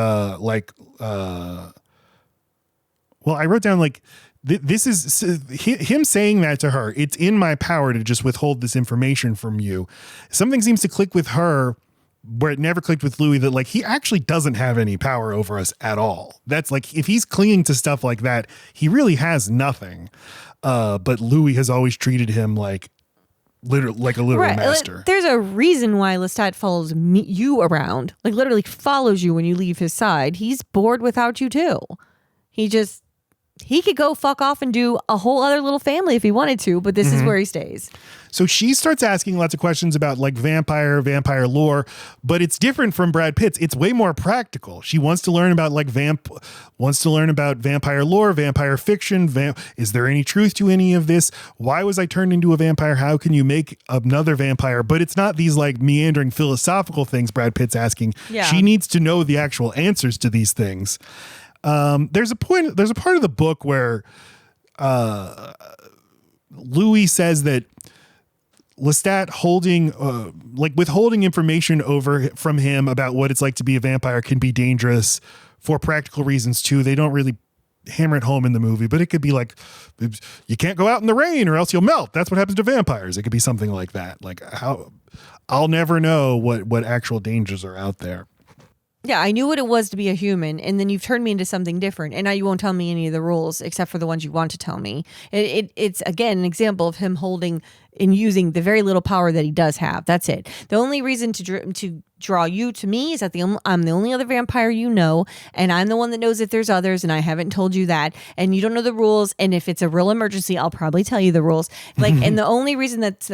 Speaker 1: well, I wrote down like, this is him saying that to her. It's in my power to just withhold this information from you. Something seems to click with her where it never clicked with Louis that like he actually doesn't have any power over us at all. That's like if he's clinging to stuff like that, he really has nothing. But Louis has always treated him like a literal master.
Speaker 2: There's a reason why Lestat follows you around, like literally follows you when you leave his side. He's bored without you too. He could go fuck off and do a whole other little family if he wanted to, but this is where he stays.
Speaker 1: So she starts asking lots of questions about like vampire lore, but it's different from Brad Pitt's. It's way more practical. She wants to learn about like vampire lore, vampire fiction. Is there any truth to any of this? Why was I turned into a vampire? How can you make another vampire? But it's not these like meandering philosophical things Brad Pitt's asking.
Speaker 2: Yeah.
Speaker 1: She needs to know the actual answers to these things. There's a part of the book where Louis says that Lestat withholding information from him about what it's like to be a vampire can be dangerous for practical reasons too. They don't really hammer it home in the movie, but it could be like, you can't go out in the rain or else you'll melt. That's what happens to vampires. It could be something like that. Like I'll never know what actual dangers are out there.
Speaker 2: Yeah, I knew what it was to be a human, and then you've turned me into something different, and now you won't tell me any of the rules except for the ones you want to tell me. It's again, an example of him holding and using the very little power that he does have. That's it. The only reason to draw you to me is that I'm the only other vampire you know, and I'm the one that knows if there's others, and I haven't told you that, and you don't know the rules, and if it's a real emergency, I'll probably tell you the rules. Like, and the only reason that's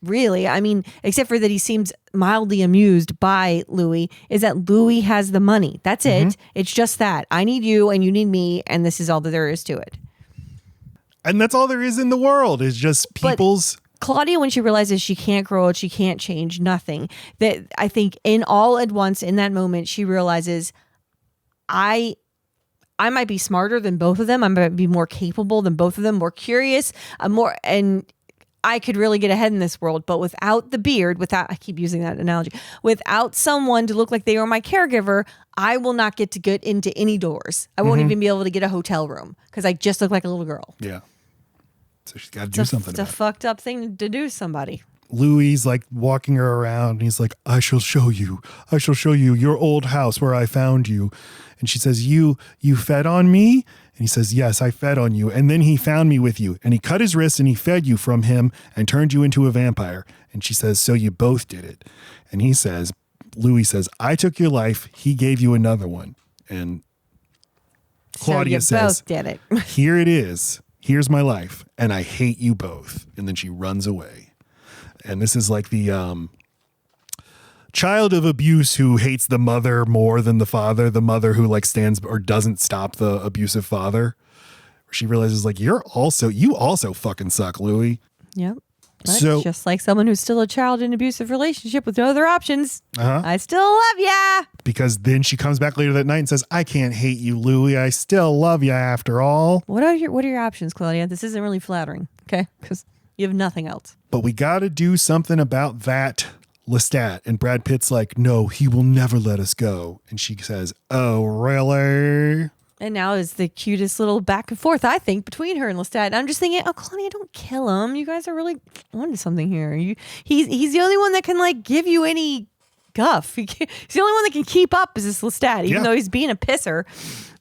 Speaker 2: really, I mean, except for that he seems mildly amused by Louis, is that Louis has the money. That's it. It's just that. I need you and you need me, and this is all that there is to it.
Speaker 1: And that's all there is in the world, is just people's...
Speaker 2: But Claudia, when she realizes she can't grow old, she can't change, nothing, that I think in all at once in that moment, she realizes I might be smarter than both of them. I might be more capable than both of them, more curious, and I could really get ahead in this world, but without the beard, I keep using that analogy, without someone to look like they are my caregiver, I will not get to get into any doors. I won't even be able to get a hotel room because I just look like a little girl.
Speaker 1: Yeah. So she's got to do something about it.
Speaker 2: It's a fucked up thing to do to somebody.
Speaker 1: Louis like walking her around and he's like, I shall show you your old house where I found you. And she says, you fed on me? And he says, yes, I fed on you. And then he found me with you. And he cut his wrist and he fed you from him and turned you into a vampire. And she says, so you both did it. And Louis says, I took your life. He gave you another one. And Claudia says,
Speaker 2: both did it.
Speaker 1: Here it is. Here's my life. And I hate you both. And then she runs away. And this is like the child of abuse who hates the mother more than the father, the mother who like stands or doesn't stop the abusive father. She realizes like, you also fucking suck, Louis.
Speaker 2: Yep. But so, just like someone who's still a child in an abusive relationship with no other options, I still love ya.
Speaker 1: Because then she comes back later that night and says, I can't hate you, Louis. I still love you after all.
Speaker 2: What are your options, Claudia? This isn't really flattering, okay? Because you have nothing else.
Speaker 1: But we got to do something about that Lestat. And Brad Pitt's like, no, he will never let us go. And she says, oh, really?
Speaker 2: And now is the cutest little back and forth, I think, between her and Lestat. And I'm just thinking, oh, Claudia, don't kill him. You guys are really onto something here. He's the only one that can like give you any guff. He's the only one that can keep up is this Lestat, even though he's being a pisser.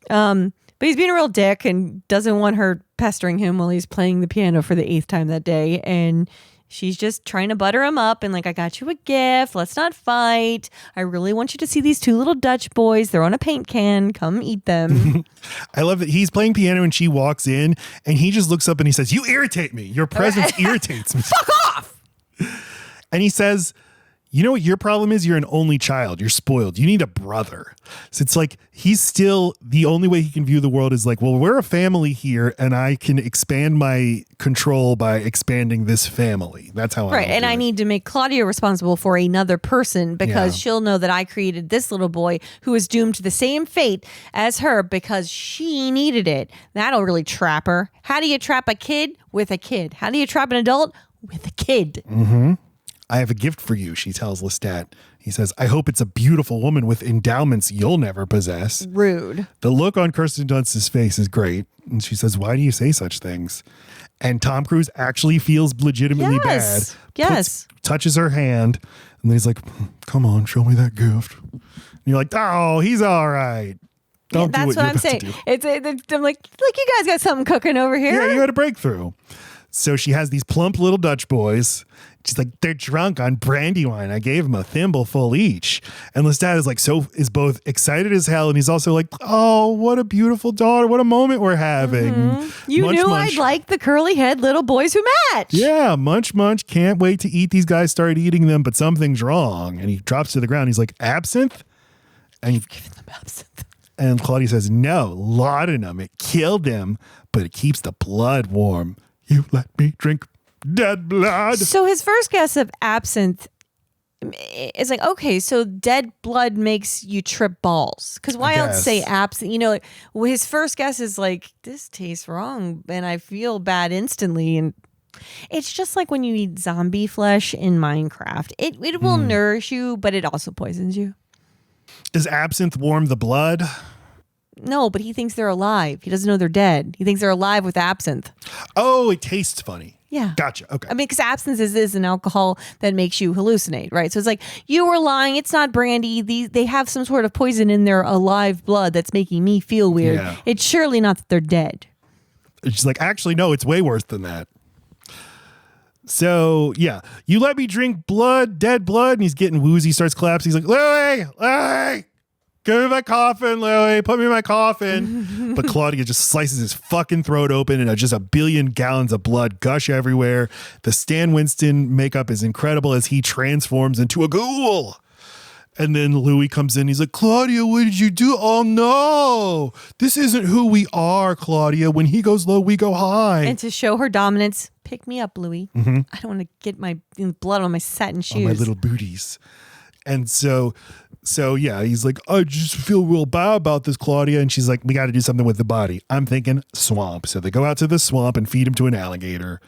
Speaker 2: But he's being a real dick and doesn't want her pestering him while he's playing the piano for the 8th time that day. And she's just trying to butter him up and like, I got you a gift. Let's not fight. I really want you to see these 2 little Dutch boys. They're on a paint can. Come eat them.
Speaker 1: I love that he's playing piano and she walks in and he just looks up and he says, you irritate me. Your presence irritates me.
Speaker 2: Fuck off.
Speaker 1: And he says, you know what your problem is? You're an only child. You're spoiled. You need a brother. So it's like he's still the only way he can view the world is like, well, we're a family here and I can expand my control by expanding this family. That's how
Speaker 2: right. And I need to make Claudia responsible for another person because she'll know that I created this little boy who is doomed to the same fate as her because she needed it. That'll really trap her. How do you trap a kid? With a kid. How do you trap an adult? With a kid.
Speaker 1: Mm-hmm. I have a gift for you, she tells Lestat. He says, I hope it's a beautiful woman with endowments you'll never possess.
Speaker 2: Rude.
Speaker 1: The look on Kirsten Dunst's face is great. And she says, why do you say such things? And Tom Cruise actually feels legitimately bad.
Speaker 2: Yes.
Speaker 1: Touches her hand. And then he's like, come on, show me that gift. And you're like, oh, he's all right. Don't do
Speaker 2: that's what I'm saying. I'm like, look, you guys got something cooking over here.
Speaker 1: Yeah, you had a breakthrough. So she has these plump little Dutch boys. She's like, they're drunk on brandy wine. I gave them a thimbleful each. And Lestat is both excited as hell, and he's also like, oh, what a beautiful daughter. What a moment we're having.
Speaker 2: Mm-hmm. You knew I'd like the curly head little boys who match.
Speaker 1: Yeah, munch. Can't wait to eat these guys. Start eating them, but something's wrong. And he drops to the ground. He's like, absinthe? And you've given them absinthe. And Claudia says, no, laudanum. It killed him, but it keeps the blood warm. You let me drink dead blood.
Speaker 2: So his first guess of absinthe is like, okay, so dead blood makes you trip balls. Because why else say absinthe? You know, like, well, his first guess is like, this tastes wrong and I feel bad instantly. And it's just like when you eat zombie flesh in Minecraft. It will nourish you, but it also poisons you.
Speaker 1: Does absinthe warm the blood?
Speaker 2: No, but he thinks they're alive. He doesn't know they're dead. He thinks they're alive with absinthe.
Speaker 1: Oh, it tastes funny.
Speaker 2: Yeah.
Speaker 1: Gotcha. Okay.
Speaker 2: I mean, because absinthe is an alcohol that makes you hallucinate, right? So it's like, you were lying. It's not brandy. They have some sort of poison in their alive blood that's making me feel weird. Yeah. It's surely not that they're dead.
Speaker 1: She's like, actually, no, it's way worse than that. So, yeah, you let me drink blood, dead blood. And he's getting woozy, starts collapsing. He's like, Louie, give me my coffin, Louie, put me in my coffin. But Claudia just slices his fucking throat open and just a billion gallons of blood gush everywhere. The Stan Winston makeup is incredible as he transforms into a ghoul. And then Louis comes in. He's like, Claudia, what did you do? Oh, no, this isn't who we are, Claudia. When he goes low, we go high.
Speaker 2: And to show her dominance, pick me up, Louis. Mm-hmm. I don't want to get my blood on my satin shoes.
Speaker 1: On my little booties. And so yeah, he's like, I just feel real bad about this, Claudia. And she's like, we got to do something with the body. I'm thinking swamp. So they go out to the swamp and feed him to an alligator.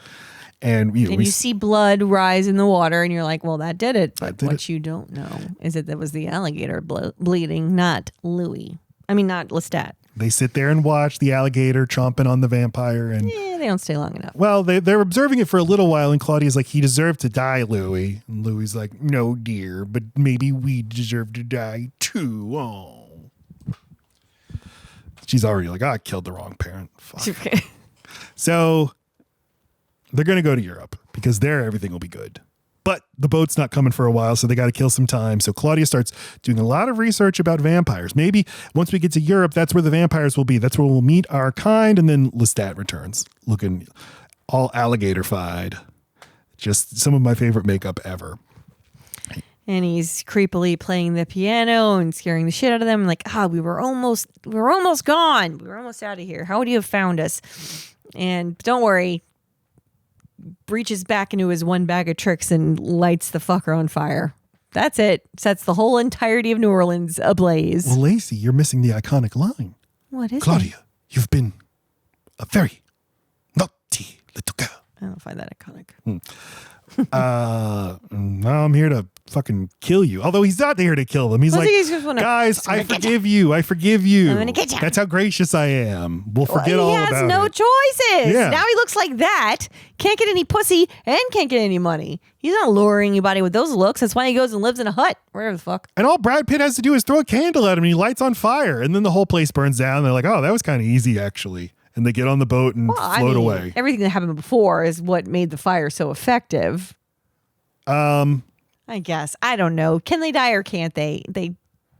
Speaker 1: And you
Speaker 2: see blood rise in the water, and you're like, well, that did it. But what you don't know is that was the alligator bleeding, not Louis. I mean, not Lestat.
Speaker 1: They sit there and watch the alligator chomping on the vampire. And
Speaker 2: they don't stay long enough.
Speaker 1: Well, they're observing it for a little while, and Claudia's like, he deserved to die, Louis. And Louis's like, no, dear, but maybe we deserve to die too. Oh. She's already like, I killed the wrong parent. Fuck.
Speaker 2: Okay.
Speaker 1: So they're going to go to Europe because there everything will be good. But the boat's not coming for a while, so they got to kill some time. So Claudia starts doing a lot of research about vampires. Maybe once we get to Europe, that's where the vampires will be. That's where we'll meet our kind. And then Lestat returns looking all alligator-fied. Just some of my favorite makeup ever.
Speaker 2: And he's creepily playing the piano and scaring the shit out of them. Like, we were almost gone. We were almost out of here. How would you have found us? And don't worry, reaches back into his one bag of tricks and lights the fucker on fire. That's it. Sets the whole entirety of New Orleans ablaze.
Speaker 1: Well, Lacey, you're missing the iconic line.
Speaker 2: What is
Speaker 1: Claudia, you've been a very naughty little girl.
Speaker 2: I don't find that iconic.
Speaker 1: Now I'm here to fucking kill you. Although he's not there to kill them. He's guys, I forgive you. I forgive you.
Speaker 2: I'm gonna get you.
Speaker 1: That's how gracious I am. We'll forget all about it.
Speaker 2: He has no choices.
Speaker 1: Yeah.
Speaker 2: Now he looks like that. Can't get any pussy and can't get any money. He's not luring anybody with those looks. That's why he goes and lives in a hut. Wherever the fuck.
Speaker 1: And all Brad Pitt has to do is throw a candle at him and he lights on fire. And then the whole place burns down. They're like, oh, that was kind of easy actually. And they get on the boat and float away.
Speaker 2: Everything that happened before is what made the fire so effective.
Speaker 1: I
Speaker 2: guess. I don't know. Can they die or can't they?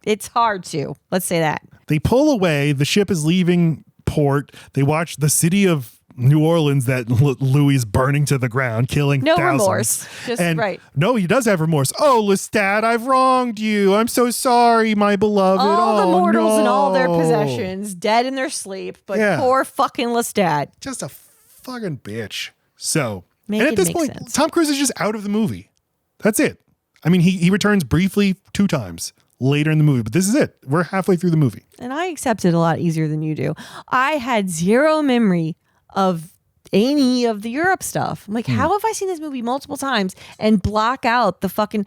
Speaker 2: It's hard to. Let's say that.
Speaker 1: They pull away. The ship is leaving port. They watch the city of New Orleans that Louis is burning to the ground, killing thousands.
Speaker 2: Remorse. Right.
Speaker 1: No, he does have remorse. Oh, Lestat, I've wronged you. I'm so sorry, my beloved.
Speaker 2: All the mortals and all their possessions, dead in their sleep, but poor fucking Lestat.
Speaker 1: Just a fucking bitch. So,
Speaker 2: and
Speaker 1: at this point,
Speaker 2: sense.
Speaker 1: Tom Cruise is just out of the movie. That's it. I mean, he returns briefly 2 times later in the movie, but this is it. We're halfway through the movie.
Speaker 2: And I accept it a lot easier than you do. I had zero memory of any of the Europe stuff. I'm like, how have I seen this movie multiple times and block out the fucking...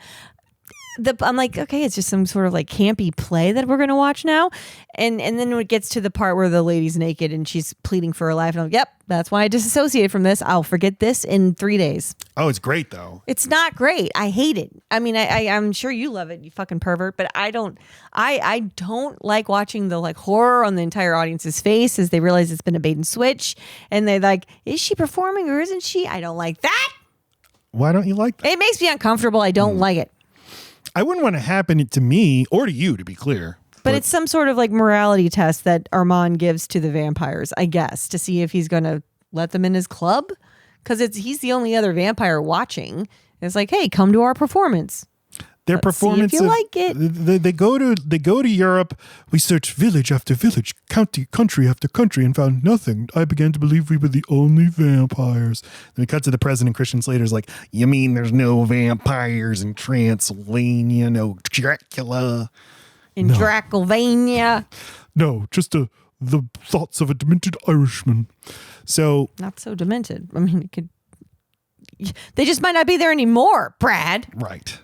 Speaker 2: I'm like, okay, it's just some sort of like campy play that we're gonna watch now, and then when it gets to the part where the lady's naked and she's pleading for her life, and I'm like, yep, that's why I disassociate from this. I'll forget this in 3 days.
Speaker 1: Oh, it's great though.
Speaker 2: It's not great. I hate it. I mean, I'm sure you love it, you fucking pervert, but I don't. I don't like watching the like horror on the entire audience's face as they realize it's been a bait and switch, and they're like, is she performing or isn't she? I don't like that.
Speaker 1: Why don't you like that?
Speaker 2: It makes me uncomfortable. I don't like it.
Speaker 1: I wouldn't want to happen to me or to you, to be clear.
Speaker 2: But it's some sort of like morality test that Armand gives to the vampires, I guess, to see if he's going to let them in his club. Because he's the only other vampire watching. It's like, hey, come to our performance.
Speaker 1: Their performance,
Speaker 2: see if you like it.
Speaker 1: They go to Europe. We searched village after village, country after country, and found nothing. I began to believe we were the only vampires. Then we cut to the president. Christian Slater's like, "You mean there's no vampires in Transylvania? No Dracula
Speaker 2: in Dracylvania?
Speaker 1: No, just the thoughts of a demented Irishman." So
Speaker 2: not so demented. I mean, they just might not be there anymore, Brad.
Speaker 1: Right.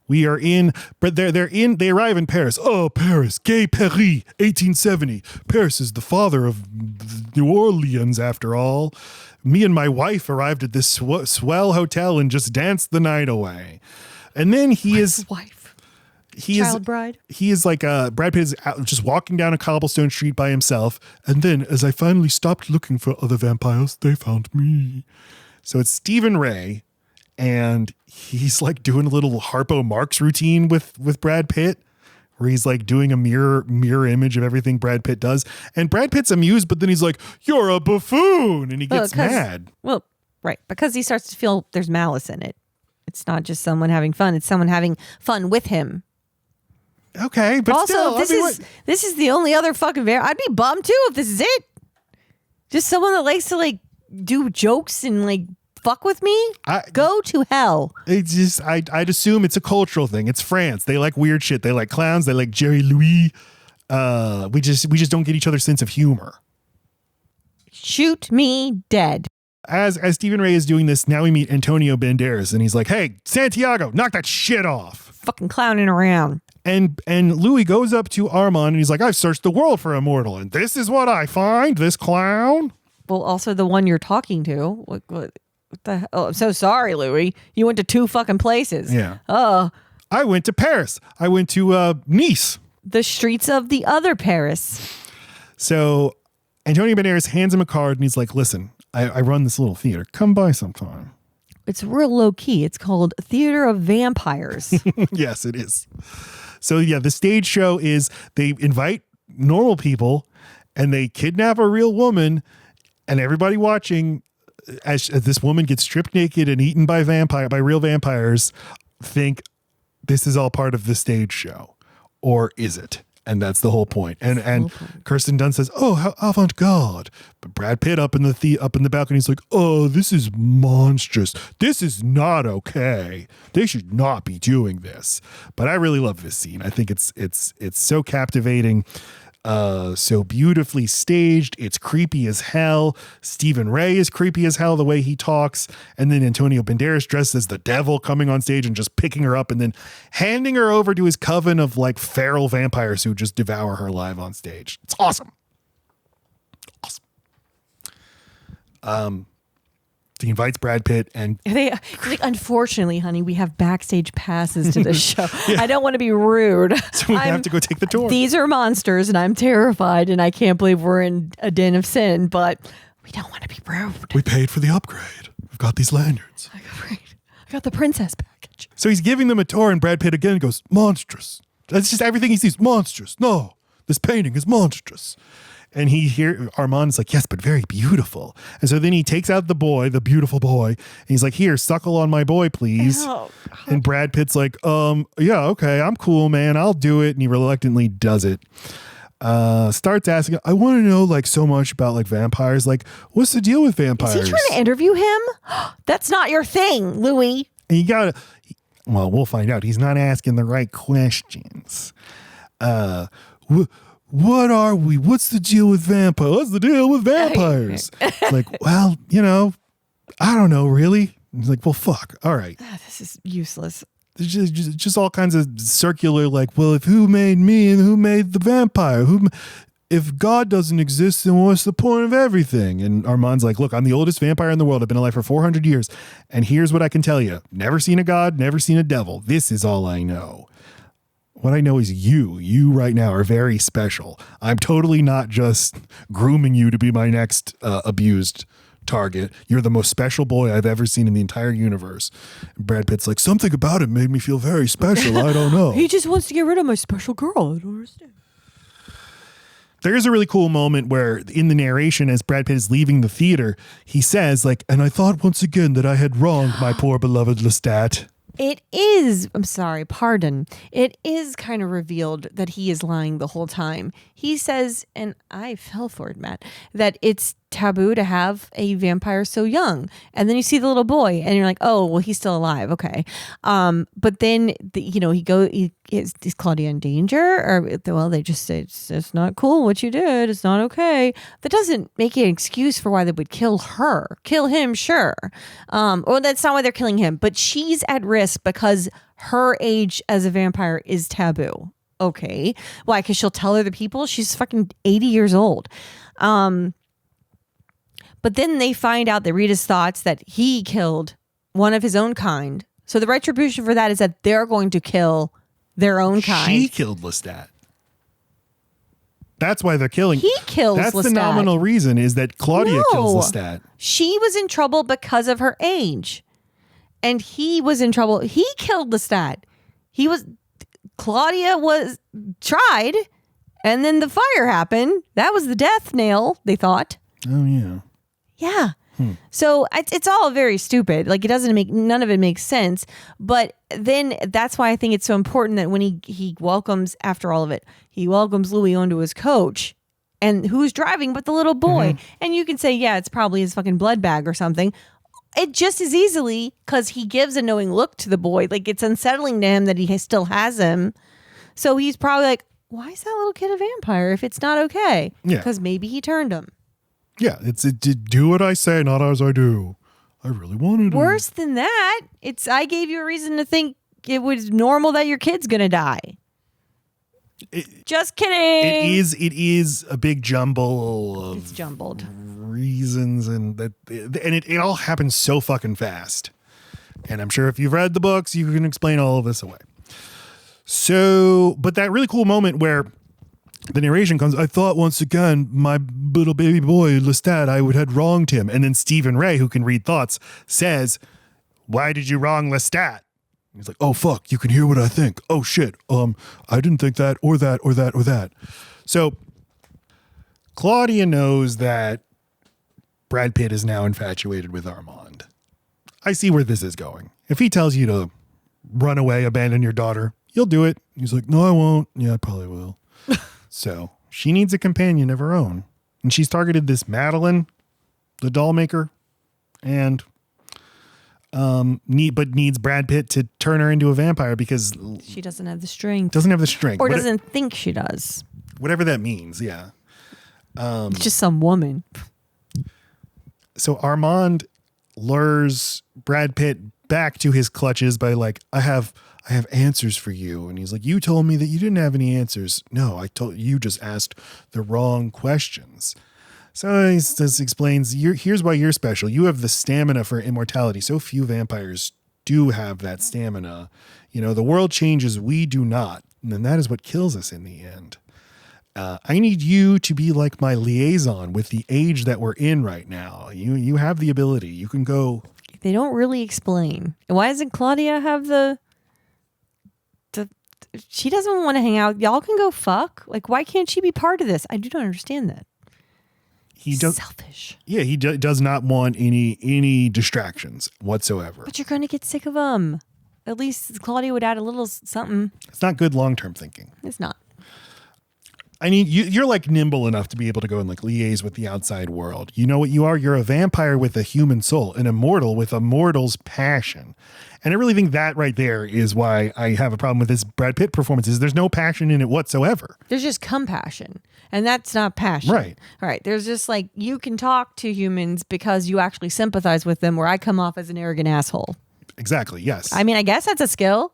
Speaker 1: We are in, but they arrive in Paris. Oh, Paris, Gay Paris, 1870. Paris is the father of New Orleans, after all. Me and my wife arrived at this swell hotel and just danced the night away. And then
Speaker 2: bride.
Speaker 1: He is like, Brad Pitt is out, just walking down a cobblestone street by himself. And then as I finally stopped looking for other vampires, they found me. So it's Stephen Ray. And he's like doing a little Harpo Marx routine with Brad Pitt, where he's like doing a mirror image of everything Brad Pitt does. And Brad Pitt's amused, but then he's like, "You're a buffoon," and he gets mad.
Speaker 2: Well, right, because he starts to feel there's malice in it. It's not just someone having fun; it's someone having fun with him.
Speaker 1: Okay, but
Speaker 2: also,
Speaker 1: still,
Speaker 2: this is the only other fucking I'd be bummed too if this is it. Just someone that likes to like do jokes and like fuck with me. Go to hell.
Speaker 1: It's just I'd assume it's a cultural thing. It's France. They like weird shit. They like clowns. They like Jerry Louis. We just don't get each other's sense of humor.
Speaker 2: Shoot me dead.
Speaker 1: As Stephen Ray is doing this, now we meet Antonio Banderas, and he's like, "Hey, Santiago, knock that shit off."
Speaker 2: Fucking clowning around.
Speaker 1: And Louis goes up to Armand and he's like, "I've searched the world for a mortal, and this is what I find, this clown."
Speaker 2: Well, also the one you're talking to. What the hell? Oh, I'm so sorry, Louis. You went to 2 fucking places.
Speaker 1: Yeah.
Speaker 2: Oh.
Speaker 1: I went to Paris. I went to Nice.
Speaker 2: The streets of the other Paris.
Speaker 1: So Antonio Banderas hands him a card and he's like, "Listen, I run this little theater. Come by sometime."
Speaker 2: It's real low key. It's called Theater of Vampires.
Speaker 1: Yes, it is. So yeah, the stage show is they invite normal people and they kidnap a real woman, and everybody watching as this woman gets stripped naked and eaten by real vampires think this is all part of the stage show, or is it? And that's the whole point. And Kirsten Dunst says, "Oh, how avant-garde!" But Brad Pitt up in the balcony is like, "Oh, this is monstrous. This is not okay. They should not be doing this." But I really love this scene. I think it's so captivating. So beautifully staged. It's creepy as hell. Stephen Ray is creepy as hell the way he talks. And then Antonio Banderas dressed as the devil coming on stage and just picking her up and then handing her over to his coven of like feral vampires who just devour her live on stage. It's awesome. He invites Brad Pitt and
Speaker 2: like, unfortunately, honey, we have backstage passes to this show. Yeah. I don't want to be rude.
Speaker 1: So we have to go take the tour.
Speaker 2: These are monsters and I'm terrified and I can't believe we're in a den of sin, but we don't want to be rude.
Speaker 1: We paid for the upgrade. We've got these lanyards.
Speaker 2: I got the princess package.
Speaker 1: So he's giving them a tour and Brad Pitt again goes, "Monstrous." That's just everything he sees. Monstrous. No, this painting is monstrous. And Armand's like, "Yes, but very beautiful." And so then he takes out the beautiful boy, and he's like, "Here, suckle on my boy, please." Oh. And Brad Pitt's like, "Yeah, okay, I'm cool, man. I'll do it." And he reluctantly does it. Starts asking, "I want to know like so much about like vampires. Like, what's the deal with vampires?"
Speaker 2: Is he trying to interview him? That's not your thing, Louis.
Speaker 1: And well, we'll find out. He's not asking the right questions. What are we? What's the deal with vampires? What's the deal with vampires? It's like, well, I don't know, really. He's like, well, fuck. All right.
Speaker 2: This is useless.
Speaker 1: just all kinds of circular, like, well, if who made me and who made the vampire? If God doesn't exist, then what's the point of everything? And Armand's like, look, I'm the oldest vampire in the world. I've been alive for 400 years. And here's what I can tell you. Never seen a god, never seen a devil. This is all I know. What I know is you right now are very special. I'm totally not just grooming you to be my next abused target. You're the most special boy I've ever seen in the entire universe. And Brad Pitt's like, something about it made me feel very special. I don't know.
Speaker 2: He just wants to get rid of my special girl. I don't understand.
Speaker 1: There is a really cool moment where in the narration, as Brad Pitt is leaving the theater, he says, like, and I thought once again that I had wronged my poor beloved Lestat.
Speaker 2: It is, I'm sorry, pardon. It is kind of revealed that he is lying the whole time. He says, and I fell for it, Matt, that it's taboo to have a vampire so young. And then you see the little boy and you're like, oh, well, he's still alive. Okay. But then, is Claudia in danger? Or, well, they just say, it's not cool what you did. It's not okay. That doesn't make an excuse for why they would kill her. Kill him, sure. Or that's not why they're killing him. But she's at risk because her age as a vampire is taboo. Okay. Why? Because she'll tell other people she's fucking 80 years old. But then they find out, they read his thoughts, that he killed one of his own kind. So the retribution for that is that they're going to kill their own kind.
Speaker 1: She killed Lestat. That's why they're killing.
Speaker 2: He kills Lestat.
Speaker 1: That's the nominal reason, is that Claudia kills Lestat.
Speaker 2: She was in trouble because of her age. And he was in trouble. He killed Lestat. Claudia was tried, and then the fire happened. That was the death nail, they thought.
Speaker 1: Oh, yeah.
Speaker 2: Yeah. So it's all very stupid. Like, none of it makes sense. But then that's why I think it's so important that when he welcomes, after all of it, he welcomes Louis onto his coach. And who's driving but the little boy? Mm-hmm. And you can say, yeah, it's probably his fucking blood bag or something. It just as easily, because he gives a knowing look to the boy. Like, it's unsettling to him that he still has him. So he's probably like, why is that little kid a vampire if it's not okay?
Speaker 1: Yeah.
Speaker 2: Because maybe he turned him.
Speaker 1: Yeah, it's do what I say, not as I do. I really wanted to.
Speaker 2: Worse than that, I gave you a reason to think it was normal that your kid's gonna die. Just kidding.
Speaker 1: It is a big jumble of
Speaker 2: it's jumbled
Speaker 1: reasons, and it all happens so fucking fast. And I'm sure if you've read the books, you can explain all of this away. So, but that really cool moment where the narration comes, I thought once again, my little baby boy, Lestat, I had wronged him. And then Stephen Ray, who can read thoughts, says, why did you wrong Lestat? He's like, oh, fuck, you can hear what I think. Oh, shit. I didn't think that or that or that or that. So Claudia knows that Brad Pitt is now infatuated with Armand. I see where this is going. If he tells you to run away, abandon your daughter, you'll do it. He's like, no, I won't. Yeah, I probably will. So she needs a companion of her own. And she's targeted this Madeline, the doll maker, and needs Brad Pitt to turn her into a vampire because
Speaker 2: she doesn't have the strength.
Speaker 1: Or
Speaker 2: doesn't think she does.
Speaker 1: Whatever that means, yeah.
Speaker 2: It's just some woman.
Speaker 1: So Armand lures Brad Pitt back to his clutches by like, I have answers for you. And he's like, you told me that you didn't have any answers. No, I told you just asked the wrong questions. So he just explains, here's why you're special. You have the stamina for immortality. So few vampires do have that stamina. You know, the world changes, we do not. And that is what kills us in the end. I need you to be like my liaison with the age that we're in right now. You have the ability. You can go.
Speaker 2: They don't really explain. Why doesn't Claudia have the she doesn't want to hang out. Y'all can go fuck. Like, why can't she be part of this? I do not understand that.
Speaker 1: He's
Speaker 2: selfish.
Speaker 1: Yeah, he does not want any distractions whatsoever.
Speaker 2: But you're going to get sick of them. At least Claudia would add a little something.
Speaker 1: It's not good long-term thinking.
Speaker 2: It's not.
Speaker 1: I mean, you're like nimble enough to be able to go and like liaise with the outside world. You know what you are? You're a vampire with a human soul, an immortal with a mortal's passion. And I really think that right there is why I have a problem with this Brad Pitt performance is there's no passion in it whatsoever.
Speaker 2: There's just compassion. And that's not passion.
Speaker 1: Right.
Speaker 2: Right. There's just like, you can talk to humans because you actually sympathize with them, where I come off as an arrogant asshole.
Speaker 1: Exactly. Yes.
Speaker 2: I mean, I guess that's a skill.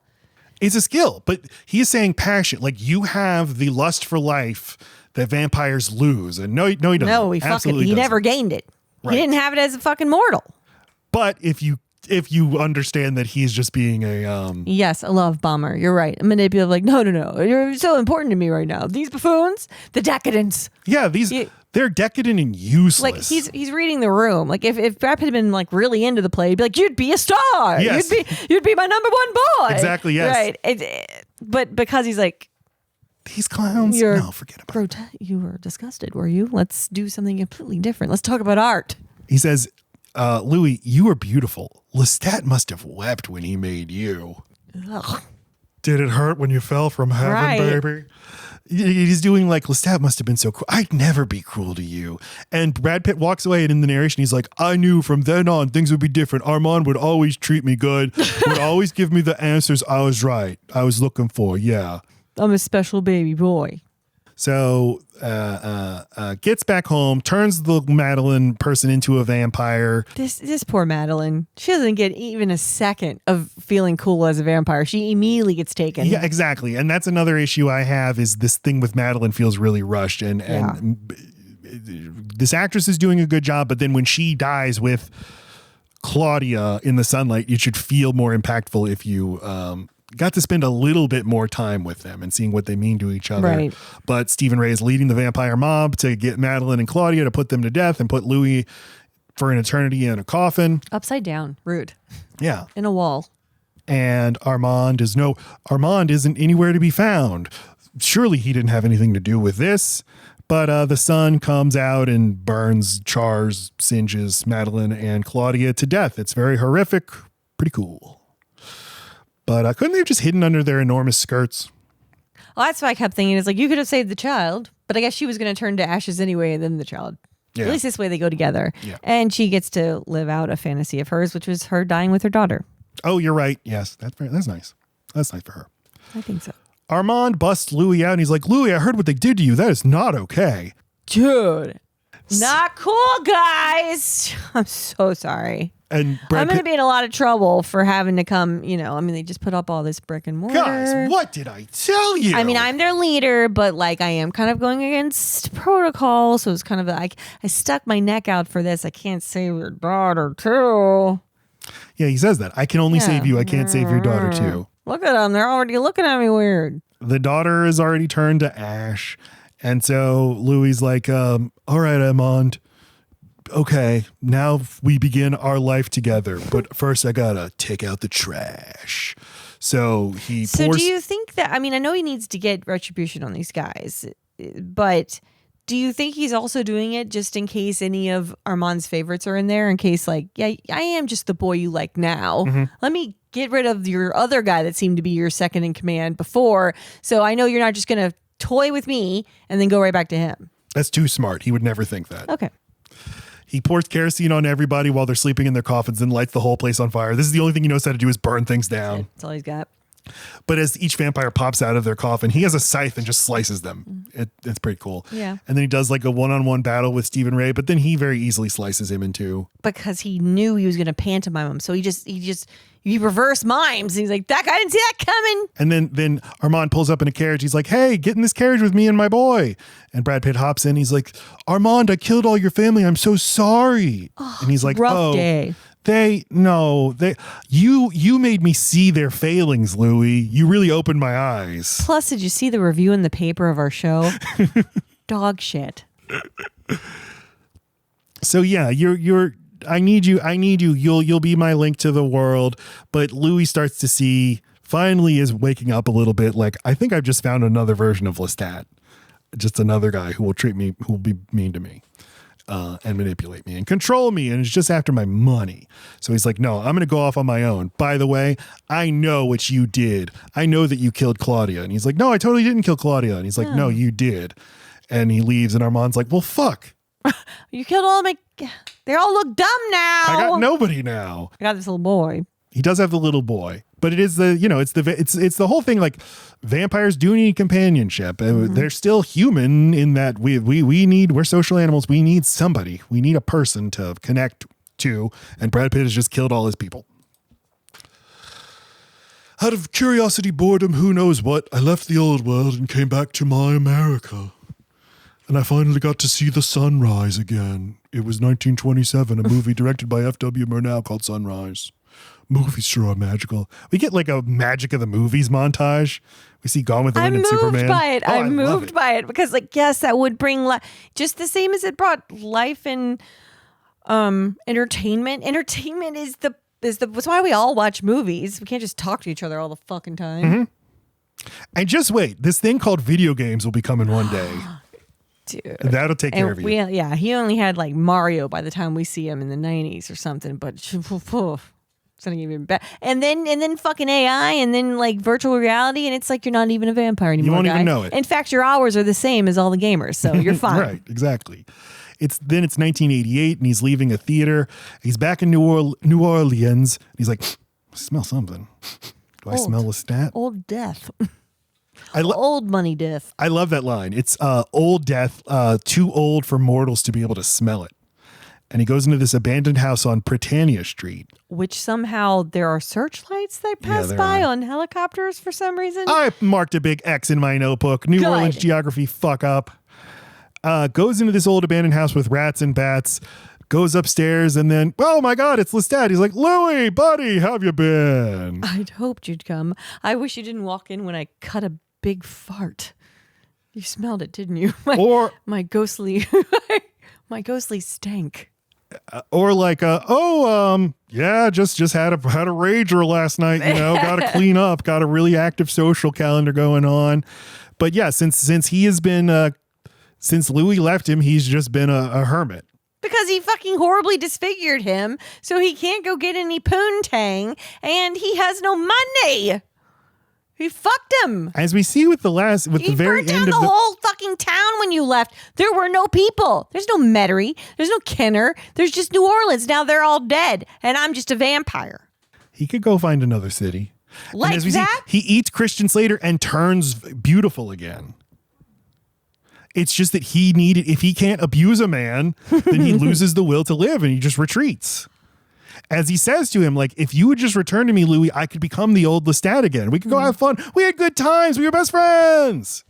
Speaker 1: It's a skill, but he is saying passion. Like, you have the lust for life that vampires lose. And no, he doesn't.
Speaker 2: No, he never gained it. Right. He didn't have it as a fucking mortal.
Speaker 1: But if you understand that he's just being a
Speaker 2: yes, a love bomber. You're right. A manipulative, like, no, you're so important to me right now. These buffoons, the decadents.
Speaker 1: Yeah, they're decadent and useless.
Speaker 2: Like, he's reading the room. Like, if Brad Pitt had been like really into the play, he'd be like, you'd be a star.
Speaker 1: Yes.
Speaker 2: You'd be my number one boy.
Speaker 1: Exactly. Yes.
Speaker 2: Right. But because he's like,
Speaker 1: these clowns, no, forget about it.
Speaker 2: You were disgusted, were you? Let's do something completely different. Let's talk about art.
Speaker 1: He says, Louis, you are beautiful. Lestat must have wept when he made you.
Speaker 2: Ugh.
Speaker 1: Did it hurt when you fell from heaven, baby? He's doing like, Lestat must have been so cruel. I'd never be cruel to you. And Brad Pitt walks away, and in the narration, he's like, I knew from then on things would be different. Armand would always treat me good, would always give me the answers I was looking for. Yeah.
Speaker 2: I'm a special baby boy.
Speaker 1: So gets back home, turns the Madeline person into a vampire.
Speaker 2: This poor Madeline. She doesn't get even a second of feeling cool as a vampire. She immediately gets taken.
Speaker 1: Yeah, exactly. And that's another issue I have, is this thing with Madeline feels really rushed. And this actress is doing a good job, but then when she dies with Claudia in the sunlight, it should feel more impactful if you got to spend a little bit more time with them and seeing what they mean to each other.
Speaker 2: Right.
Speaker 1: But Stephen Ray is leading the vampire mob to get Madeline and Claudia to put them to death and put Louis for an eternity in a coffin.
Speaker 2: Upside down. Rude.
Speaker 1: Yeah.
Speaker 2: In a wall.
Speaker 1: And Armand isn't anywhere to be found. Surely he didn't have anything to do with this. But the sun comes out and burns, chars, singes Madeline and Claudia to death. It's very horrific. Pretty cool. But couldn't they have just hidden under their enormous skirts?
Speaker 2: Well, that's what I kept thinking. Is like, you could have saved the child, but I guess she was going to turn to ashes anyway, and then the child. Yeah. At least this way they go together. Yeah. And she gets to live out a fantasy of hers, which was her dying with her daughter.
Speaker 1: Oh, you're right. Yes, that's nice. That's nice for her.
Speaker 2: I think so.
Speaker 1: Armand busts Louis out, and he's like, Louis, I heard what they did to you. That is not okay.
Speaker 2: Dude. Not cool, guys. I'm so sorry.
Speaker 1: And
Speaker 2: I'm going to be in a lot of trouble for having to come, they just put up all this brick and mortar.
Speaker 1: Guys, what did I tell you?
Speaker 2: I mean, I'm their leader, but like I am kind of going against protocol. So it's kind of like I stuck my neck out for this. I can't save your daughter too.
Speaker 1: Yeah, he says that. I can only save you. I can't save your daughter too.
Speaker 2: Look at them. They're already looking at me weird.
Speaker 1: The daughter is already turned to ash. And so Louis like, all right, Armand. Okay, now we begin our life together. But first I gotta take out the trash. So he
Speaker 2: So do you think that, I know he needs to get retribution on these guys, but do you think he's also doing it just in case any of Armand's favorites are in there? In case like, yeah, I am just the boy you like now. Mm-hmm. Let me get rid of your other guy that seemed to be your second in command before. So I know you're not just going to toy with me and then go right back to him.
Speaker 1: That's too smart. He would never think that.
Speaker 2: Okay.
Speaker 1: He pours kerosene on everybody while they're sleeping in their coffins and lights the whole place on fire. This is the only thing he knows how to do is burn things down.
Speaker 2: That's all he's got.
Speaker 1: But as each vampire pops out of their coffin, he has a scythe and just slices them. It's pretty cool.
Speaker 2: Yeah.
Speaker 1: And then he does like a one-on-one battle with Stephen Ray, but then he very easily slices him in two.
Speaker 2: Because he knew he was going to pantomime him. So he reverse mimes. He's like, that guy didn't see that coming.
Speaker 1: And then Armand pulls up in a carriage. He's like, hey, get in this carriage with me and my boy. And Brad Pitt hops in. He's like, Armand, I killed all your family. I'm so sorry.
Speaker 2: Oh,
Speaker 1: and he's like,
Speaker 2: rough day.
Speaker 1: You made me see their failings, Louis. You really opened my eyes.
Speaker 2: Plus, did you see the review in the paper of our show? Dog shit.
Speaker 1: So yeah, I need you. You'll be my link to the world. But Louis starts to finally is waking up a little bit. Like, I think I've just found another version of Lestat. Just another guy who will be mean to me. And manipulate me and control me, and it's just after my money. So he's like, no, I'm going to go off on my own. By the way, I know what you did. I know that you killed Claudia. And he's like, no, I totally didn't kill Claudia. And he's like, no, you did. And he leaves, and Armand's like, well, fuck.
Speaker 2: You killed all my... They all look dumb now.
Speaker 1: I got nobody now.
Speaker 2: I got this little boy.
Speaker 1: He does have the little boy. But it is it's the whole thing. Like, vampires do need companionship. Mm-hmm. They're still human in that we're social animals. We need somebody. We need a person to connect to. And Brad Pitt has just killed all his people. Out of curiosity, boredom, who knows what, I left the old world and came back to my America. And I finally got to see the sunrise again. It was 1927, a movie directed by F.W. Murnau called Sunrise. Movies sure are magical. We get like a magic of the movies montage. We see Gone with the Wind and Superman.
Speaker 2: I'm moved by it because, like, yes, that would bring just the same as it brought life and entertainment. Entertainment is that's why we all watch movies. We can't just talk to each other all the fucking time.
Speaker 1: Mm-hmm. And just wait, this thing called video games will be coming one day.
Speaker 2: Dude.
Speaker 1: That'll take care of you.
Speaker 2: He only had like Mario by the time we see him in the 90s or something, but it's not even bad. And then fucking AI and then like virtual reality, and it's like you're not even a vampire anymore.
Speaker 1: You won't even know it.
Speaker 2: In fact, your hours are the same as all the gamers, so you're fine.
Speaker 1: Right, exactly. It's 1988 and he's leaving a theater. He's back in New Orleans. And he's like, I smell something. Do I smell Lestat?
Speaker 2: Old death. Old money death.
Speaker 1: I love that line. It's old death, too old for mortals to be able to smell it. And he goes into this abandoned house on Britannia Street. Which
Speaker 2: somehow there are searchlights that pass by on helicopters for some reason.
Speaker 1: I marked a big X in my notebook. New Orleans geography, fuck up. Goes into this old abandoned house with rats and bats. Goes upstairs and then, oh my God, it's Lestat. He's like, Louie, buddy, how have you been?
Speaker 2: I'd hoped you'd come. I wish you didn't walk in when I cut a big fart. You smelled it, didn't you? My ghostly stank.
Speaker 1: Or like, just had a rager last night. Got to clean up. Got a really active social calendar going on. But yeah, since he has been, since Louie left him, he's just been a hermit.
Speaker 2: Because he fucking horribly disfigured him, so he can't go get any poontang, and he has no money. He fucked him.
Speaker 1: As we see with the very end of
Speaker 2: He burnt down the whole fucking town when you left. There were no people. There's no Metairie. There's no Kenner. There's just New Orleans. Now they're all dead, and I'm just a vampire.
Speaker 1: He could go find another city.
Speaker 2: Like that?
Speaker 1: He eats Christian Slater and turns beautiful again. It's just that if he can't abuse a man, then he loses the will to live and he just retreats. As he says to him, like, if you would just return to me, Louie, I could become the old Lestat again. We could go have fun. We had good times. We were best friends.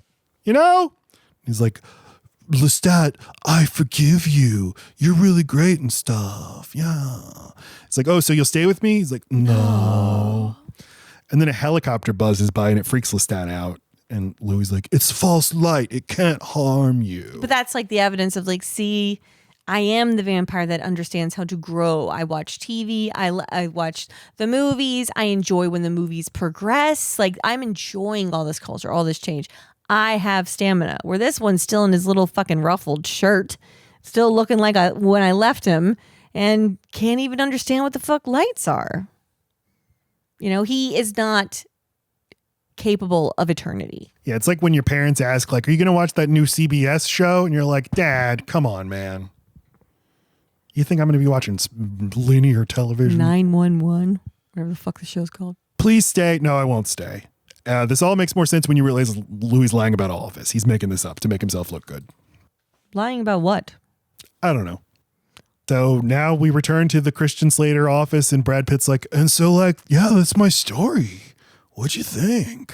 Speaker 1: He's like, Lestat, I forgive you. You're really great and stuff. Yeah. It's like, oh, so you'll stay with me? He's like, no. And then a helicopter buzzes by and it freaks Lestat out. And Louie's like, it's false light. It can't harm you.
Speaker 2: But that's like the evidence of like, see, I am the vampire that understands how to grow. I watch TV. I watch the movies. I enjoy when the movies progress. Like, I'm enjoying all this culture, all this change. I have stamina. Where this one's still in his little fucking ruffled shirt, still looking like when I left him, and can't even understand what the fuck lights are. He is not capable of eternity.
Speaker 1: Yeah, it's like when your parents ask, like, are you going to watch that new CBS show? And you're like, Dad, come on, man. You think I'm going to be watching linear television?
Speaker 2: 911, whatever the fuck the show's called.
Speaker 1: Please stay. No, I won't stay. This all makes more sense when you realize Louie's lying about all of this. He's making this up to make himself look good.
Speaker 2: Lying about what?
Speaker 1: I don't know. So now we return to the Christian Slater office and Brad Pitt's like, and so like, yeah, that's my story. What'd you think?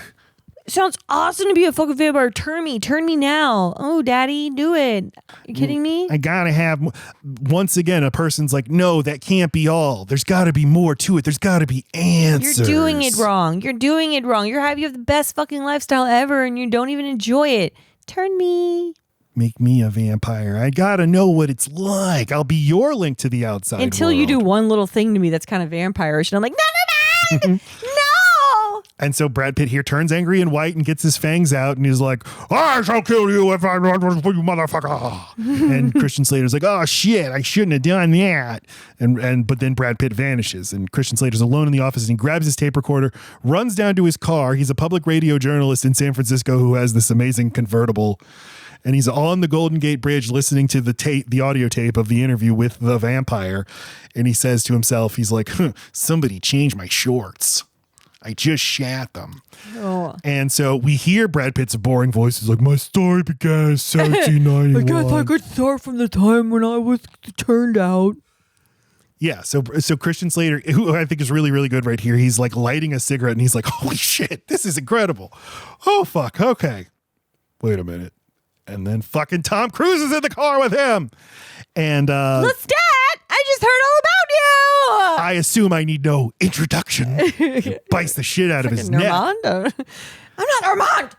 Speaker 2: Sounds awesome to be a fucking vampire. Turn me now. Oh, daddy, do it. You kidding me?
Speaker 1: I gotta have, once again, a person's like, no, that can't be all. There's gotta be more to it. There's gotta be answers.
Speaker 2: You're doing it wrong. You have the best fucking lifestyle ever and you don't even enjoy it. Turn me.
Speaker 1: Make me a vampire. I gotta know what it's like. I'll be your link to the outside
Speaker 2: Until
Speaker 1: world.
Speaker 2: You do one little thing to me that's kind of vampire-ish. And I'm like, no.
Speaker 1: And so Brad Pitt here turns angry and white and gets his fangs out and he's like, I shall kill you if I run for you, motherfucker. And Christian Slater's like, oh shit, I shouldn't have done that. But then Brad Pitt vanishes and Christian Slater's alone in the office and he grabs his tape recorder, runs down to his car. He's a public radio journalist in San Francisco who has this amazing convertible. And he's on the Golden Gate Bridge listening to the audio tape of the interview with the vampire. And he says to himself, he's like, somebody changed my shorts. I just shat them. Oh. And so we hear Brad Pitt's boring voice. He's like, my story began in 1791.
Speaker 2: I guess I could start from the time when I was turned out.
Speaker 1: Yeah, so Christian Slater, who I think is really, really good right here, he's like lighting a cigarette and he's like, holy shit, this is incredible. Oh, fuck, okay. Wait a minute. And then fucking Tom Cruise is in the car with him. And
Speaker 2: Lestat, I just heard all about you.
Speaker 1: I assume I need no introduction. He bites the shit out of his neck.
Speaker 2: Armand? I'm not Armand.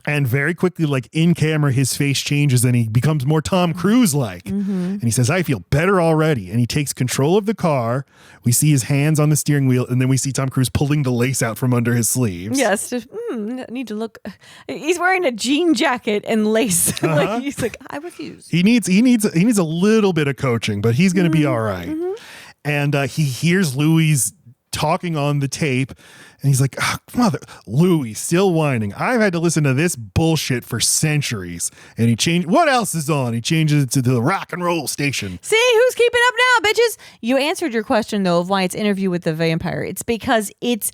Speaker 1: And very quickly, like in camera, his face changes and he becomes more Tom Cruise-like. Mm-hmm. And he says, I feel better already. And he takes control of the car. We see his hands on the steering wheel. And then we see Tom Cruise pulling the lace out from under his sleeves.
Speaker 2: Yes. Need to look. He's wearing a jean jacket and lace. Like, he's like, I refuse.
Speaker 1: He needs a little bit of coaching, but he's going to be all right. Mm-hmm. And he hears Louis talking on the tape. And he's like, oh, mother, Louis, still whining. I've had to listen to this bullshit for centuries. And he changed. What else is on? He changes it to the rock and roll station.
Speaker 2: See, who's keeping up now, bitches? You answered your question, though, of why it's Interview with the Vampire. It's because it's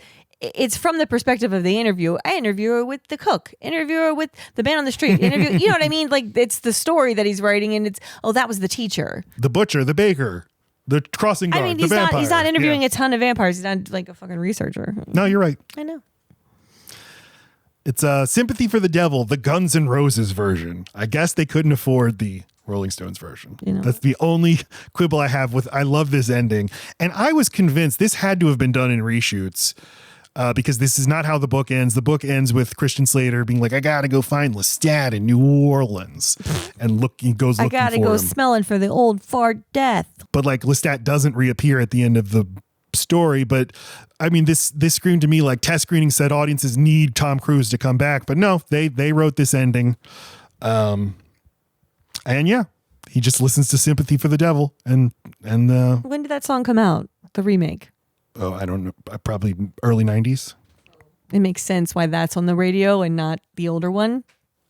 Speaker 2: from the perspective of the interview. I interview her with the cook, interview her with the man on the street, interview. You know what I mean? Like, it's the story that he's writing, and it's, oh, that was the teacher.
Speaker 1: The butcher, the baker. The crossing guard,
Speaker 2: I mean,
Speaker 1: the vampire.
Speaker 2: He's not interviewing a ton of vampires. He's not like a fucking researcher.
Speaker 1: No, you're right.
Speaker 2: I know.
Speaker 1: It's Sympathy for the Devil, the Guns N' Roses version. I guess they couldn't afford the Rolling Stones version. You know. That's the only quibble I have with. I love this ending. And I was convinced this had to have been done in reshoots. Because this is not how the book ends. The book ends with Christian Slater being like, I got to go find Lestat in New Orleans. And he goes looking for him.
Speaker 2: I got to go smelling for the old fart death.
Speaker 1: But like Lestat doesn't reappear at the end of the story. But I mean, this screamed to me like test screening said audiences need Tom Cruise to come back. But no, they wrote this ending. And yeah, he just listens to Sympathy for the Devil. And
Speaker 2: when did that song come out? The remake?
Speaker 1: Oh, I don't know. Probably early 90s.
Speaker 2: It makes sense why that's on the radio and not the older one.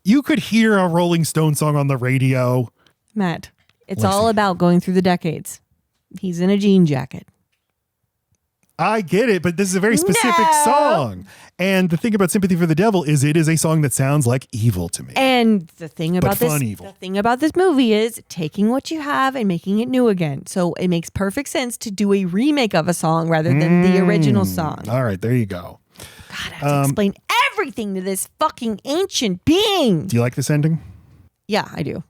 Speaker 1: You could hear a Rolling Stone song on the radio.
Speaker 2: Matt, it's all about going through the decades. He's in a jean jacket.
Speaker 1: I get it, but this is a very specific song. And the thing about Sympathy for the Devil is it is a song that sounds like evil to me.
Speaker 2: And the thing about this movie is taking what you have and making it new again. So it makes perfect sense to do a remake of a song rather than the original song.
Speaker 1: All right, there you go.
Speaker 2: God, I have to explain everything to this fucking ancient being.
Speaker 1: Do you like this ending?
Speaker 2: Yeah, I do.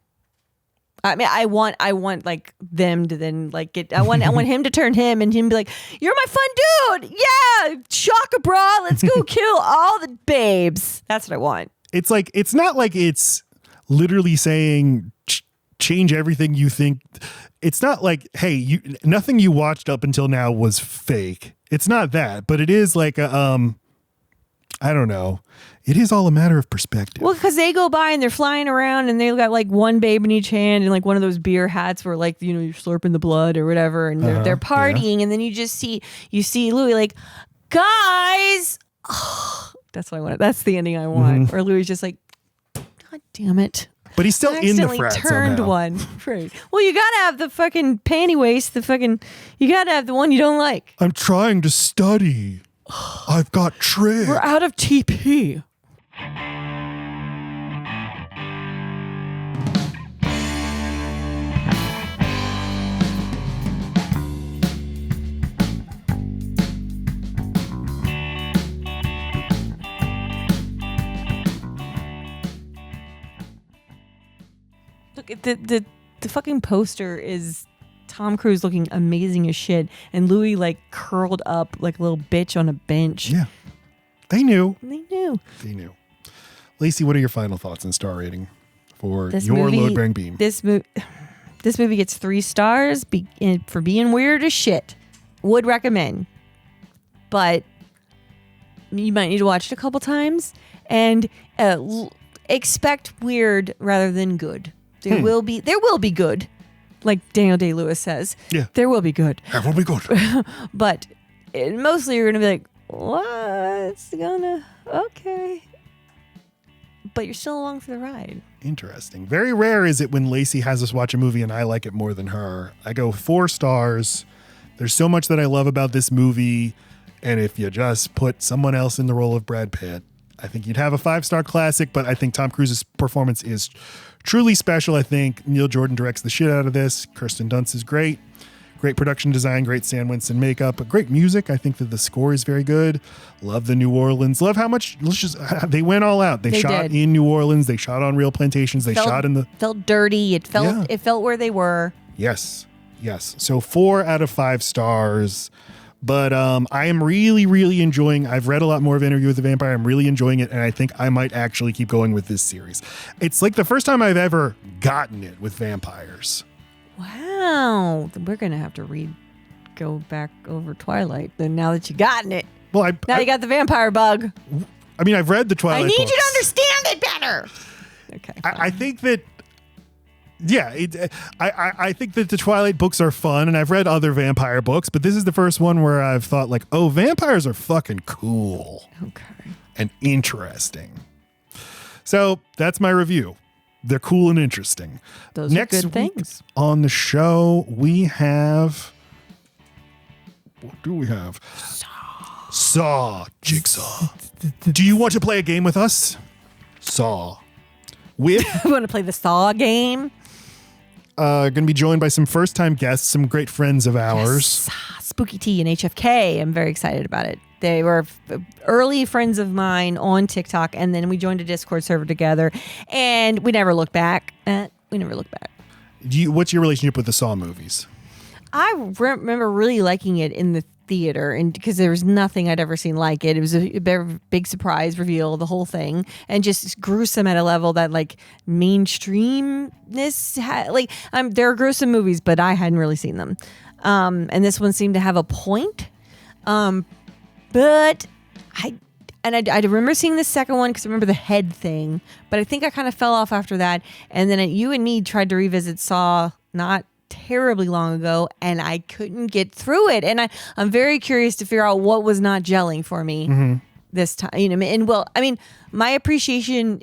Speaker 2: I mean, I want like them to then like get. I want him to turn him and him be like, "You're my fun dude, yeah, shaka bra, let's go kill all the babes." That's what I want.
Speaker 1: It's like it's not like it's literally saying change everything you think. It's not like, hey, nothing you watched up until now was fake. It's not that, but it is like a I don't know. It is all a matter of perspective.
Speaker 2: Well, because they go by and they're flying around and they've got like one babe in each hand and like one of those beer hats where like, you know, you're slurping the blood or whatever. And they're partying. Yeah. And then you see Louis like, guys. Oh, that's what I want. That's the ending I want. Mm-hmm. Or Louis just like, God damn it.
Speaker 1: But he's still in the frat
Speaker 2: turned
Speaker 1: somehow.
Speaker 2: One. Right. Well, you got to have the fucking panty waist. You got to have the one you don't like.
Speaker 1: I'm trying to study. I've got tricks.
Speaker 2: We're out of TP. Look at the fucking poster is Tom Cruise looking amazing as shit and Louis like curled up like a little bitch on a bench.
Speaker 1: Yeah. They knew. Laci, what are your final thoughts and star rating for your load-bearing beam?
Speaker 2: This movie gets 3 stars for being weird as shit. Would recommend. But you might need to watch it a couple times and expect weird rather than good. There will be good. Like Daniel Day-Lewis says. Yeah. There will be good.
Speaker 1: There will be good.
Speaker 2: But mostly you're going to be like, what's gonna... Okay. But you're still along for the ride.
Speaker 1: Interesting. Very rare is it when Laci has us watch a movie and I like it more than her. I go 4 stars. There's so much that I love about this movie. And if you just put someone else in the role of Brad Pitt, I think you'd have a 5-star classic. But I think Tom Cruise's performance is truly special. I think Neil Jordan directs the shit out of this. Kirsten Dunst is great. Great production design, great Stan Winston makeup, great music. I think that the score is very good. Love the New Orleans. Love how much they went all out. They shot in New Orleans. They shot on real plantations. They shot in the
Speaker 2: felt dirty. It felt where they were.
Speaker 1: Yes. So 4 out of 5 stars. But I am really, really enjoying. I've read a lot more of Interview with the Vampire. I'm really enjoying it, and I think I might actually keep going with this series. It's like the first time I've ever gotten it with vampires.
Speaker 2: Wow, we're gonna have to go back over Twilight. Then now that you've gotten it,
Speaker 1: well,
Speaker 2: you got the vampire bug.
Speaker 1: I mean, I've read the Twilight.
Speaker 2: I need
Speaker 1: books.
Speaker 2: you to understand it better. Okay,
Speaker 1: I think that. Yeah, I think that the Twilight books are fun, and I've read other vampire books, but this is the first one where I've thought like, oh, vampires are fucking cool.
Speaker 2: Okay.
Speaker 1: And interesting. So that's my review. They're cool and interesting.
Speaker 2: Those
Speaker 1: Next
Speaker 2: are good things.
Speaker 1: On the show, we have... What do we have? Saw. Jigsaw. Do you want to play a game with us? Saw. With...
Speaker 2: I want to play the Saw game.
Speaker 1: Going to be joined by some first-time guests, some great friends of ours.
Speaker 2: Yes. Spooky T and HFK. I'm very excited about it. They were early friends of mine on TikTok, and then we joined a Discord server together, and we never looked back.
Speaker 1: What's your relationship with the Saw movies?
Speaker 2: I remember really liking it in the theater, and because there was nothing I'd ever seen like it. It was a big surprise reveal, the whole thing, and just gruesome at a level that like mainstreamness there are gruesome movies, but I hadn't really seen them. And this one seemed to have a point. But I remember seeing the second one because I remember the head thing, but I think I kind of fell off after that. And then you and me tried to revisit Saw not terribly long ago, and I couldn't get through it. And I'm very curious to figure out what was not gelling for me this time. You know, and well, I mean, my appreciation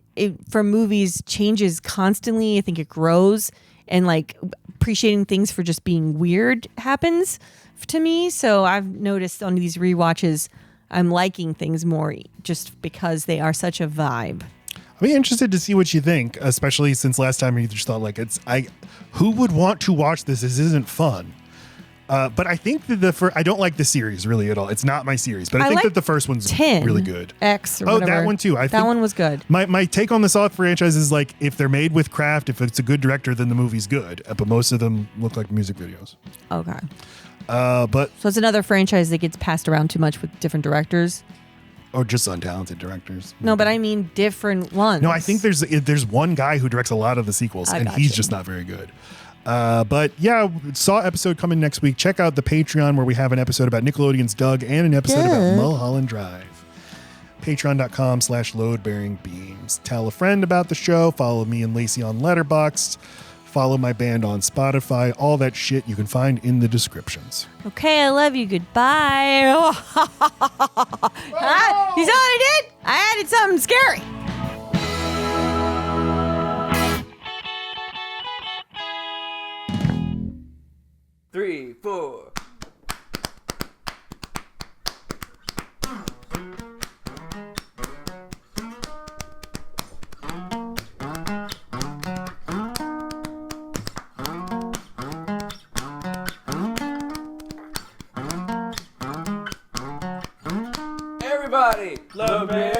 Speaker 2: for movies changes constantly. I think it grows, and like appreciating things for just being weird happens to me. So I've noticed on these rewatches, I'm liking things more just because they are such a vibe.
Speaker 1: I'll be interested to see what you think, especially since last time you just thought like who would want to watch this? This isn't fun. But I think that I don't like the series really at all. It's not my series, but I think that the first one's really good.
Speaker 2: X or whatever.
Speaker 1: That one too. I think
Speaker 2: that one was good.
Speaker 1: My take on the Saw franchise is like, if they're made with craft, if it's a good director, then the movie's good. But most of them look like music videos.
Speaker 2: Okay.
Speaker 1: So
Speaker 2: it's another franchise that gets passed around too much with different directors.
Speaker 1: Or just untalented directors.
Speaker 2: No, but I mean different ones.
Speaker 1: No, I think there's one guy who directs a lot of the sequels, and he's just not very good. But yeah, Saw episode coming next week. Check out the Patreon where we have an episode about Nickelodeon's Doug and an episode about Mulholland Drive. Patreon.com/loadbearingbeams. Tell a friend about the show. Follow me and Laci on Letterboxd. Follow my band on Spotify. All that shit you can find in the descriptions.
Speaker 2: Okay, I love you. Goodbye. You saw what I did? I added something scary.
Speaker 3: Three, four. Everybody, love me.